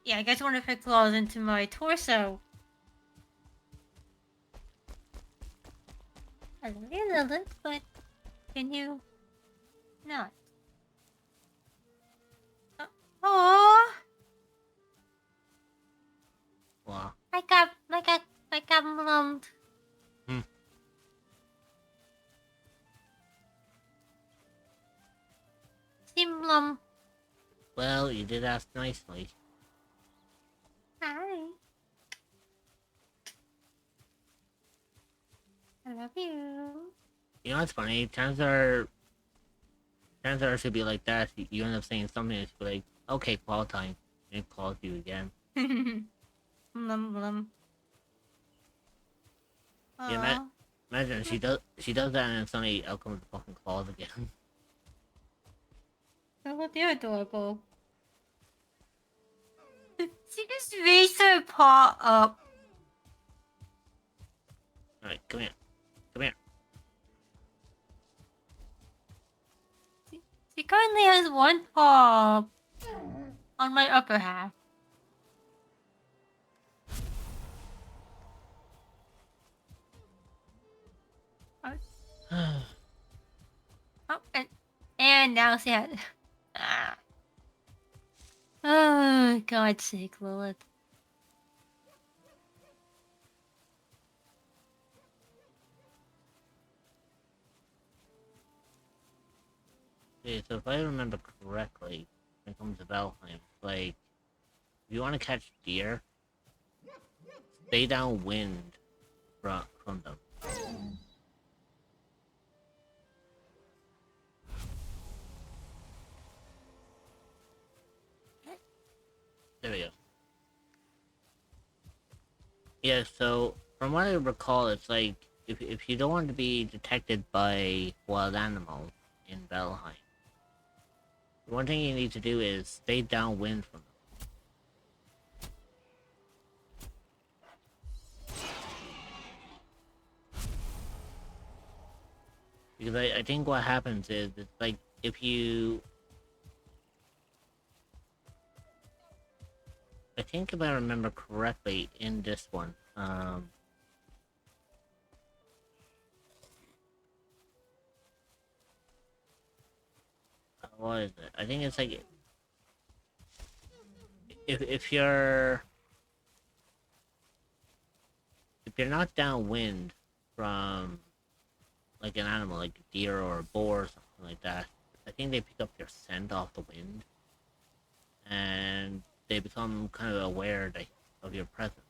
gets one of her claws into my torso. I love you, Lilith, but can you not? Oh, Wow. I got mummed. Hmm. Simlum. Well, you did ask nicely. Hi. I love you. You know what's funny? Chances are should be like that. You end up saying something and she'll be like, okay, claw time. And it claws you again. Blum blum. Yeah, Aw, imagine she does that and suddenly out comes the fucking claws again. oh, they're adorable. She just raised her paw up. Alright, come here. Come here. She currently has one paw on my upper half. Oh, oh, and now she has. Ah. Oh, God's sake, Lilith. Okay, so if I remember correctly, when it comes to Valheim, like, if you want to catch deer, stay downwind from them. There we go. Yeah, so from what I recall, it's like if you don't want to be detected by wild animals in Valheim, the one thing you need to do is stay downwind from them. Because I think what happens is it's like if you I think if I remember correctly in this one, what is it? I think it's like if you're not downwind from like an animal like a deer or a boar or something like that, I think they pick up your scent off the wind and they become kind of aware of your presence.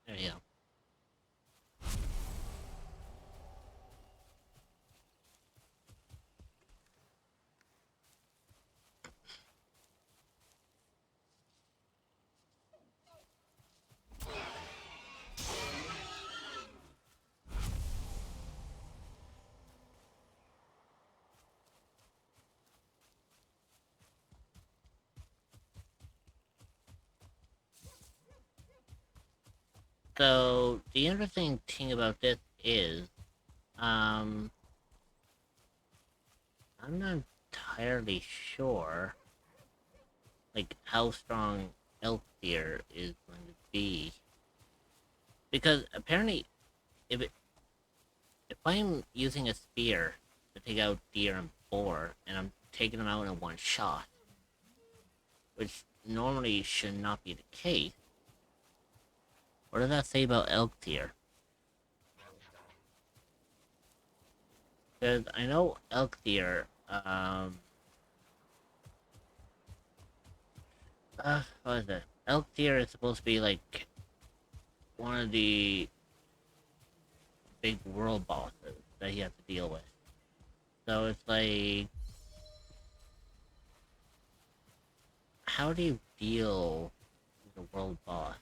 There you go. So the interesting thing about this is, I'm not entirely sure, like how strong elk deer is going to be, because apparently, if it, if I'm using a spear to take out deer and boar, and I'm taking them out in one shot, which normally should not be the case, what does that say about elk deer? Because I know elk deer, what is it? Elk deer is supposed to be like one of the big world bosses that you have to deal with. So it's like, how do you deal with a world boss?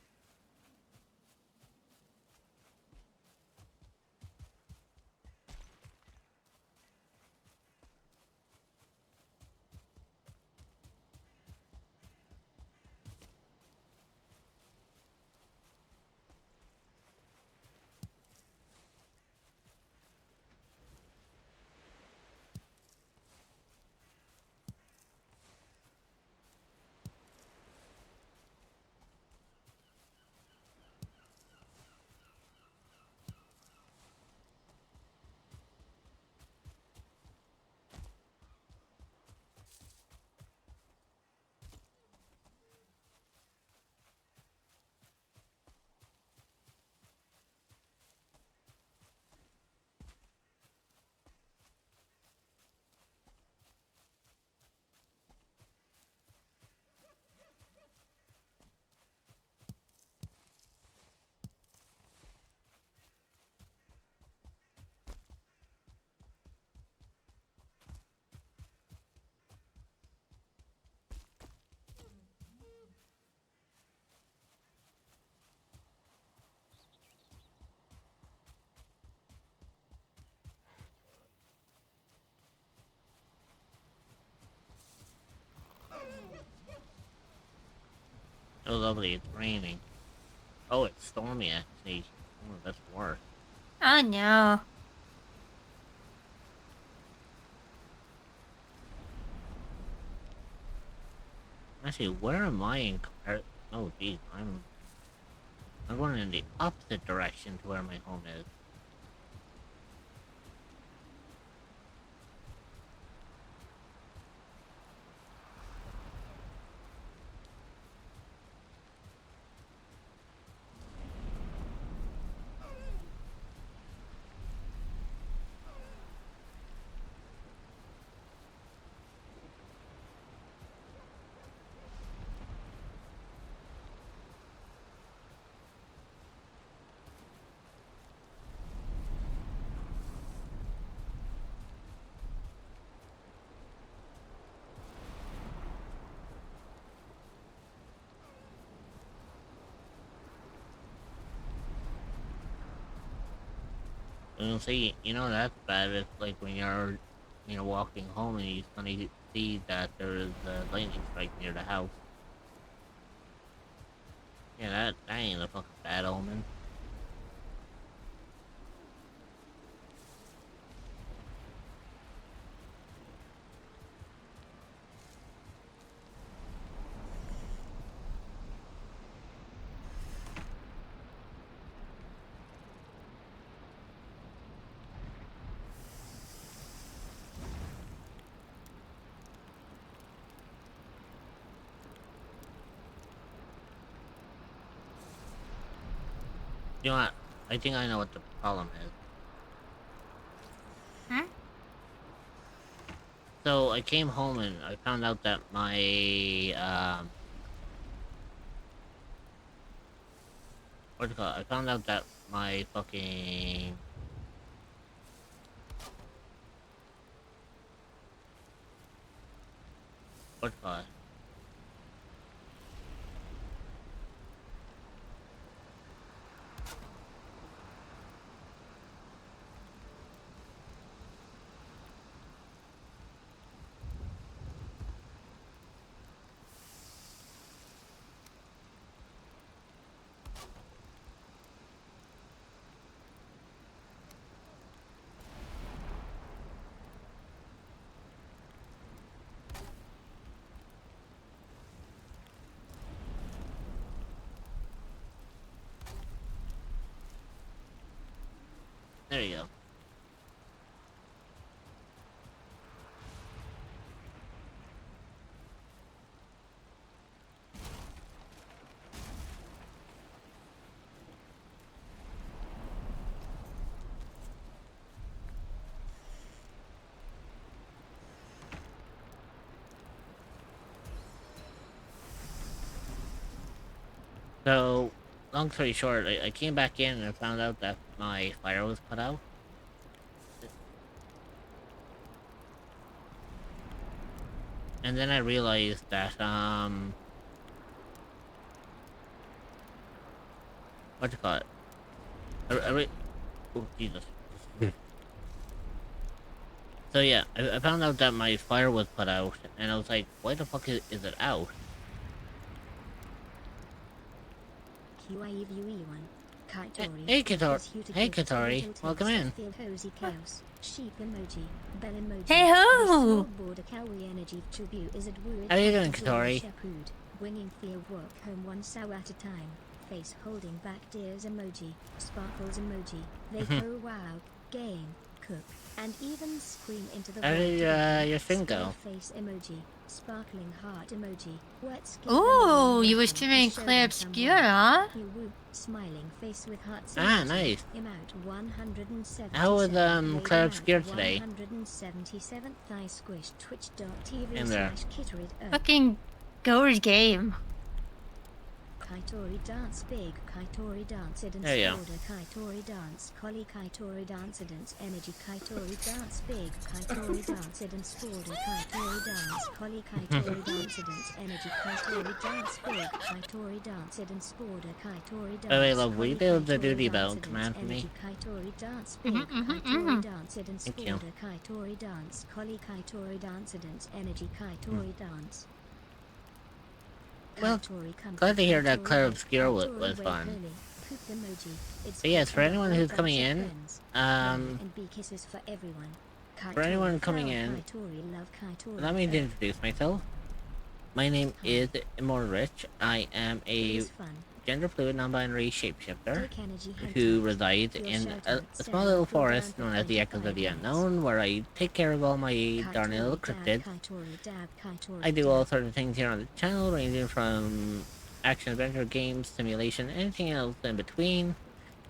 Oh, lovely. It's raining. Oh, it's stormy, actually. Oh, that's worse. Oh no. Actually, where am I in comparison? Oh, geez. I'm going in the opposite direction to where my home is. And see, you know that's bad. It's like when you're walking home and you suddenly see that there is a lightning strike near the house. Yeah, that ain't a fucking bad omen. You know what? I think I know what the problem is. Hmm? So I came home and I found out that my what do you call it? I found out that my fucking what do you call it? There you go. So, long story short, I came back in and I found out that my fire was put out. And then I realized that, what do you call it? Oh, Jesus. So yeah, I found out that my fire was put out, and I was like, why the fuck is it out? Hey, Katori. Welcome in. Hey ho! How you doing, Katori? Winging fear work home one sow at a time. Face holding back deers emoji. Sparkles emoji. They go wow. Game. Cook. And even scream into the How did your thing Skull go? face emoji. Sparkling heart emoji. Wet skin Ooh, you were emoji. streaming Showing Claire some Obscura, warmth. huh? You woo. Smiling face with hearts Ah, emoji. nice. Amount 177. How was Claire Amount Obscura today? 177. Thigh squish. Twitch.tv In there. / Kitterid Earth. Fucking gold game. Kaitori dance big, Kaitori dance ident There you go. order, Kaitori dance, Collie Kaitori dance ident energy, Kaitori dance big, Kaitori dance ident order, Kaitori dance, Collie Kaitori dance ident energy, Kaitori dance big, Kaitori dance ident order, Kaitori dance. Wait, love, will you Collie build the Kaitori duty dance belt ident command for me? energy, Kaitori dance big, Mhm. Kaitori dance ident Thank you. order, Kaitori dance, Collie Kaitori dance ident energy, Kaitori dance. Well, Kaitori Comfort, glad to hear that Kaitori Claire Wait, Obscure Kaitori was Wait fun. Holy, poop emoji. It's But yes, good for to have anyone a who's bunch coming of in, friends. Love and big kisses for everyone. for anyone Kaitori coming flower, in, Kaitori love, Kaitori allow me to Earth. introduce myself. My name is Immortal Rich. I am It a was fun. gender fluid non-binary shapeshifter Take energy hang who tight. resides Your in shout a out small said little fall down forest for known as the Echoes of 25 the minutes. Unknown, where I take care of all my darn little Kaitori dab, cryptids. Kaitori dab, Kaitori I do dab. all sorts of things here on the channel, ranging from action adventure games, simulation, anything else in between.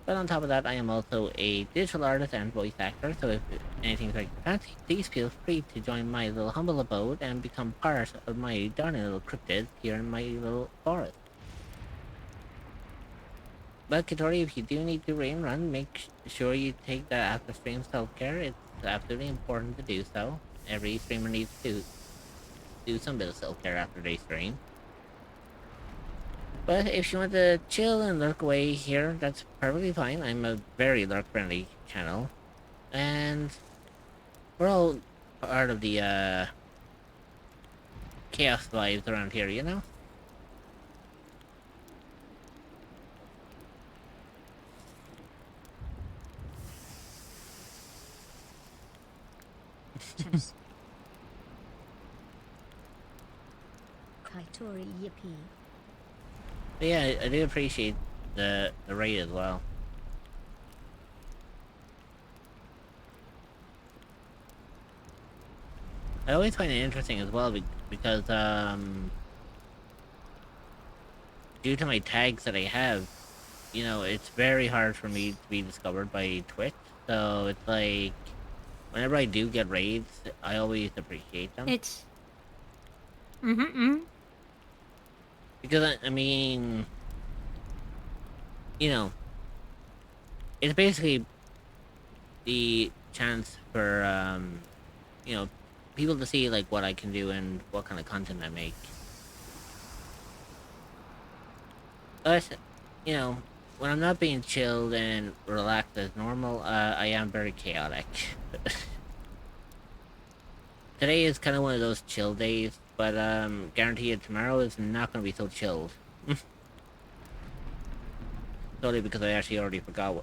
But on top of that, I am also a digital artist and voice actor, so if anything strikes your fancy, please feel free to join my little humble abode and become part of my darling little cryptids here in my little forest. But Kitori, if you do need to rain run, make sure you take that after stream self-care. It's absolutely important to do so. Every streamer needs to do some bit of self-care after they stream. But if you want to chill and lurk away here, that's perfectly fine. I'm a very lurk-friendly channel. And we're all part of the chaos vibes around here, you know? Chums. Kaitori yippee. But yeah, I do appreciate the raid as well. I always find it interesting as well because due to my tags that I have, you know, it's very hard for me to be discovered by Twitch. So it's like whenever I do get raids, I always appreciate them. It's Because I mean, you know, it's basically the chance for you know, people to see like what I can do and what kind of content I make. But you know, when I'm not being chilled and relaxed as normal, I am very chaotic. Today is kind of one of those chill days, but guarantee it tomorrow is not going to be so chilled. Solely because I actually already forgot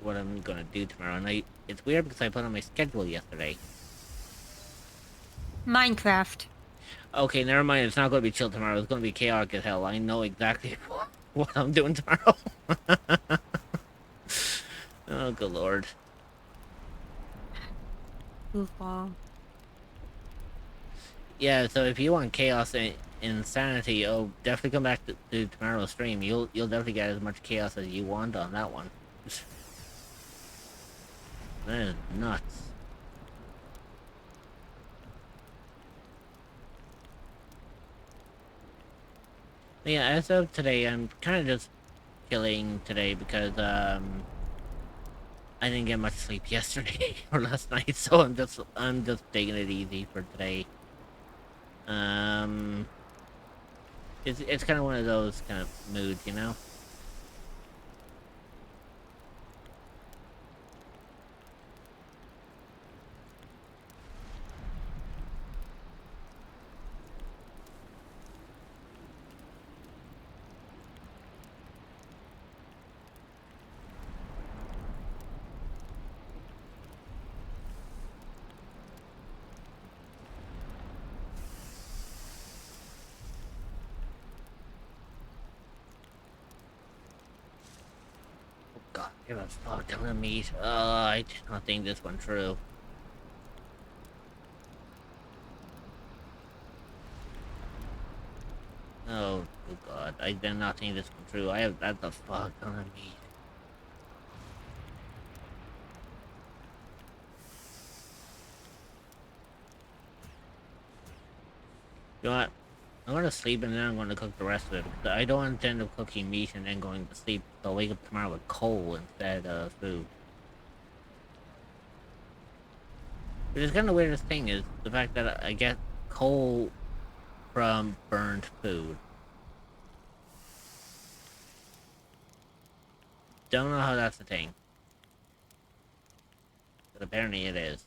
what I'm going to do tomorrow, and it's weird because I put on my schedule yesterday. Minecraft. Okay, never mind. It's not going to be chill tomorrow. It's going to be chaotic as hell. I know exactly what I'm doing tomorrow. Oh, good lord. Goofball. Yeah, so if you want chaos and insanity, oh, definitely come back to tomorrow's stream. You'll definitely get as much chaos as you want on that one. That is nuts. But yeah, as of today, I'm kind of just chilling today because I didn't get much sleep yesterday or last night, so I'm just taking it easy for today. Um, it's kind of one of those kind of moods, you know. Oh God, give a fuck ton of meat. I did not think this one through. Oh, oh God, I did not think this one through. I have that's a fuck ton of meat. You know what? I'm gonna sleep and then I'm gonna cook the rest of it because I don't intend of cooking meat and then going to sleep. So I'll wake up tomorrow with coal instead of food. Which is kind of the weirdest thing is the fact that I get coal from burned food. Don't know how that's a thing. But apparently it is.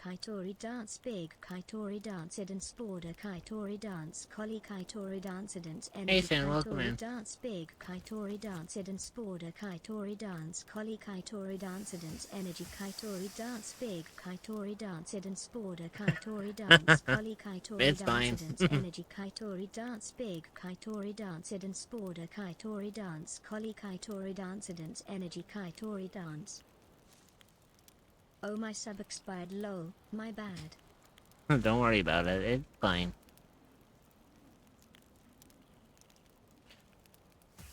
Kaitori dance big Kaitori dance id and sporder Kaitori dance collie Kaitori dance ident energy Jason, welcome Kaitori in. dance big Kaitori dance id and sporder Kaitori dance collie Kaitori dance ident energy Kaitori dance big Kaitori dance id and sporder Kaitori dance collie Kaitori It's dance fine. ident energy Kaitori dance big Kaitori dance id and sporder Kaitori dance collie Kaitori dance ident energy Kaitori dance. Oh, my sub expired lol, my bad. Don't worry about it. It's fine.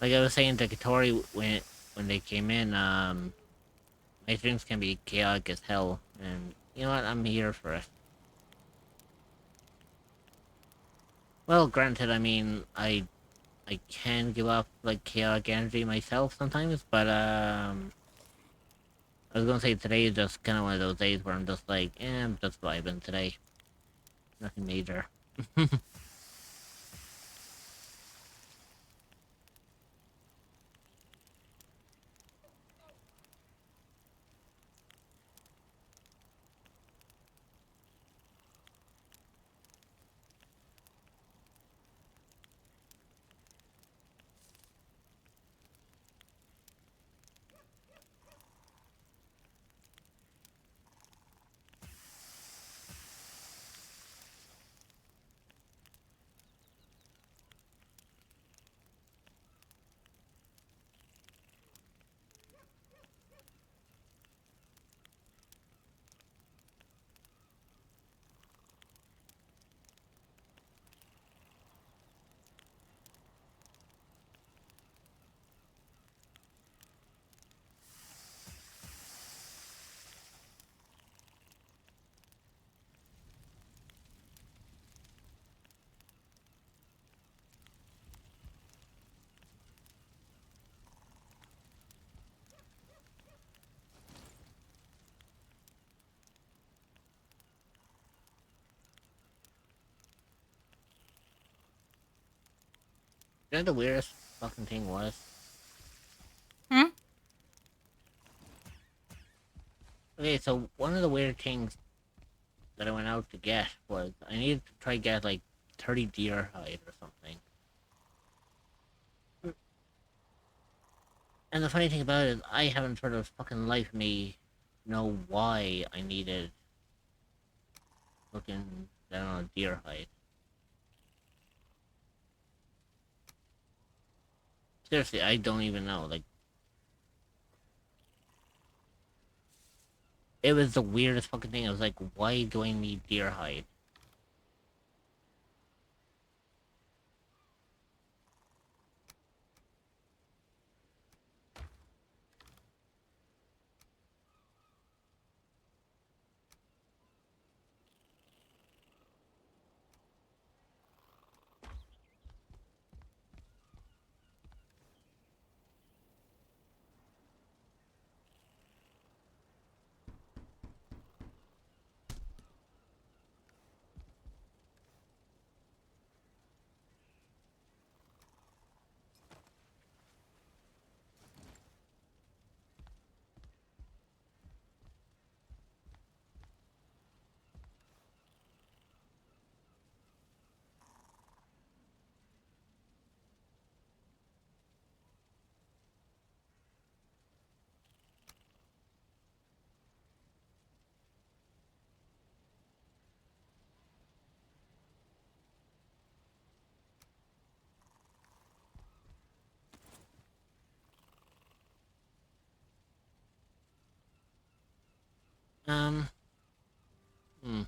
Like I was saying to Katori when they came in, my streams can be chaotic as hell, and you know what? I'm here for it. Well, granted, I mean, I can give off like chaotic energy myself sometimes, but I was gonna say today is just kind of one of those days where I'm just like, I'm just vibing today. Nothing major. You know the weirdest fucking thing was? Hmm? Okay, so one of the weird things that I went out to get was I needed to try to get like 30 deer hide or something. And the funny thing about it is I haven't for the fucking life of me know why I needed fucking, I don't know, deer hide. Seriously, I don't even know. Like, it was the weirdest fucking thing. I was like, why do I need deer hide? Um, hmm.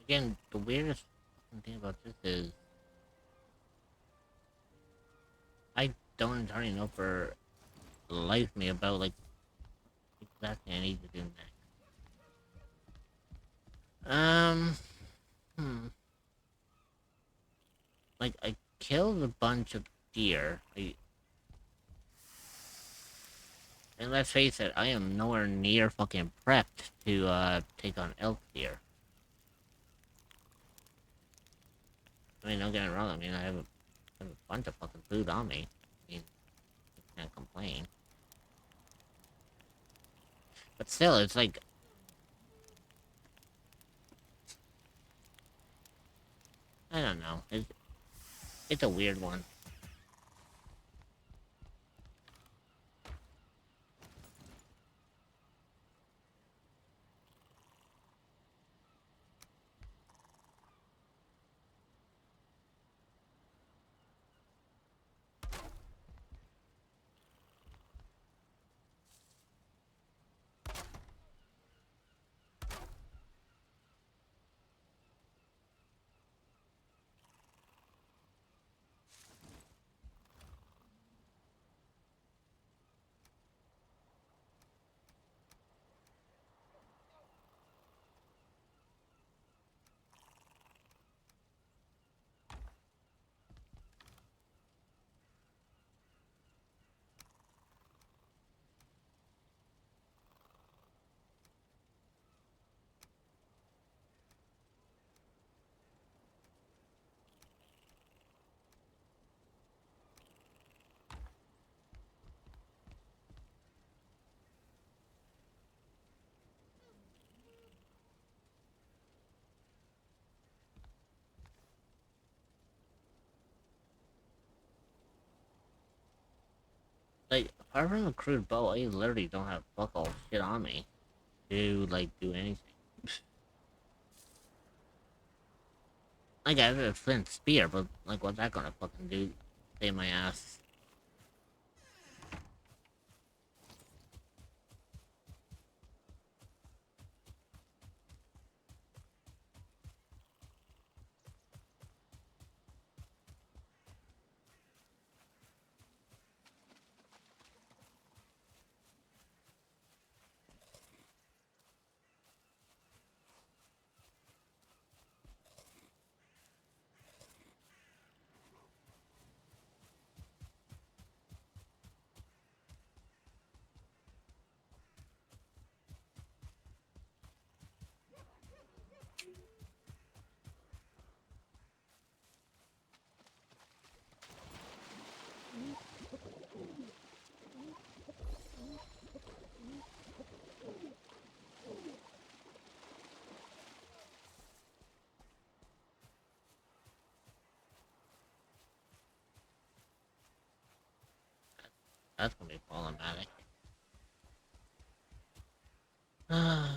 Again, the weirdest fucking thing about this is I don't entirely know for the life of me about like exactly I need to do next. Hmm. Like I killed a bunch of deer. And let's face it, I am nowhere near fucking prepped to take on elk here. I mean, don't get me wrong. I mean, I have a bunch of fucking food on me. I mean, I can't complain. But still, it's like... I don't know. It's a weird one. Like, apart from a crude bow, I literally don't have fuck all shit on me to, like, do anything. Like, I have a flint spear, but, like, what's that gonna fucking do? Save my ass. That's gonna be problematic. I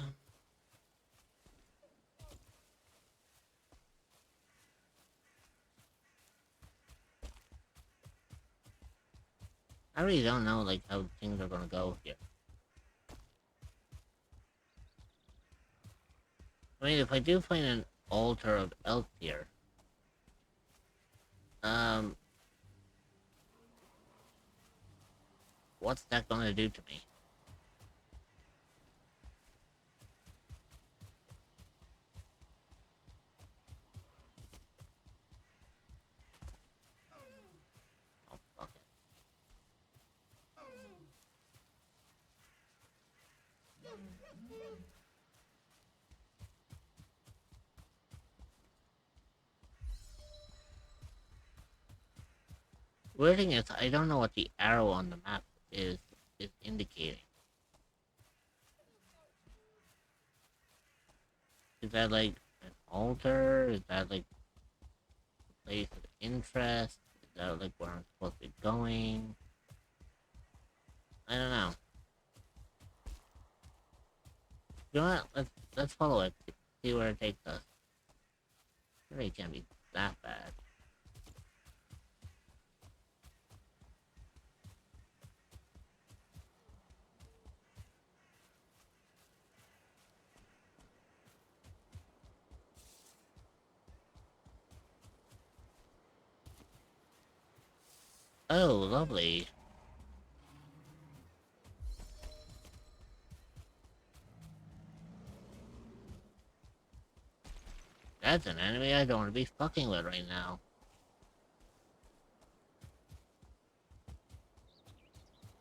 really don't know, like, how things are gonna go here. I mean, if I do find an altar of elk here, um, what's that gonna do to me? Oh, fuck it. Weird thing is, I don't know what the arrow on the map is indicating. Is that like an altar? Is that like a place of interest? Is that like where I'm supposed to be going? I don't know. You know what? Let's follow it. See where it takes us. It really can't be that bad. Oh, lovely. That's an enemy I don't want to be fucking with right now.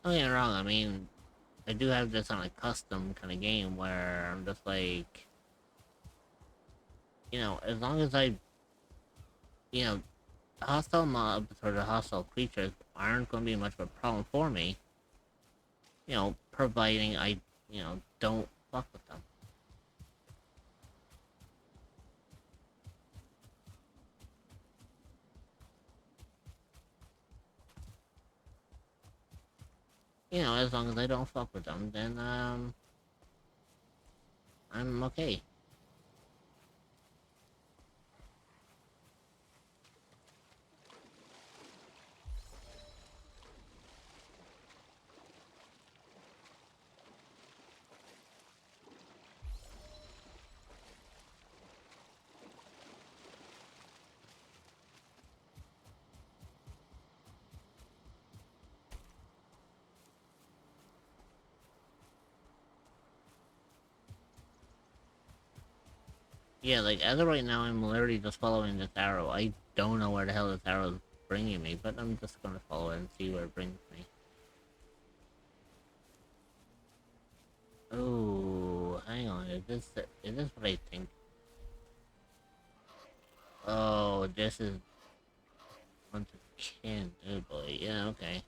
Don't get me wrong, I mean, I do have this on a custom kind of game where I'm just like, you know, as long as I, you know, hostile mobs or the hostile creatures aren't going to be much of a problem for me. You know, providing I, don't fuck with them. You know, as long as I don't fuck with them, then, I'm okay. Yeah, like, as of right now, I'm literally just following this arrow. I don't know where the hell this arrow is bringing me, but I'm just gonna follow it and see where it brings me. Oh, hang on, is this what I think? Oh, this is once kin. Oh boy, yeah, okay.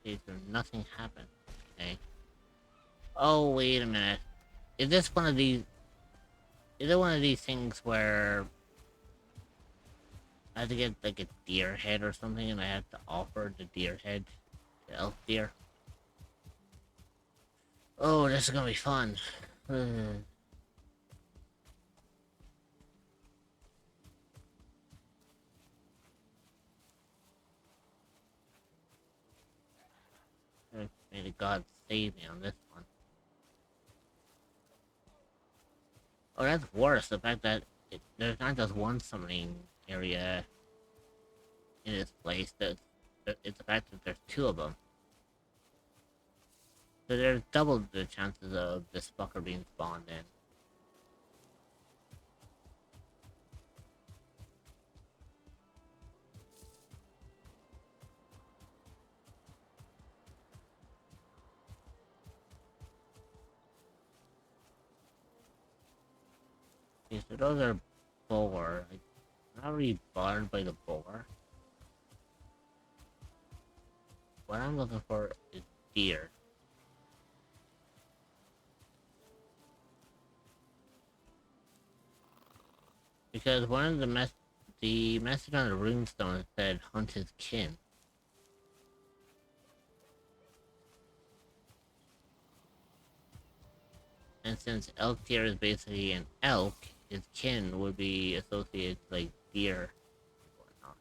Okay, so nothing happened. Okay. Oh, wait a minute. Is this one of these... Is it one of these things where I have to get, like, a deer head or something, and I have to offer the deer head to elf deer? Oh, this is gonna be fun. May the gods save me on this one. Oh, that's worse. The fact that there's not just one summoning area in this place. It's the fact that there's two of them. So there's double the chances of this fucker being spawned in. Okay, so those are boar. Like, I'm not really bothered by the boar. What I'm looking for is deer. Because one of the message on the runestone said hunt his kin. And since elk deer is basically an elk, his kin would be associated like deer and whatnot.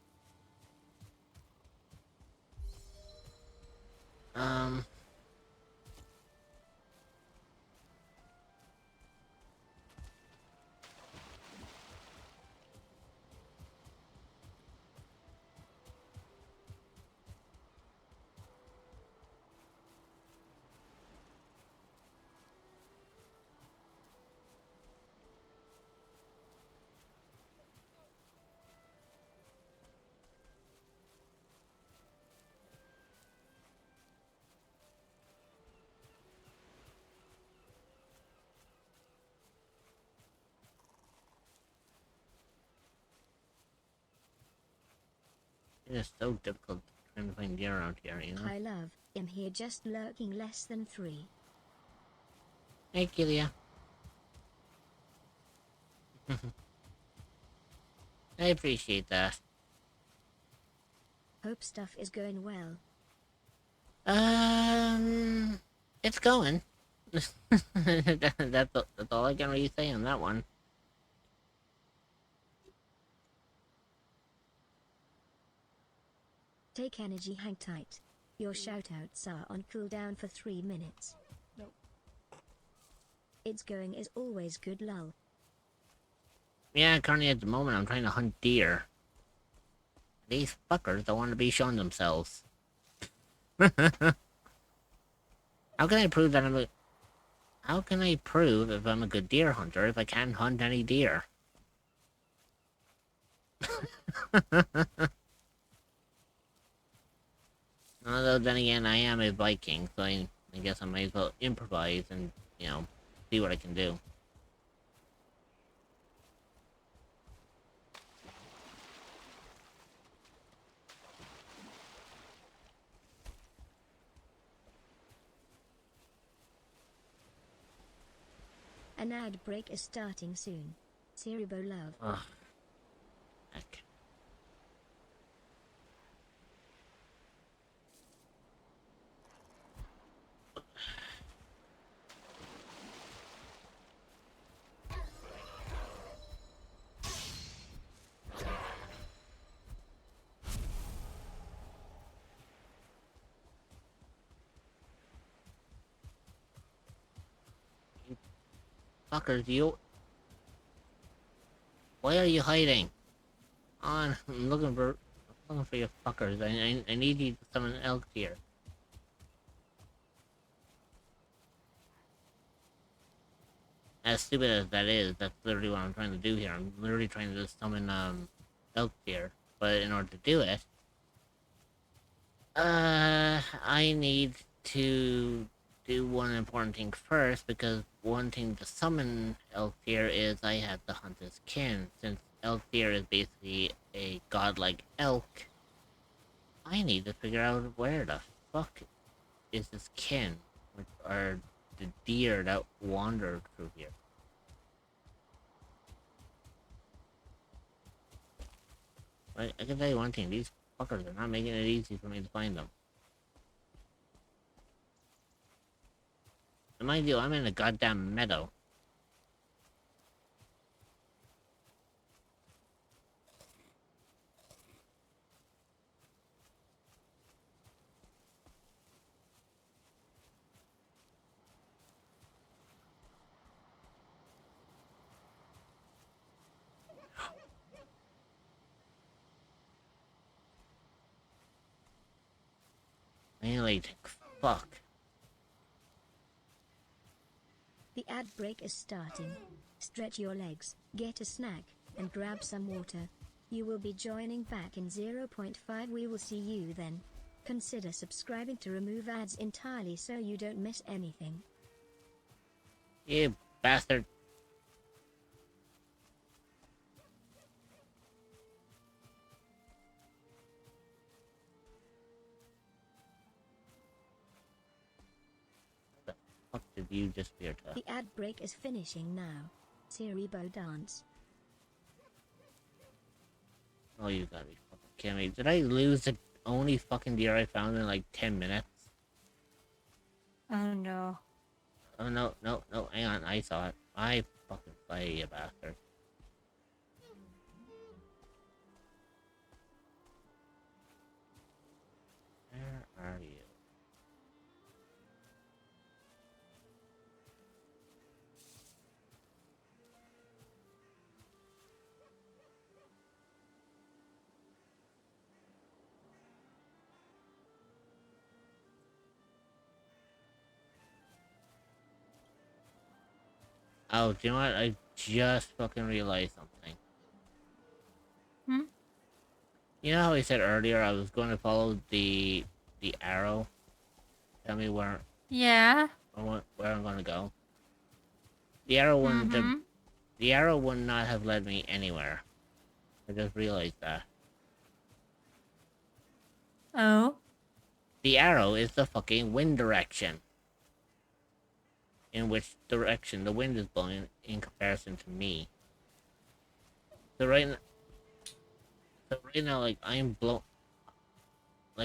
It is so difficult trying to find deer around here, you know? I love, am here just lurking less than 3. Hey, Kilia. I appreciate that. Hope stuff is going well. It's going. That's all I can really say on that one. Take energy, hang tight. Your shoutouts are on cooldown for 3 minutes. No. It's going is always good lol. Yeah, currently at the moment I'm trying to hunt deer. These fuckers don't want to be showing themselves. How can I prove that I'm a... How can I prove if I'm a good deer hunter if I can't hunt any deer? Although then again, I am a Viking, so I guess I might as well improvise and, you know, see what I can do. An ad break is starting soon. Cerebro love. Ugh. Heck. Fuckers, you... Why are you hiding? On, I'm looking for your fuckers. I need you to summon elk here. As stupid as that is, that's literally what I'm trying to do here. I'm literally trying to summon elk here. But in order to do it, I need to do one important thing first, because one thing to summon Elkir is I have to hunt his kin. Since Elkir is basically a godlike elk, I need to figure out where the fuck is his kin, which are the deer that wander through here. I can tell you one thing, these fuckers are not making it easy for me to find them. And mind you, I'm in a goddamn meadow. Really, fuck. The ad break is starting. Stretch your legs, get a snack, and grab some water. You will be joining back in 0.5. We will see you then. Consider subscribing to remove ads entirely so you don't miss anything. You bastard. What the fuck did you just appear to? The ad break is finishing now. Cerebro dance. Oh, you gotta be fucking kidding me. Did I lose the only fucking deer I found in like 10 minutes? Oh no. Oh, no, hang on, I saw it. I fucking play, you bastard. Where are you? Oh, do you know what? I just fucking realized something. Hmm? You know how I said earlier I was going to follow the arrow? Tell me where Yeah. where I'm going to go. The arrow wouldn't the arrow would not have led me anywhere. I just realized that. Oh. The arrow is the fucking wind direction. In which direction the wind is blowing in comparison to me. So right now, like,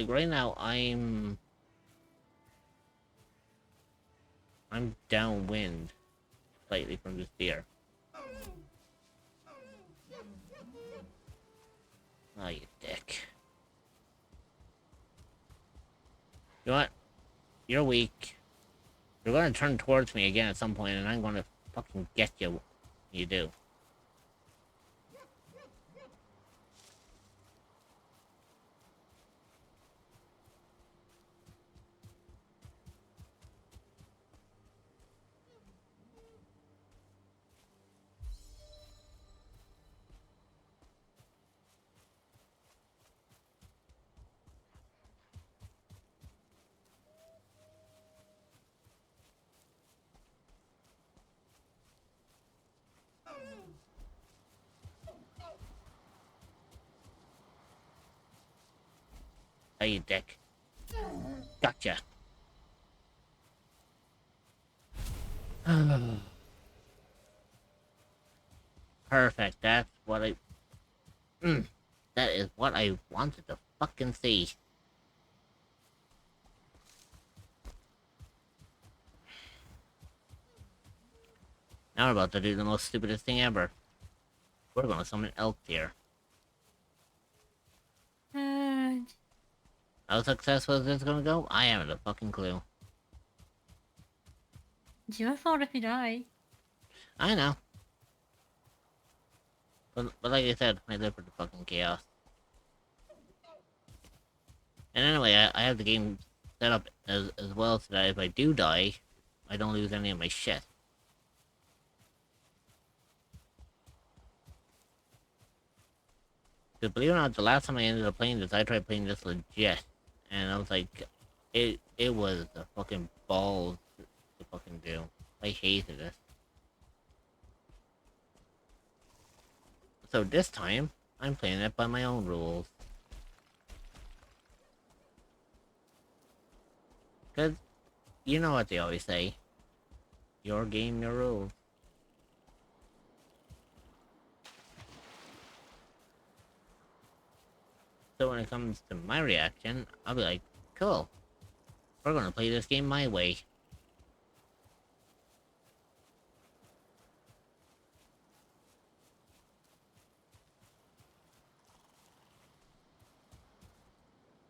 right now, I'm downwind slightly from this deer. Oh, you dick. You know what? You're weak. You're gonna turn towards me again at some point, and I'm gonna fucking get you. When you do. Hey, you dick. Gotcha. Perfect. That's what I... that is what I wanted to fucking see. Now we're about to do the most stupidest thing ever. We're gonna summon elk here. How successful is this gonna go? I haven't a fucking clue. It's your fault if you die. I know. But like I said, I live for the fucking chaos. And anyway, I have the game set up as well so that if I do die, I don't lose any of my shit. Because believe it or not, the last time I ended up playing this, I tried playing this legit. And I was like, it was a fucking balls to fucking do. I hated it. So this time, I'm playing it by my own rules. Because, you know what they always say. Your game, your rules. So when it comes to my reaction, I'll be like, cool. We're gonna play this game my way.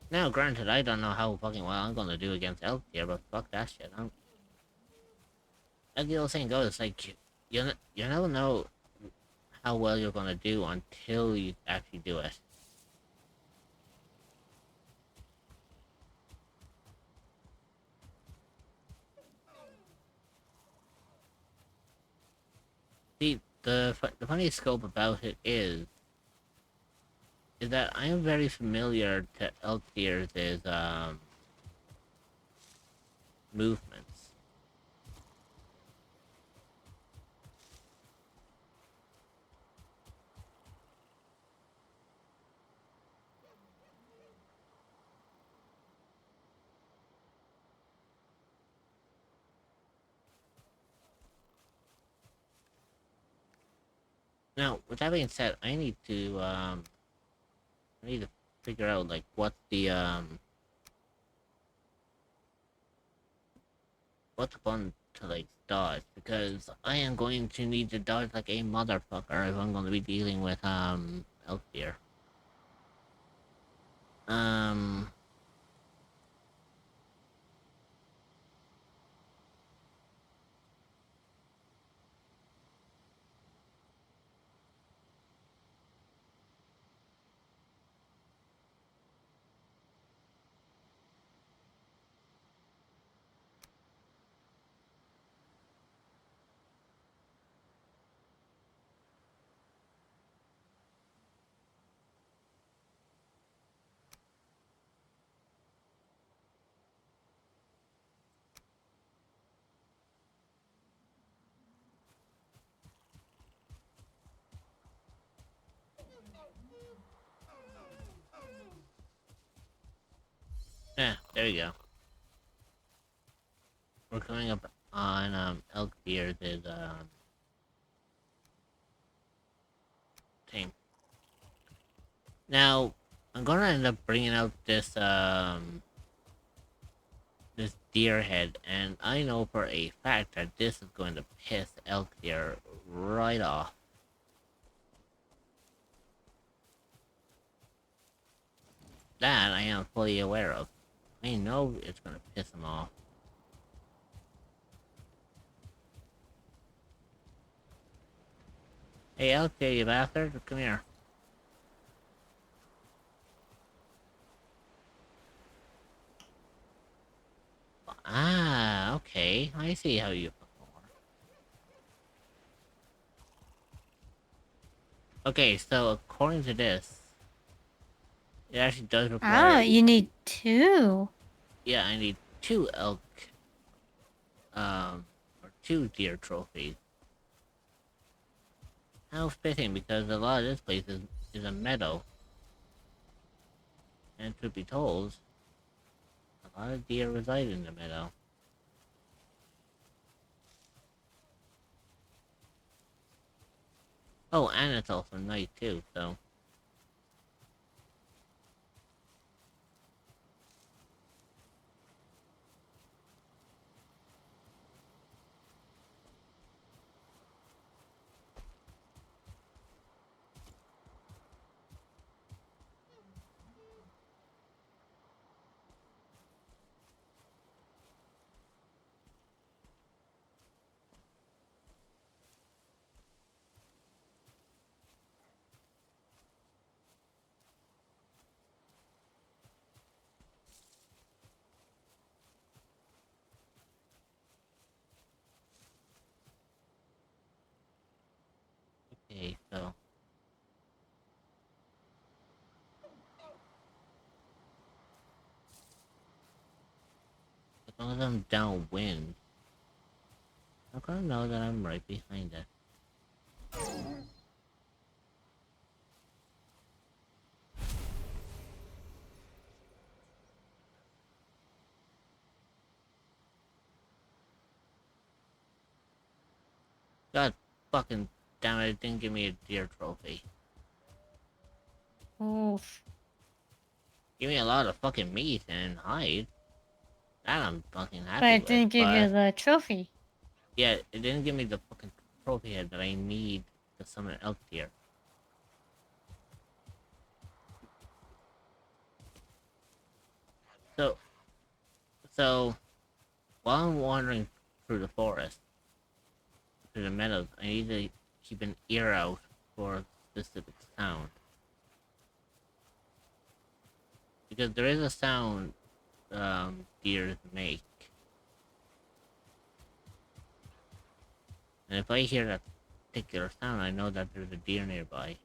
Now, granted, I don't know how fucking well I'm gonna do against elk here, but fuck that shit. As the old saying goes, like, you never know how well you're gonna do until you actually do it. See, the funny scope about it is that I am very familiar to Eltier's movements. Now, with that being said, I need to figure out like what's the button to like dodge, because I am going to need to dodge like a motherfucker if I'm going to be dealing with Eltier. Um yeah, there you go. We're coming up on Eltier's team. Now, I'm gonna end up bringing out this deer head, and I know for a fact that this is going to piss Eltier right off. That I am fully aware of. I know it's gonna piss him off. Hey, out there, you bastard! Come here. Ah, okay. I see how you perform. Okay, so according to this, it actually does Ah, require. you need 2. Yeah, I need 2 elk, or 2 deer trophies. How fitting, because a lot of this place is a meadow. And truth be told, a lot of deer reside in the meadow. Oh, and it's also night too, so. Okay, so. As long as I'm downwind, I'm gonna know that I'm right behind it. God fucking damn it, it didn't give me a deer trophy. Oof. Give me a lot of fucking meat and hide. That I'm fucking But happy it with, didn't give you but the trophy. yeah, it didn't give me the fucking trophy head that I need to summon elk deer. So, so while I'm wandering through the forest, through the meadows, I need to keep an ear out for specific sound. Because there is a sound deer make. And if I hear that particular sound, I know that there's a deer nearby.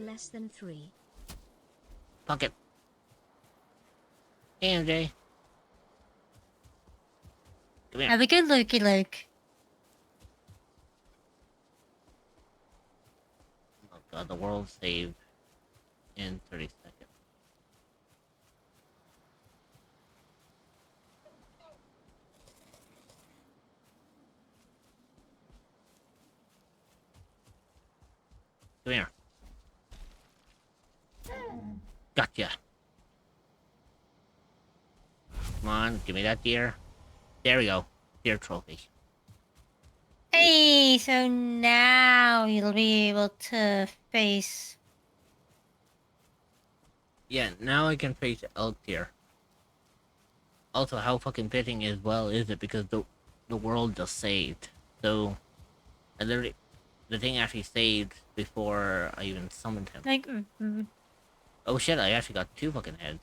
Less than 3. Fuck it. Hey, MJ. Come here. Have a good looky look. Oh god, the world saved in 30 seconds. Come here. Gotcha. Come on, give me that deer. There we go. Deer trophy. Hey, so now you'll be able to face. Yeah, now I can face elk deer. Also, how fucking fitting as well is it, because the world just saved. So, I literally, the thing actually saved before I even summoned him. Like, Oh shit, I actually got 2 fucking heads.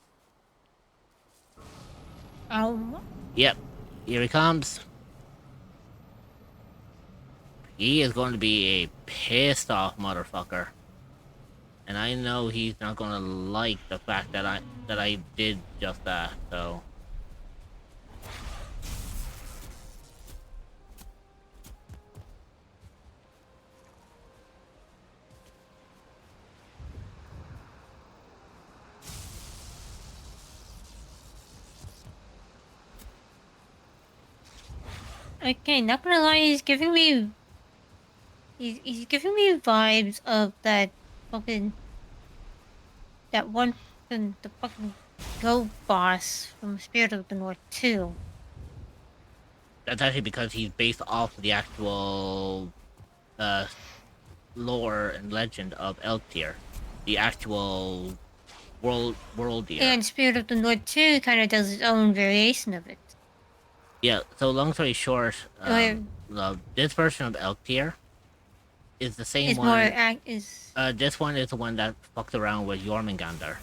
oh, Yep, here he comes. He is going to be a pissed off motherfucker. And I know he's not gonna like the fact that I did just that, so. okay, not gonna lie, he's giving me. He's giving me vibes of that fucking. That one fucking. The fucking Go boss from Spirit of the North 2. That's actually because he's based off the actual lore and legend of Elktier. The actual world deer. And Spirit of the North too kind of does its own variation of it. Yeah. So long story short, Where this version of elk deer is the same it's more one. is This one is the one that fucked around with Jormungandr.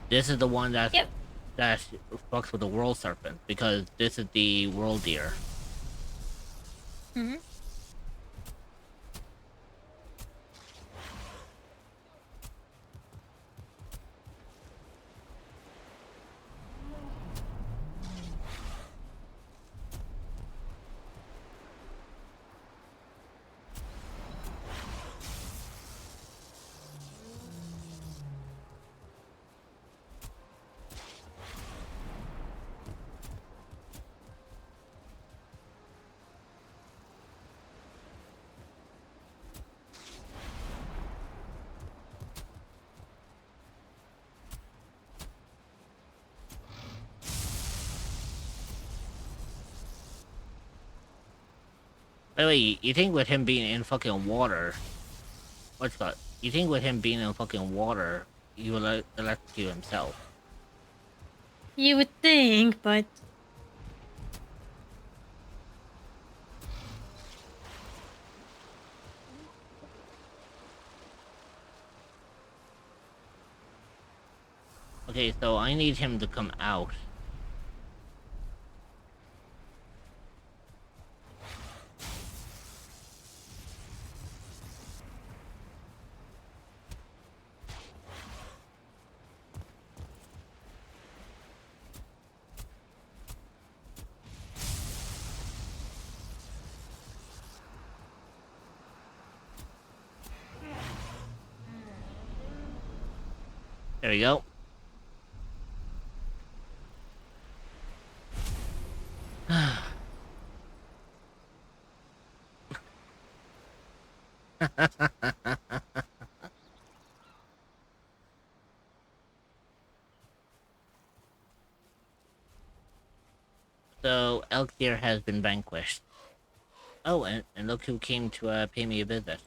This is the one that yep. fucks with the world serpent because this is the world deer. Mm-hmm. By the way, you think with him being in fucking water, what's that? You think with him being in fucking water, he will electrocute himself? You would think, but Okay, so I need him to come out. There we go. So Elkdeer has been vanquished. Oh, and look who came to pay me a visit.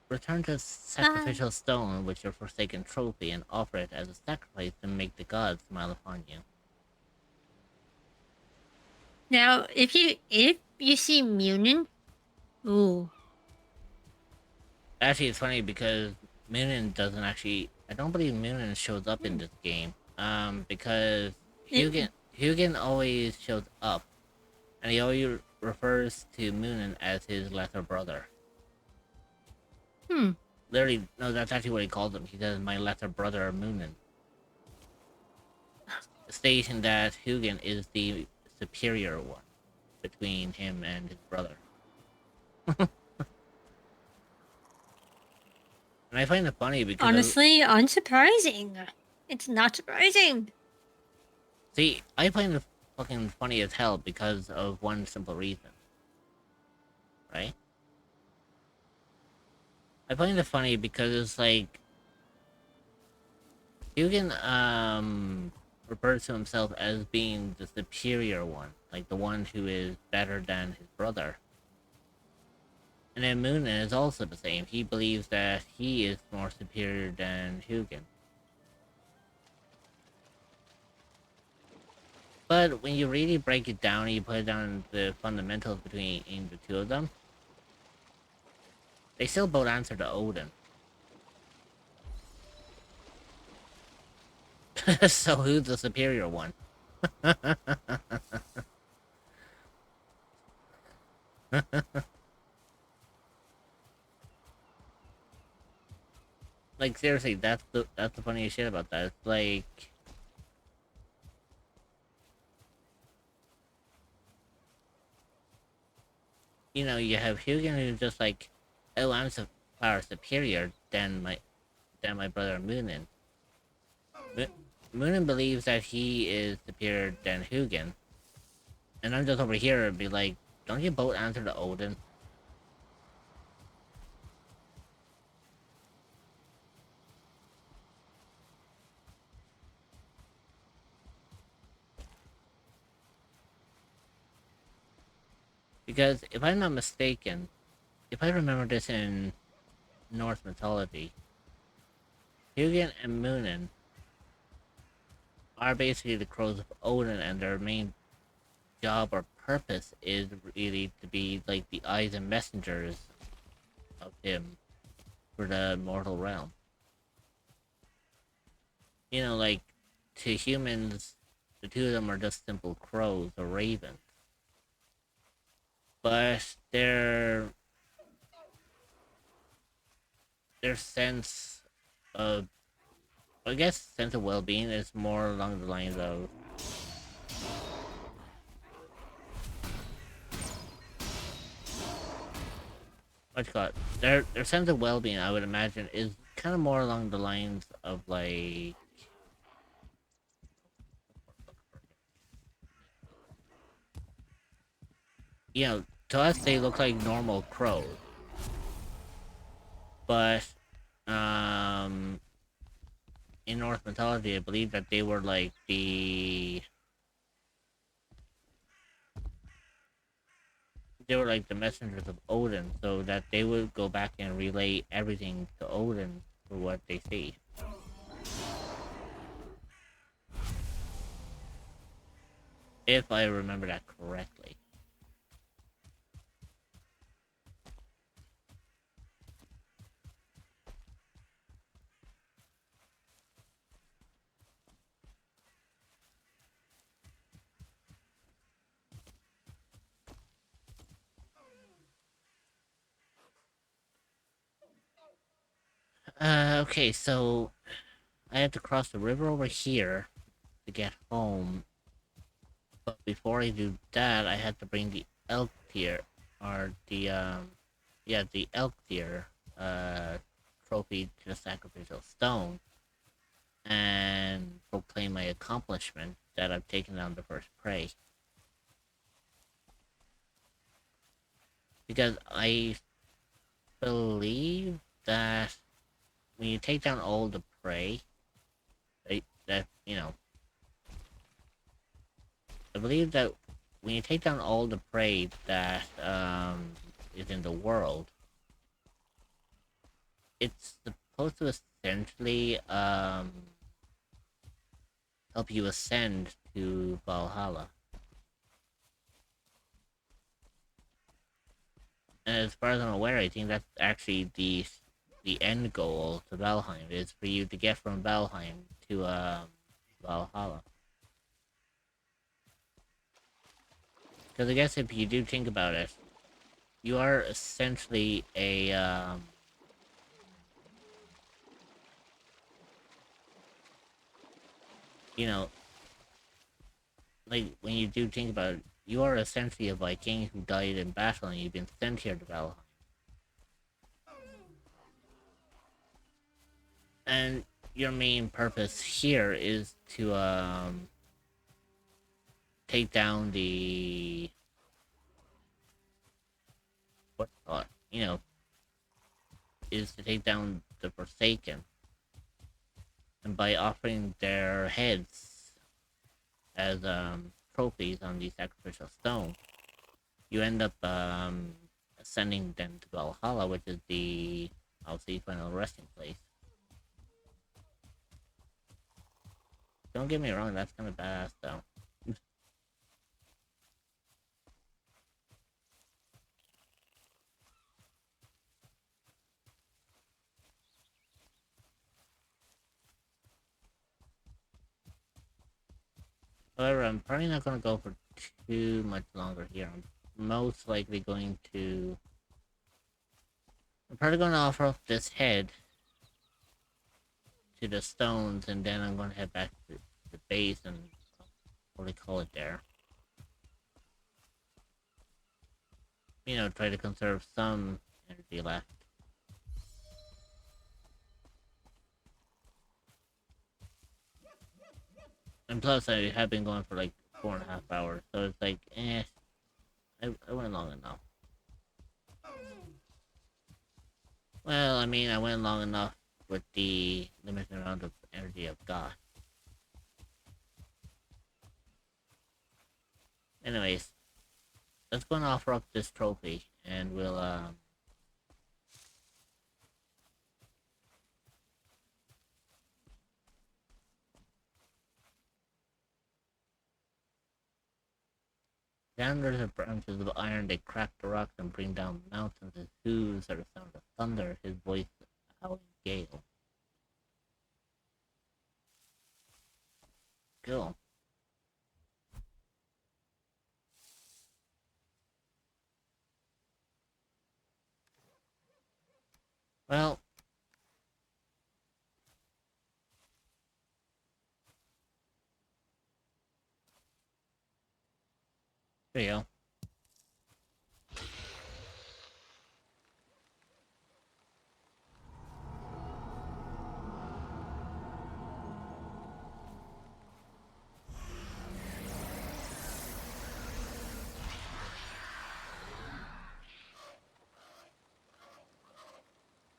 Return the sacrificial stone with your forsaken trophy and offer it as a sacrifice to make the gods smile upon you. now if you see Munin, ooh, Actually, it's funny because Munin doesn't actually. I don't believe Munin shows up in this game. Because it, Hugin always shows up, and he always refers to Munin as his lesser brother. hmm. Literally, no, that's actually what he calls him. He says, "My lesser brother Munin," stating that Hugin is the superior one between him and his brother. And I find it funny because Honestly, unsurprising. It's not surprising. see, I find it fucking funny as hell because of one simple reason, right? I find it funny because it's like Hugin refers to himself as being the superior one, like the one who is better than his brother. And then Moonin is also the same. He believes that he is more superior than Hugin. But when you really break it down, you put it down the fundamentals between the two of them, they still both answer to Odin. So who's the superior one? Like seriously, that's the funniest shit about that. It's like, you know, you have Hugin who's just like, oh, I'm far superior than my brother Moonin. Moonin believes that he is superior than Hugin, and I'm just over here and be like, don't you both answer to Odin? Because if I'm not mistaken, if I remember this in Norse mythology, Hugin and Munin are basically the crows of Odin, and their main job or purpose is really to be like the eyes and messengers of him for the mortal realm. You know, like, to humans, the two of them are just simple crows or ravens. But their sense of, I guess, sense of well-being is more along the lines of, what you call it? Their sense of well-being, I would imagine, is kind of more along the lines of, like, you know, to us they look like normal crows, but um, in Norse mythology, I believe that they were like the messengers of Odin, so that they would go back and relay everything to Odin for what they see. If I remember that correctly. Okay, so I had to cross the river over here to get home. But before I do that, I had to bring the elk tier, or the elk tier, trophy to the sacrificial stone, and proclaim my accomplishment that I've taken down the first prey. Because I believe that when you take down all the prey, that I believe that when you take down all the prey that is in the world, it's supposed to essentially help you ascend to Valhalla. And as far as I'm aware, I think that's actually the end goal to Valheim, is for you to get from Valheim to Valhalla. Because I guess if you do think about it, you are essentially a you know, like, when you do think about it, you are essentially a Viking who died in battle, and you've been sent here to Valheim. And your main purpose here is to take down the, what you know is to take down the Forsaken, and by offering their heads as trophies on the sacrificial stone, you end up sending them to Valhalla, which is the, I'll say, final resting place. Don't get me wrong, that's kind of badass though. However, I'm probably not going to go for too much longer here. Most likely going to... I'm probably going to offer up this head to the stones, and then I'm going to head back to the base and what do they call it there? Try to conserve some energy left. And plus, I have been going for like 4.5 hours, so it's like, I went long enough. Well, I mean, I went long enough with the limited amount of energy I've got. Anyways, let's go and offer up this trophy, and we'll down the branches of iron, they crack the rocks and bring down mountains. His hooves are the sound of thunder, his voice a howling gale. Cool. Well, there you go.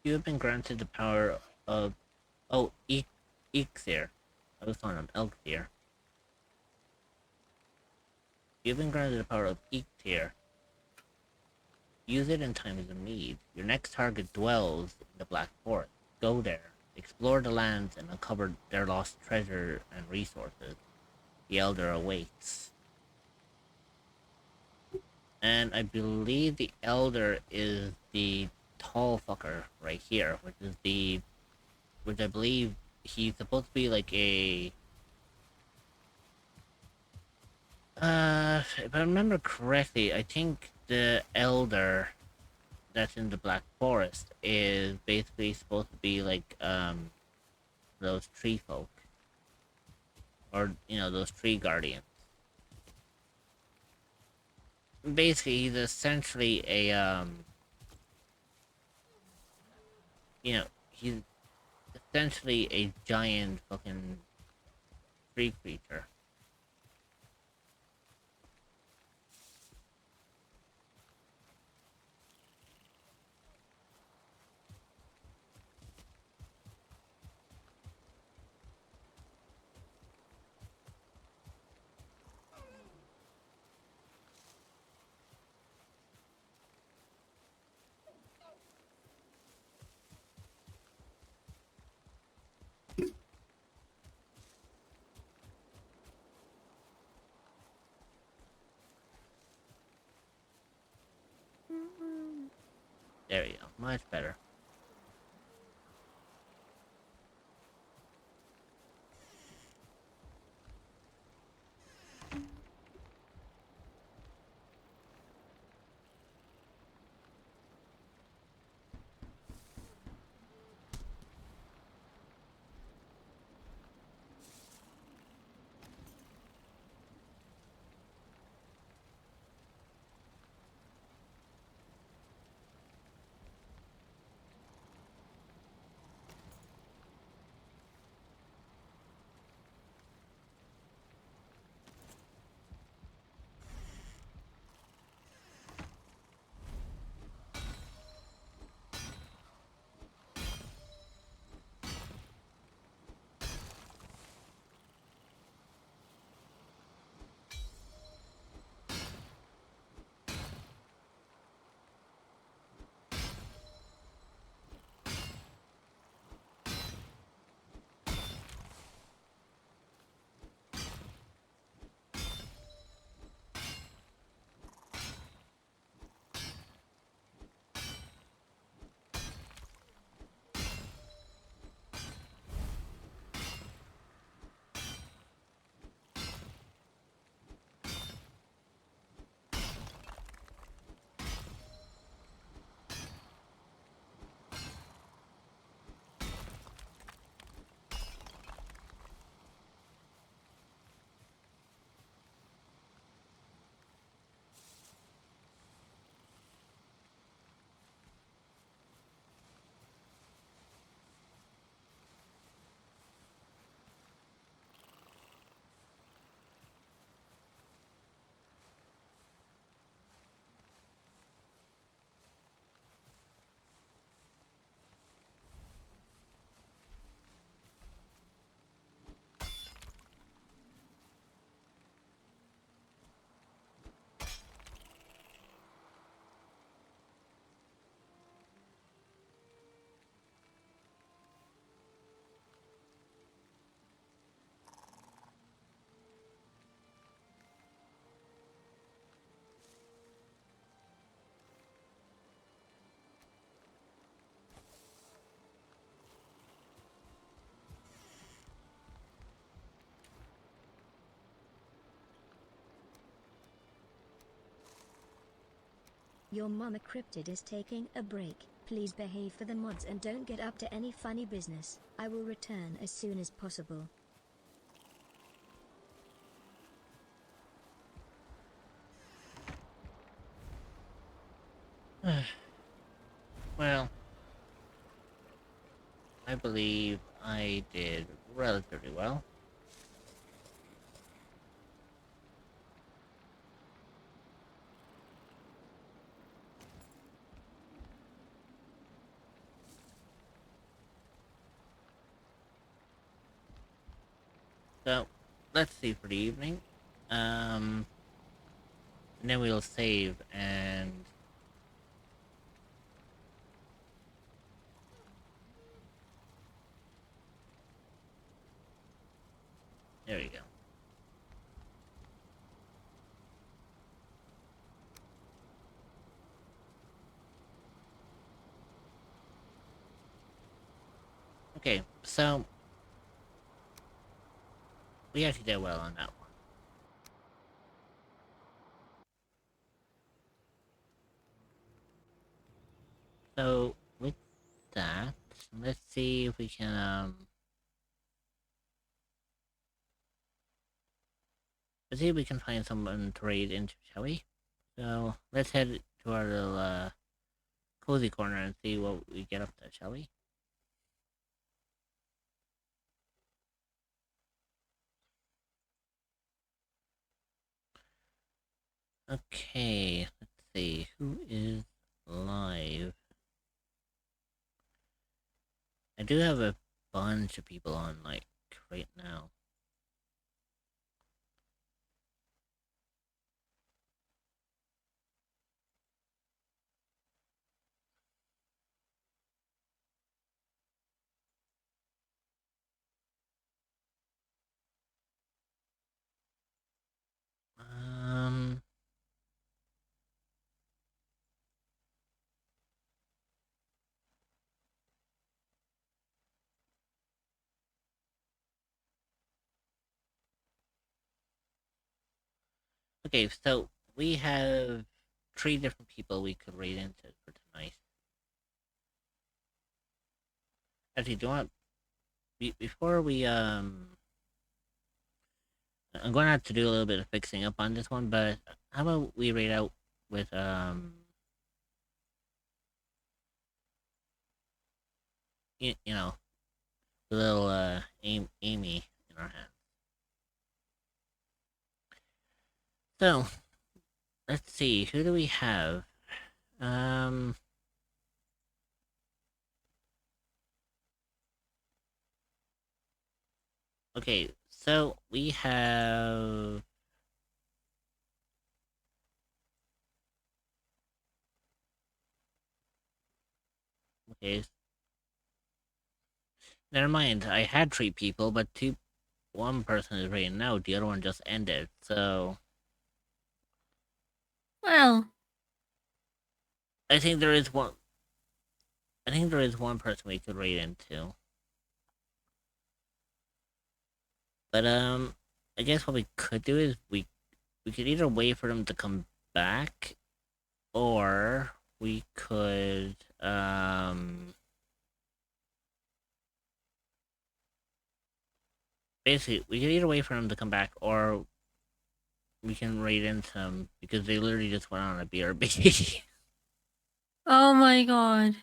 You have been granted the power of Eikthyr. I was calling him Elkthyr. You've been granted the power of Eikthyr. Use it in times of need. Your next target dwells in the Black Forest. Go there, explore the lands, and uncover their lost treasure and resources. The Elder awaits. And I believe the Elder is the tall fucker right here, which I believe he's supposed to be like a if I remember correctly, I think the Elder that's in the Black Forest is basically supposed to be like those tree folk, or those tree guardians. Basically, he's essentially a he's essentially a giant fucking tree creature. There you go, much better. Your mama cryptid is taking a break. Please behave for the mods and don't get up to any funny business. I will return as soon as possible. Well, I believe I did relatively well. So, let's see for the evening. And then we'll save and... There we go. Okay, so... we actually did well on that one. So, with that, let's see if we can, let's see if we can find someone to raid into, shall we? So, let's head to our little, cozy corner and see what we get up to, shall we? Okay, let's see, who is live? I do have a bunch of people on, like, right now. Um... Okay, so we have 3 different people we could raid into for tonight. Actually, do you want... before we, I'm going to have to do a little bit of fixing up on this one, but how about we raid out with, you know, the little, Amy in our hand. So, let's see, who do we have? Okay, so we have... okay, never mind, I had 3 people, but one person is raiding now, the other one just ended, so... Well, I think there is one... I think there is one person we could raid into. But, I guess what we could do is we could either wait for them to come back, or we could, basically, we could either wait for them to come back, or we can raid into them, because they literally just went on a BRB. oh my god.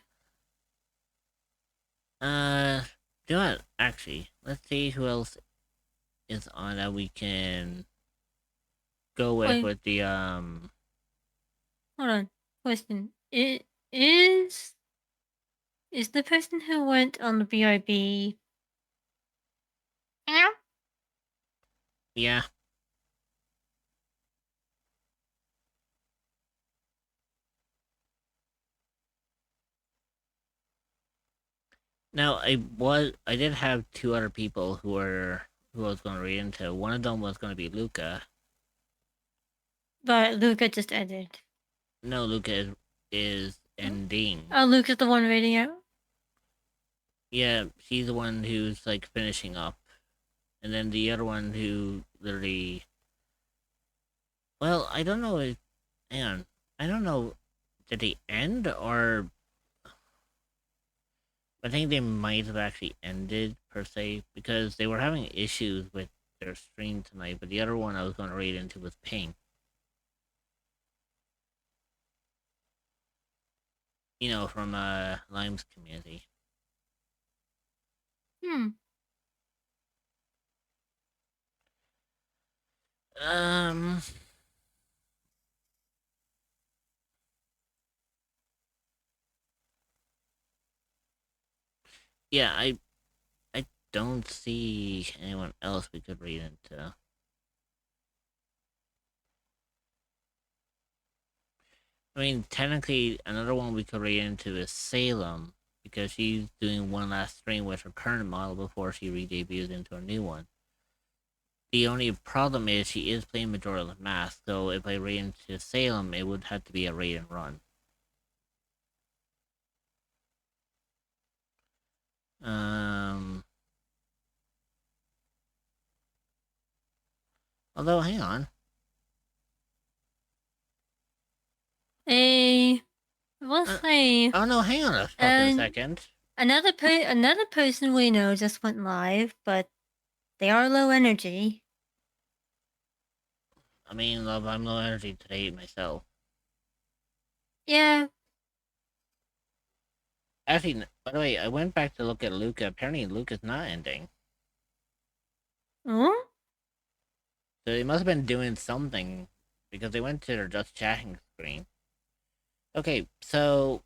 Do you know what? Actually, let's see who else is on that we can go Wait, with the, hold on. Question. It is the person who went on the BRB? Ow. yeah. Now, I did have 2 other people who I was going to read into. One of them was going to be Luca. But Luca just ended. No, Luca is ending. Oh, Luca's the one reading out? Yeah, she's the one who's, like, finishing up. And then the other one who literally... well, I don't know if... hang on. I don't know... did they end, or I think they might have actually ended per se because they were having issues with their stream tonight. But the other one I was going to read into was Pink. You know, from Lime's community. Hmm. Um. Yeah, I don't see anyone else we could read into. I mean, technically, another one we could read into is Salem because she's doing one last stream with her current model before she re-debuts into a new one. The only problem is she is playing Majora's Mask, so if I raid into Salem, it would have to be a raid and run. Um. Although, hang on. We'll Uh, see. oh no, hang on a fucking And second. another person we know just went live, but they are low energy. I mean, love, I'm low energy today myself. Yeah. Actually, by the way, I went back to look at Luca. Apparently, Luca's not ending. Oh? So they must have been doing something because they went to their just chatting screen. Okay, so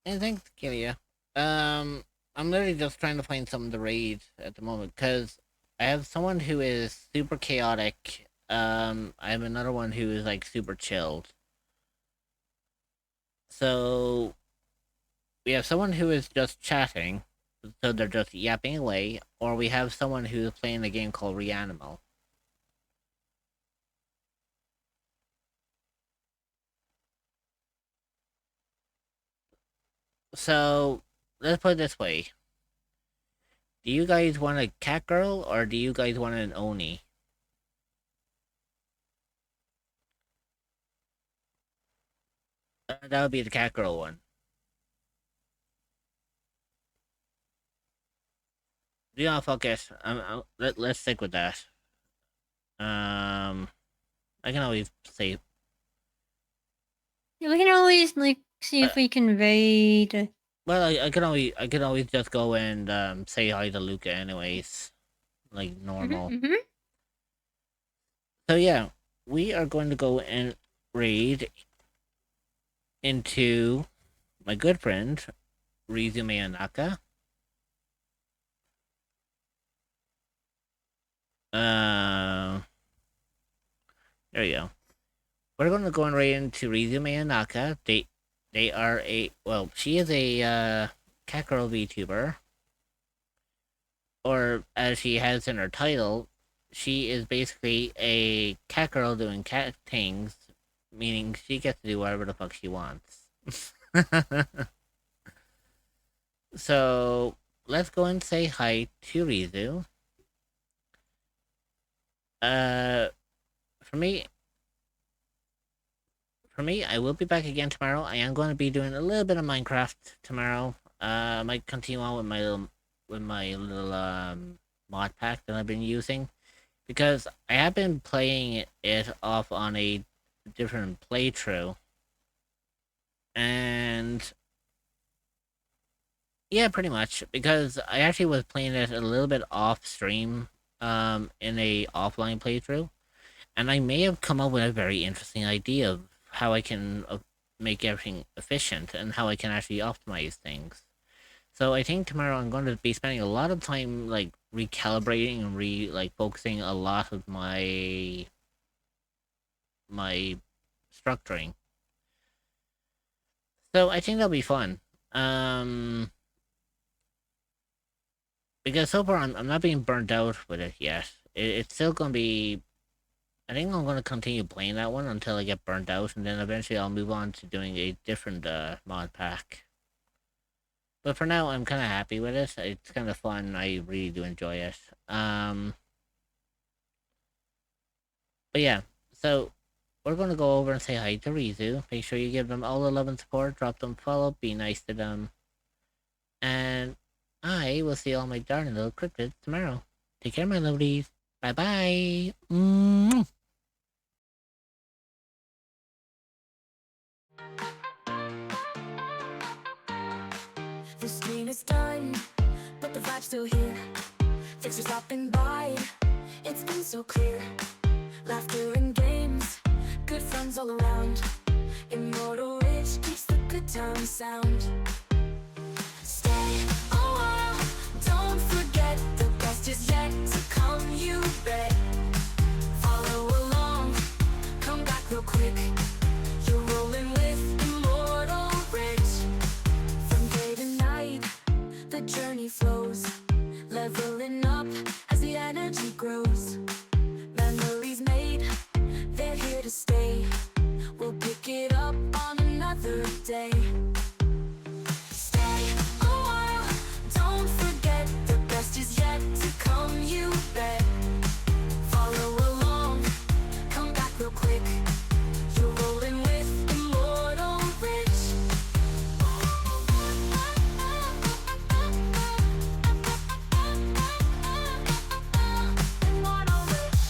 and thanks, Kilia. I'm literally just trying to find something to raid at the moment because I have someone who is super chaotic. I have another one who is like super chilled. So we have someone who is just chatting, so they're just yapping away, or we have someone who's playing a game called Reanimal. So let's put it this way: do you guys want a cat girl, or do you guys want an Oni? That would be the cat girl one. Yeah, fuck it. Let's stick with that. I can always say. Yeah, we can always like see if we can raid. Well, I can always just go and say hi to Luca anyways, like normal. Mm-hmm. So yeah, we are going to go and raid into my good friend Rizume Anaka. Uh, there we go. We're going to go and raid into Rizume Anaka. They are a she is a cat girl VTuber, or as she has in her title, she is basically a cat girl doing cat things, meaning she gets to do whatever the fuck she wants. So let's go and say hi to Rizu. Uh, for me, I will be back again tomorrow. I am going to be doing a little bit of Minecraft tomorrow. I might continue on with my little mod pack that I've been using because I have been playing it off on a different playthrough, and yeah, pretty much because I actually was playing it a little bit off stream, in a offline playthrough, and I may have come up with a very interesting idea of how I can make everything efficient and how I can actually optimize things. So I think tomorrow I'm going to be spending a lot of time like recalibrating and focusing a lot of my structuring. So I think that'll be fun. Um, because so far I'm not being burnt out with it yet. It's still gonna be. I think I'm gonna continue playing that one until I get burnt out, and then eventually I'll move on to doing a different mod pack. But for now, I'm kind of happy with it. It's kind of fun. I really do enjoy it. But yeah, so we're gonna go over and say hi to Rizu. Make sure you give them all the love and support. Drop them a follow. Be nice to them. And I will see all my darling little cryptids tomorrow. Take care, my lovelies. Bye bye. The screen is done, but the vibe's still here. Thanks for stopping by, it's been so clear. Laughter and games, good friends all around. Immortal Rich keeps the good times sound. Stay a while, don't forget, the best is yet to come, you bet. Follow along, come back real quick. You're rolling with Immortal Rich. From day to night, the journey flows, leveling up as the energy grows. Memories made, they're here to stay. We'll pick it up on another day. Stay a while, don't forget, the best is yet to come, you bet. Follow along, come back real quick. You're rolling with Immortal Rich. Immortal Rich.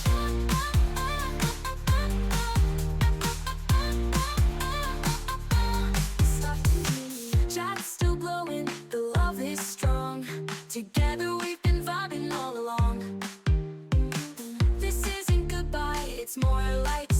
Chat's still glowing, the love is strong. Together we've been vibing all along. This isn't goodbye, it's more like